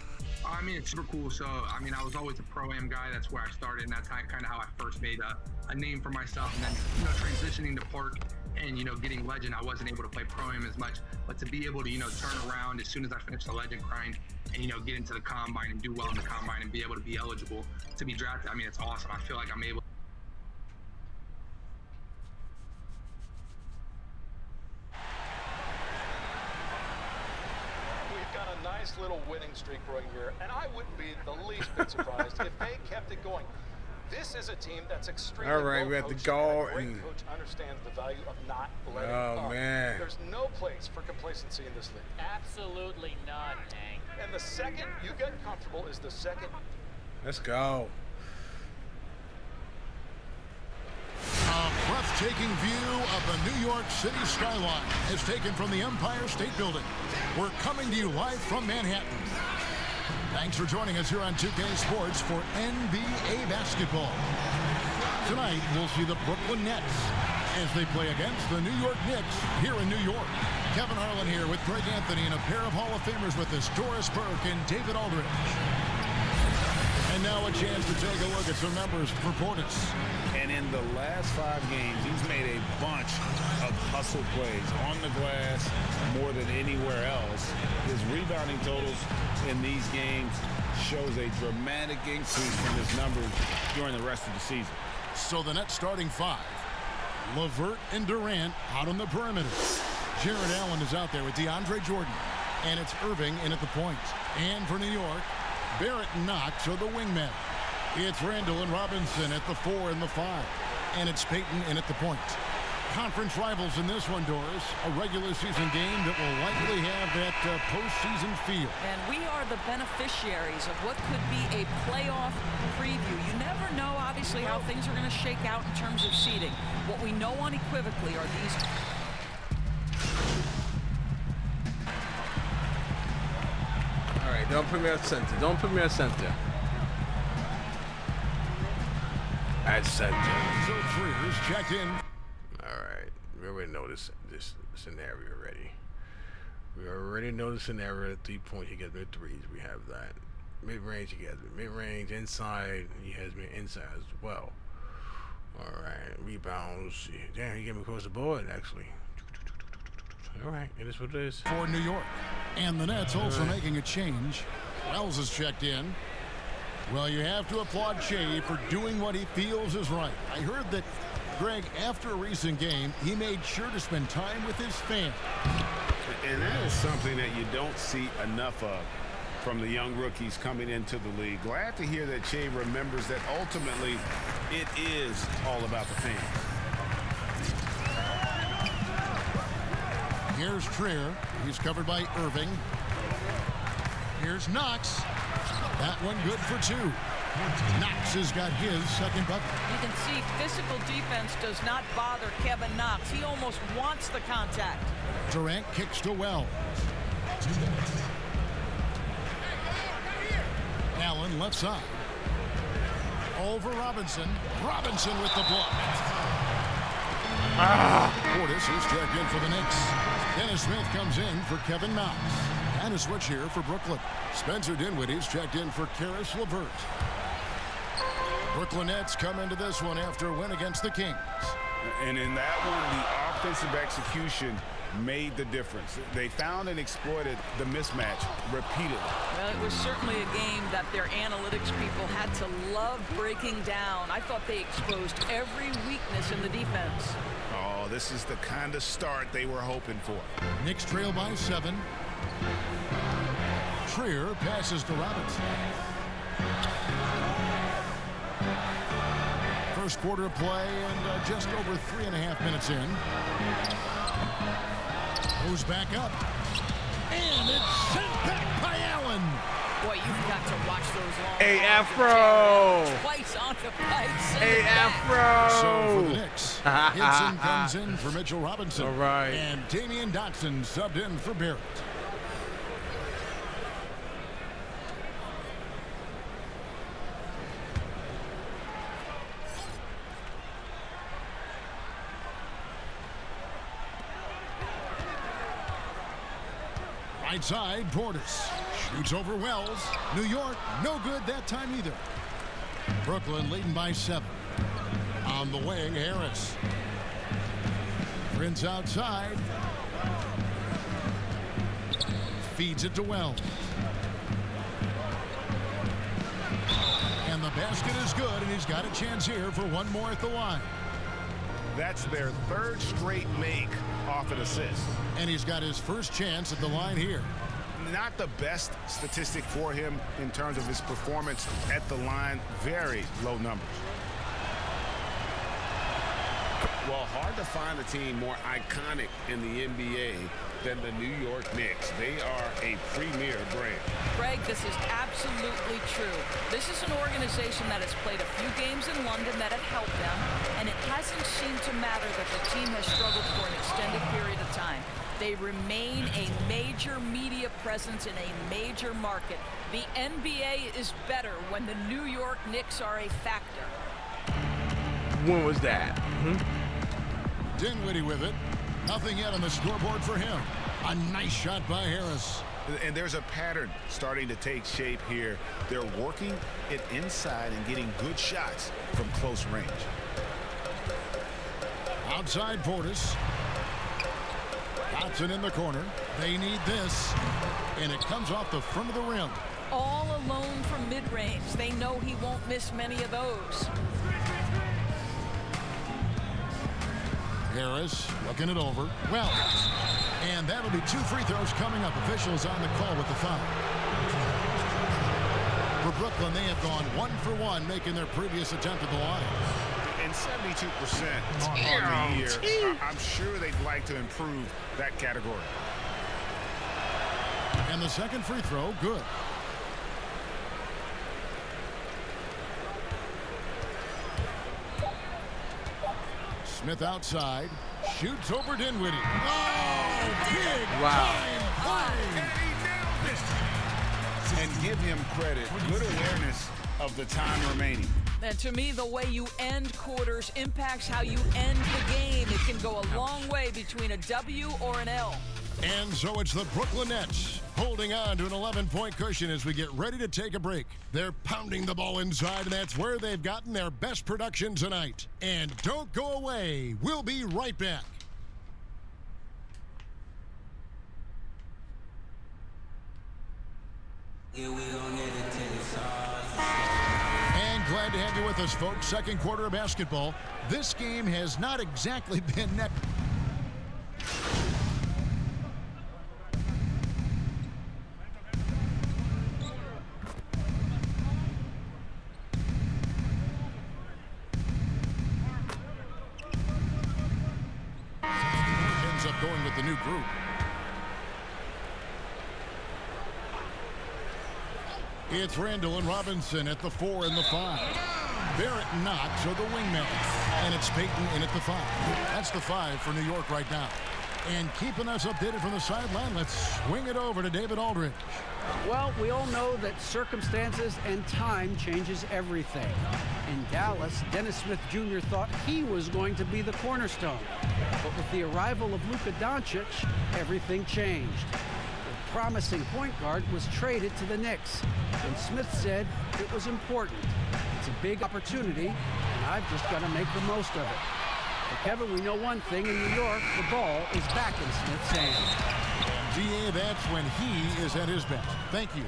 I mean, it's super cool. So, I mean, I was always a Pro-Am guy. That's where I started, and that's kind of how I first made a name for myself. And then, you know, transitioning to Park and, you know, getting Legend, I wasn't able to play Pro-Am as much. But to be able to, you know, turn around as soon as I finished the Legend grind and, you know, get into the Combine and do well in the Combine and be able to be eligible to be drafted, I mean, it's awesome. I feel like I'm able.
Nice little winning streak growing here, and I wouldn't be the least bit surprised if they kept it going. This is a team that's extremely
all right, we have to go.
Great coach understands the value of not letting
up. Man,
there's no place for complacency in this league.
Absolutely none, Hank.
And the second you get comfortable is the second.
Let's go.
A breathtaking view of the New York City skyline is taken from the Empire State Building. We're coming to you live from Manhattan. Thanks for joining us here on 2K Sports for NBA basketball. Tonight, we'll see the Brooklyn Nets as they play against the New York Knicks here in New York. Kevin Harlan here with Greg Anthony and a pair of Hall of Famers with us, Doris Burke and David Aldridge. And now a chance to take a look at some numbers for Portis.
And in the last 5 games, he's made a bunch of hustle plays on the glass more than anywhere else. His rebounding totals in these games shows a dramatic increase from his numbers during the rest of the season.
So the Nets starting 5. LeVert and Durant out on the perimeter. Jared Allen is out there with DeAndre Jordan. And it's Irving in at the point. And for New York, Barrett and Knox are the wingmen. It's Randall and Robinson at the 4 and the 5. And it's Peyton in at the point. Conference rivals in this one, Doris. A regular season game that will likely have that postseason feel.
And we are the beneficiaries of what could be a playoff preview. You never know, obviously, how things are going to shake out in terms of seeding. What we know unequivocally are these...
All right, don't put me at center. Don't put me at center. At center.
So Frears checked in.
All right, we already know this scenario already. We already know the scenario. At 3-point, he gets me threes. We have that. Mid-range, he gets me mid-range. Inside, he has me inside as well. All right, rebounds. Damn, he gave me across the board actually. All right, it is what it is.
For New York. And the Nets also making a change. Wells has checked in. Well, you have to applaud Shea for doing what he feels is right. I heard that, Greg, after a recent game, he made sure to spend time with his fans.
And that is something that you don't see enough of from the young rookies coming into the league. Glad to hear that Shea remembers that ultimately it is all about the fans.
Here's Trier. He's covered by Irving. Here's Knox. That one good for 2. Knox has got his second bucket.
You can see physical defense does not bother Kevin Knox. He almost wants the contact.
Durant kicks to Wells. Allen left side. Over Robinson. Robinson with the block. Portis is checked in for the Knicks. Dennis Smith comes in for Kevin Knox. And a switch here for Brooklyn. Spencer Dinwiddie's checked in for Karis LeVert. Brooklyn Nets come into this one after a win against the Kings.
And in that one, the offensive execution made the difference. They found and exploited the mismatch repeatedly.
Well, it was certainly a game that their analytics people had to love breaking down. I thought they exposed every weakness in the defense.
Oh, this is the kind of start they were hoping for.
Knicks trail by 7. Trier passes to Robinson. First quarter of play and just over 3.5 minutes in. Goes back up. And it's sent back by Allen.
Boy, you've got to watch those long.
Hey, Afro.
Twice on the pipe.
Hey, Afro.
So for the Knicks, Gibson comes in for Mitchell Robinson.
All right.
And Damian Dotson subbed in for Barrett. Right side, Portis shoots over Wells. New York, no good that time either. Brooklyn leading by 7. On the wing, Harris. Prince outside. Feeds it to Wells. And the basket is good, and he's got a chance here for one more at the line.
That's their 3rd straight make off an assist.
And he's got his first chance at the line here.
Not the best statistic for him in terms of his performance at the line. Very low numbers.
Well, hard to find a team more iconic in the NBA than the New York Knicks. They are a premier brand.
Greg, this is absolutely true. This is an organization that has played a few games in London that have helped them, and it hasn't seemed to matter that the team has struggled for an extended period of time. They remain a major media presence in a major market. The NBA is better when the New York Knicks are a factor.
When was that?
Dinwiddie with it. Nothing yet on the scoreboard for him. A nice shot by Harris.
And there's a pattern starting to take shape here. They're working it inside and getting good shots from close range.
Outside Portis. Dotson in the corner. They need this. And it comes off the front of the rim.
All alone from mid-range. They know he won't miss many of those.
Harris looking it over. Wells. And that'll be 2 free throws coming up. Officials on the call with the foul. For Brooklyn, they have gone 1 for 1, making their previous attempt at the line.
And 72% on the year. I'm sure they'd like to improve that category.
And the second free throw, good. Smith outside, shoots over Dinwiddie. Oh, big time play!
And give him credit. Good awareness of the time remaining.
And to me, the way you end quarters impacts how you end the game. It can go a long way between a W or an L.
And so it's the Brooklyn Nets holding on to an 11-point cushion as we get ready to take a break. They're pounding the ball inside, and that's where they've gotten their best production tonight. And don't go away. We'll be right back. And glad to have you with us, folks. Second quarter of basketball. This game has not exactly been net. Ends up going with the new group. It's Randall and Robinson at the 4 and the 5. Barrett and Knox are the wingmen. And it's Payton in at the 5. That's the 5 for New York right now. And keeping us updated from the sideline, let's swing it over to David Aldridge.
Well, we all know that circumstances and time changes everything. In Dallas, Dennis Smith Jr. thought he was going to be the cornerstone. But with the arrival of Luka Doncic, everything changed. promising point guard was traded to the Knicks, and Smith said it was important. It's a big opportunity, and I've just got to make the most of it. But Kevin, we know one thing in New York, the ball is back in Smith's hands.
GA, that's when he is at his best. Thank you.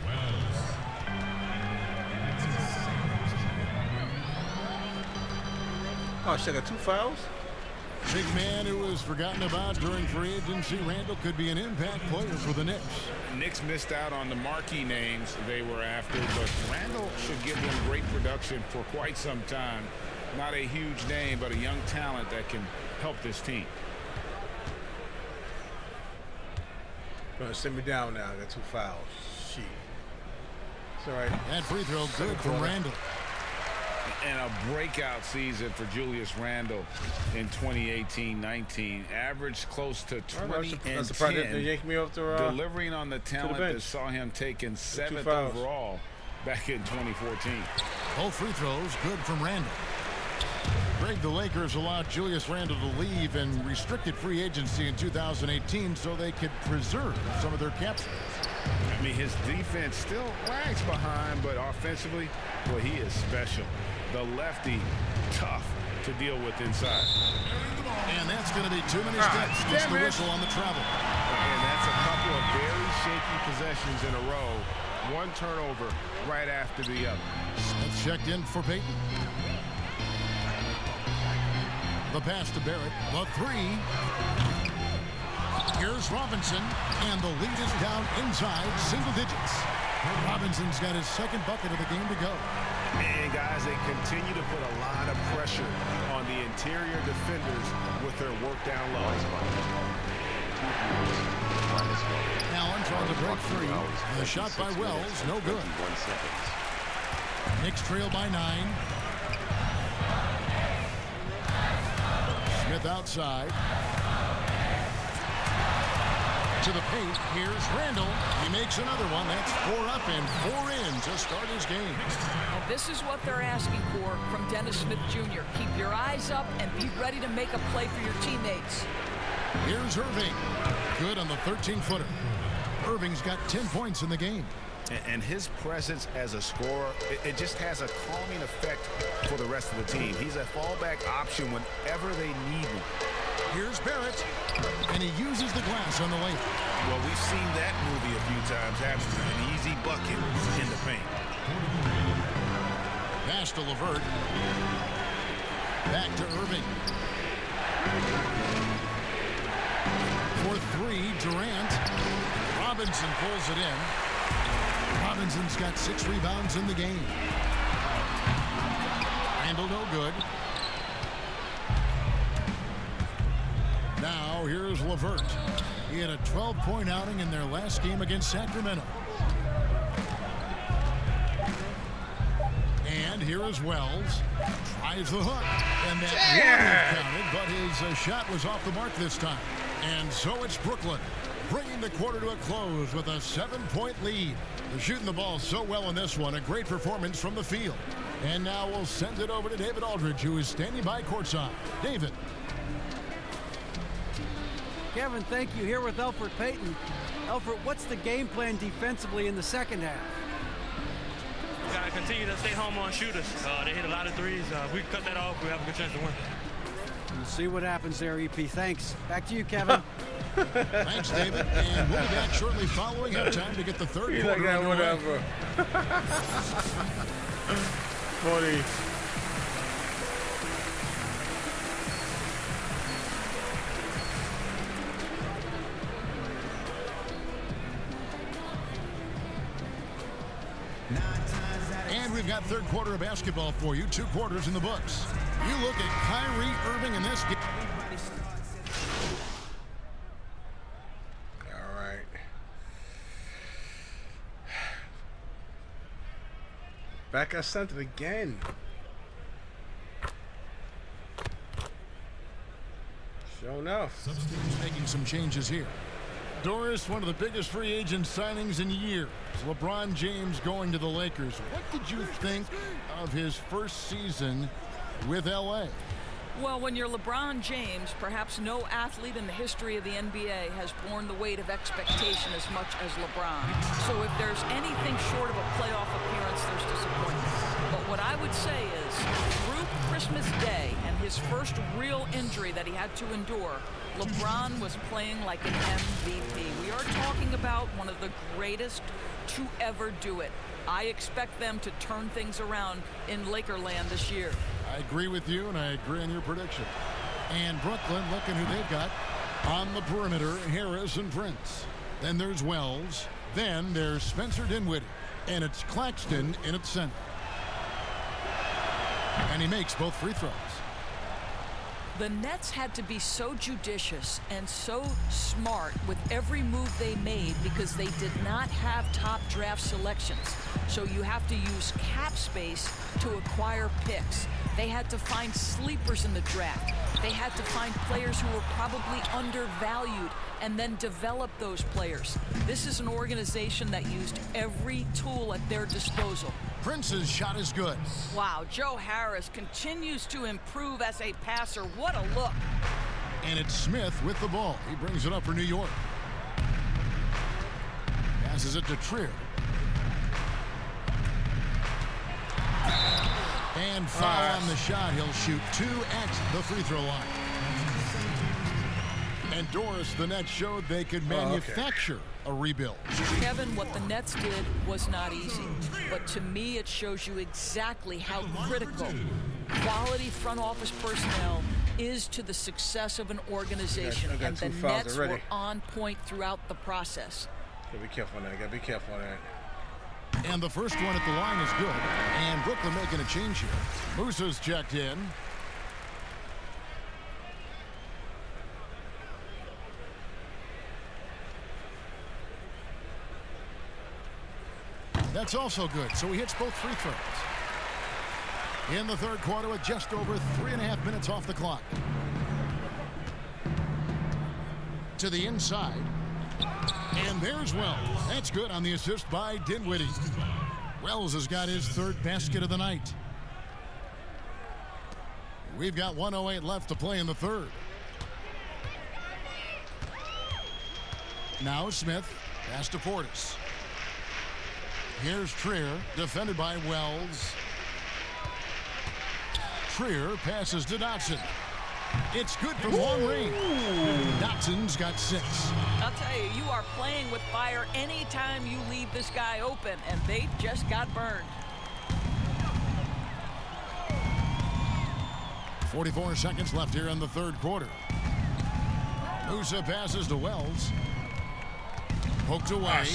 Oh, shit, I got 2 fouls?
Big man who was forgotten about during free agency, Randall could be an impact player for the Knicks.
Knicks missed out on the marquee names they were after, but Randall should give them great production for quite some time. Not a huge name, but a young talent that can help this team.
Gonna send me down now. I got 2 fouls. Shit. It's all right.
That free throw good from Randall.
And a breakout season for Julius Randle in 2018-19. Averaged close to 20 and 10.
They yanked me off the,
delivering on the talent that saw him taken 7th overall back in 2014.
Both free throws good from Randle. Greg, the Lakers allowed Julius Randle to leave in restricted free agency in 2018 so they could preserve some of their cap space.
I mean, his defense still lags behind, but offensively, well, he is special. The lefty, tough to deal with inside.
And that's going to be too many steps. Gets the whistle on the travel.
And that's a couple of very shaky possessions in a row. One turnover right after the other.
Smith checked in for Payton. The pass to Barrett. The three. Here's Robinson, and the lead is down inside single digits. Robinson's got his 2nd bucket of the game to go.
And guys, they continue to put a lot of pressure on the interior defenders with their work down low.
Allen trying to break free. And the shot by Wells, no good. Knicks trail by 9. Smith outside. To the paint. Here's Randall. He makes another one. That's 4 up and 4 in to start his game.
And this is what they're asking for from Dennis Smith Jr. Keep your eyes up and be ready to make a play for your teammates.
Here's Irving. Good on the 13-footer. Irving's got 10 points in the game.
And his presence as a scorer, it just has a calming effect for the rest of the team. He's a fallback option whenever they need him.
Here's Barrett, and he uses the glass on the layup.
Well, we've seen that movie a few times, haven't we? An easy bucket in the paint.
Pass to LeVert. Back to Irving. For 3, Durant. Robinson pulls it in. Robinson's got 6 rebounds in the game. Randall no good. Now here's LeVert. He had a 12-point outing in their last game against Sacramento. And here is Wells. Tries the hook. And that would have counted, but his shot was off the mark this time. And so it's Brooklyn, bringing the quarter to a close with a 7-point lead. They're shooting the ball so well in this one. A great performance from the field. And now we'll send it over to David Aldridge, who is standing by courtside. David.
Kevin, thank you. Here with Elfrid Payton. Elfrid, what's the game plan defensively in the second half?
We got to continue to stay home on shooters. They hit a lot of threes. If we cut that off, we have a good chance to win.
We'll see what happens there, EP. Thanks. Back to you, Kevin.
Thanks, David. And we'll be back shortly following halftime to get the third quarter underway.
Whatever. Funny.
And we've got third quarter of basketball for you. 2 quarters in the books. You look at Kyrie Irving in this game.
All right. Back at center again. Sure enough.
Substitutes making some changes here. Doris, one of the biggest free agent signings in years. LeBron James going to the Lakers. What did you think of his first season with LA?
Well, when you're LeBron James, perhaps no athlete in the history of the NBA has borne the weight of expectation as much as LeBron. So if there's anything short of a playoff appearance, there's disappointment. But what I would say is, through Christmas Day and his first real injury that he had to endure, LeBron was playing like an MVP. We are talking about one of the greatest to ever do it. I expect them to turn things around in Lakerland this year.
I agree with you, and I agree on your prediction. And Brooklyn, looking who they've got on the perimeter, Harris and Prince. Then there's Wells. Then there's Spencer Dinwiddie. And it's Claxton in at center. And he makes both free throws.
The Nets had to be so judicious and so smart with every move they made because they did not have top draft selections. So you have to use cap space to acquire picks. They had to find sleepers in the draft. They had to find players who were probably undervalued and then develop those players. This is an organization that used every tool at their disposal.
Prince's shot is good.
Wow, Joe Harris continues to improve as a passer. What a look.
And it's Smith with the ball. He brings it up for New York. Passes it to Trier. And foul on the shot. He'll shoot 2 at the free throw line. And Doris, the Nets showed they could manufacture a rebuild.
Kevin, what the Nets did was not easy. But to me, it shows you exactly how critical quality front office personnel is to the success of an organization.
I got
and the
2 fouls
Nets
already.
were on point throughout the process.
Gotta be careful on that. Gotta be careful on that.
And the first one at the line is good. And Brooklyn making a change here. Musa's checked in. That's also good. So he hits both free throws. In the third quarter with just over 3.5 minutes off the clock. To the inside. And there's Wells. That's good on the assist by Dinwiddie. Wells has got his 3rd basket of the night. We've got 1:08 left to play in the third. Now Smith. Pass to Portis. Here's Trier, defended by Wells. Trier passes to Dotson. It's good from long range. Dotson's got 6.
I'll tell you, you are playing with fire anytime you leave this guy open, and they just got burned.
44 seconds left here in the third quarter. Musa passes to Wells. Poked away.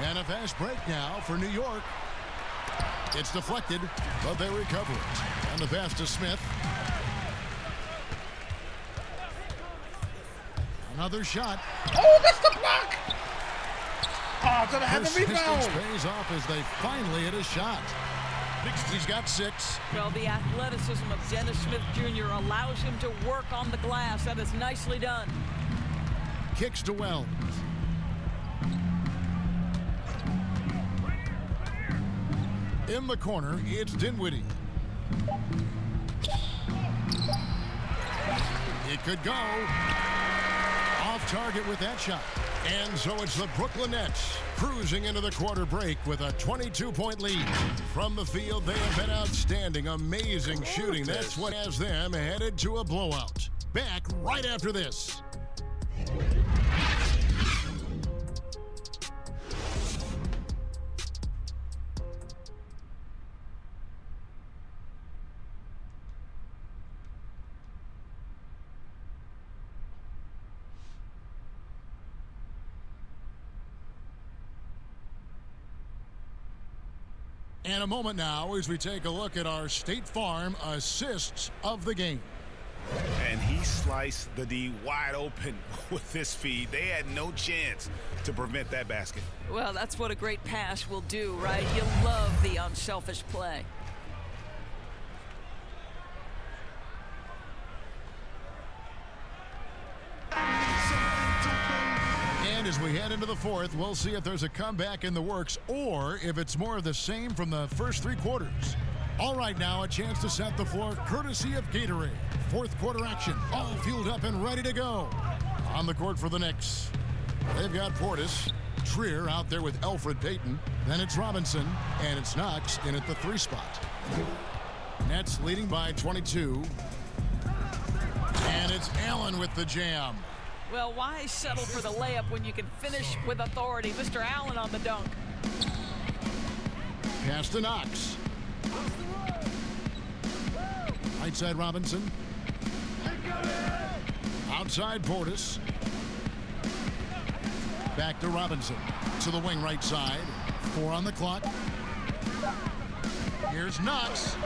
And a fast break now for New York. It's deflected, but they recover it. And the pass to Smith. Another shot.
Oh, that's the block! Oh, gonna have the rebound.
Persistence pays off as they finally hit a shot. He's got 6.
Well, the athleticism of Dennis Smith Jr. allows him to work on the glass. That is nicely done.
Kicks to Wells. In the corner, it's Dinwiddie. It could go. Off target with that shot. And so it's the Brooklyn Nets cruising into the quarter break with a 22-point lead. From the field, they have been outstanding, amazing shooting. That's what has them headed to a blowout. Back right after this. And a moment now as we take a look at our State Farm assists of the game.
And he sliced the D wide open with this feed. They had no chance to prevent that basket.
Well, that's what a great pass will do, right? You love the unselfish play.
And as we head into the fourth, we'll see if there's a comeback in the works or if it's more of the same from the first 3 quarters. All right, now a chance to set the floor courtesy of Gatorade. Fourth quarter action, all fueled up and ready to go. On the court for the Knicks, they've got Portis, Trier out there with Elfrid Payton. Then it's Robinson, and it's Knox in at the 3 spot. Nets leading by 22. And it's Allen with the jam.
Well, why settle for the layup when you can finish with authority? Mr. Allen on the dunk.
Pass to Knox. Right side Robinson. Outside Portis. Back to Robinson. To the wing right side. 4 on the clock. Here's Knox.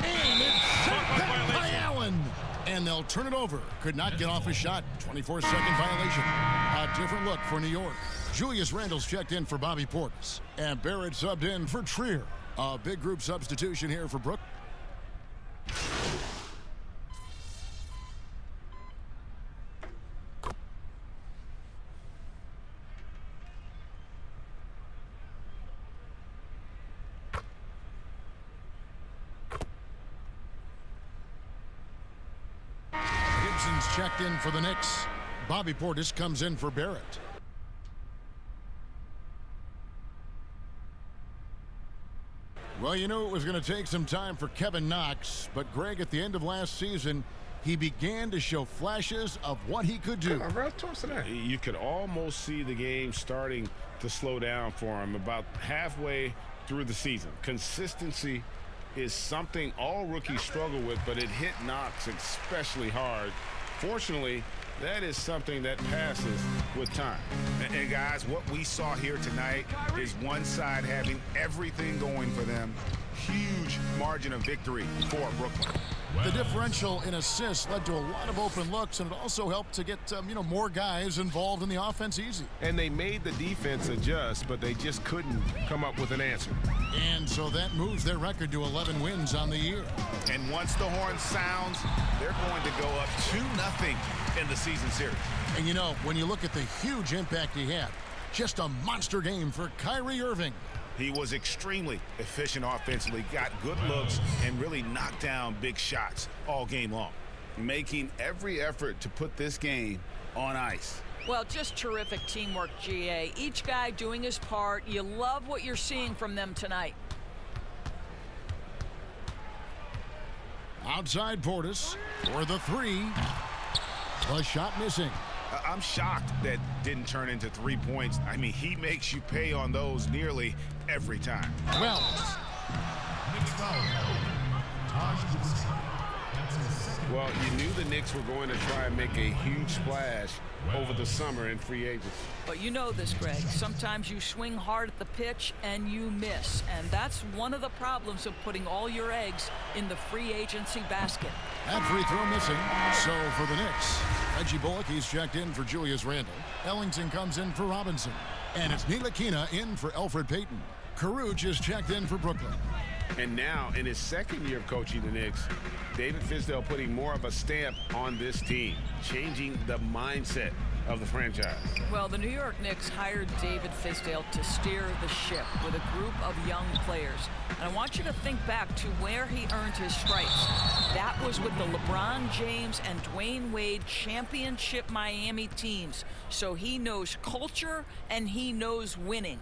And it's sent back by Allen. And they'll turn it over. Could not get off a shot. 24-second violation. A different look for New York. Julius Randle's checked in for Bobby Portis. And Barrett subbed in for Trier. A big group substitution here for Brook. Gibson's checked in for the Knicks. Bobby Portis comes in for Barrett. Well, you knew it was going to take some time for Kevin Knox, but Greg, at the end of last season, he began to show flashes of what he could do.
You could almost see the game starting to slow down for him about halfway through the season. Consistency is something all rookies struggle with, but it hit Knox especially hard. Fortunately, that is something that passes with time.
And guys, what we saw here tonight is one side having everything going for them. Huge margin of victory for Brooklyn.
The differential in assists led to a lot of open looks, and it also helped to get more guys involved in the offense easy.
And they made the defense adjust, but they just couldn't come up with an answer.
And so that moves their record to 11 wins on the year.
And once the horn sounds, they're going to go up 2-0 in the season series.
And when you look at the huge impact he had, just a monster game for Kyrie Irving.
He was extremely efficient offensively, got good looks, and really knocked down big shots all game long, making every effort to put this game on ice.
Well, just terrific teamwork, GA. Each guy doing his part. You love what you're seeing from them tonight.
Outside Portis for the 3. The shot missing.
I'm shocked that didn't turn into 3 points. I mean, he makes you pay on those nearly every time.
Well, you knew the Knicks were going to try and make a huge splash over the summer in free agency.
But you know this, Greg. Sometimes you swing hard at the pitch and you miss. And that's one of the problems of putting all your eggs in the free agency basket.
That free throw missing. So for the Knicks, Reggie Bullock, he's checked in for Julius Randle. Ellington comes in for Robinson. And it's Ntilikina in for Elfrid Payton. Caruge is checked in for Brooklyn.
And now, in his second year of coaching the Knicks, David Fizdale putting more of a stamp on this team, changing the mindset of the franchise.
Well, the New York Knicks hired David Fizdale to steer the ship with a group of young players. And I want you to think back to where he earned his stripes. That was with the LeBron James and Dwayne Wade championship Miami teams. So he knows culture and he knows winning.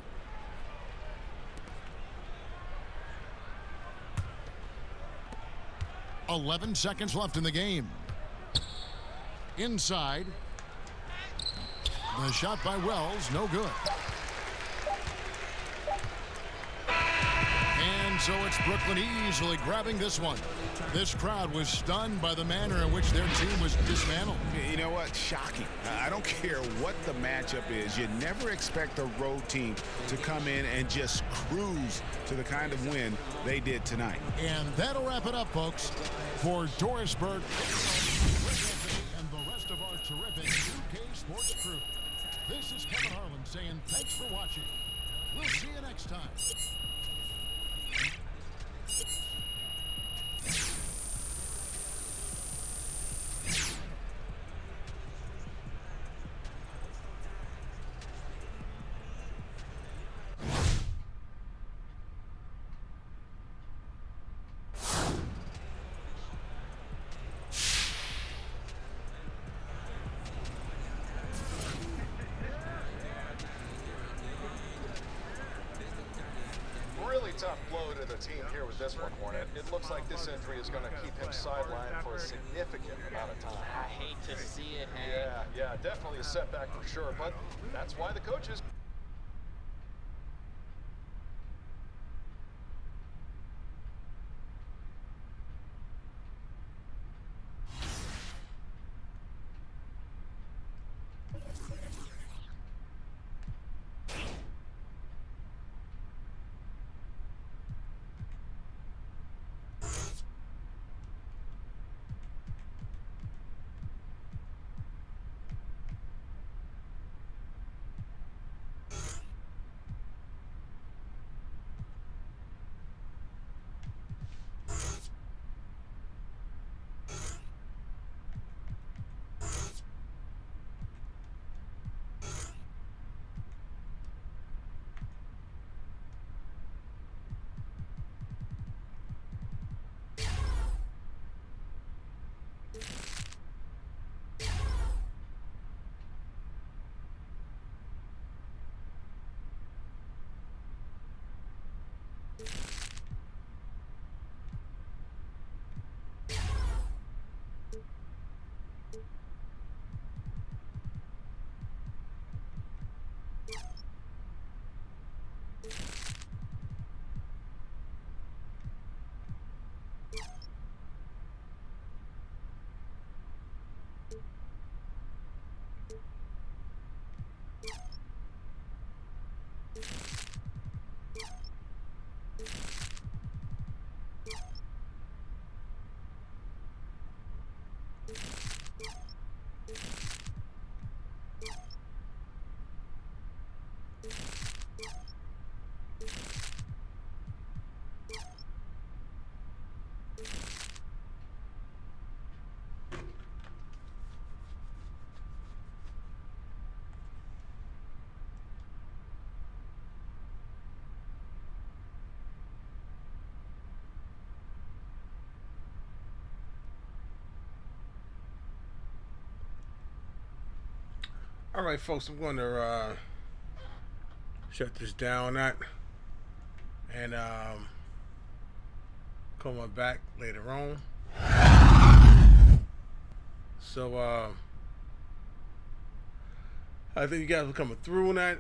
.11 seconds left in the game. Inside. The shot by Wells, no good. And so it's Brooklyn easily grabbing this one. This crowd was stunned by the manner in which their team was dismantled.
You know what? Shocking. I don't care what the matchup is. You never expect a road team to come in and just cruise to the kind of win they did tonight.
And that'll wrap it up, folks, for Doris Burke and the rest of our terrific UK Sports crew. This is Kevin Harlan saying thanks for watching. We'll see you next time.
pretty tough blow to the team here with this one, Hornet. It looks like this injury is going to keep him sidelined for a significant amount of time.
I hate to see it, Hank.
Yeah, definitely a setback for sure, but that's why the coaches...
All right, folks, I'm going to shut this down and come back later on. So I think you guys are coming through on that.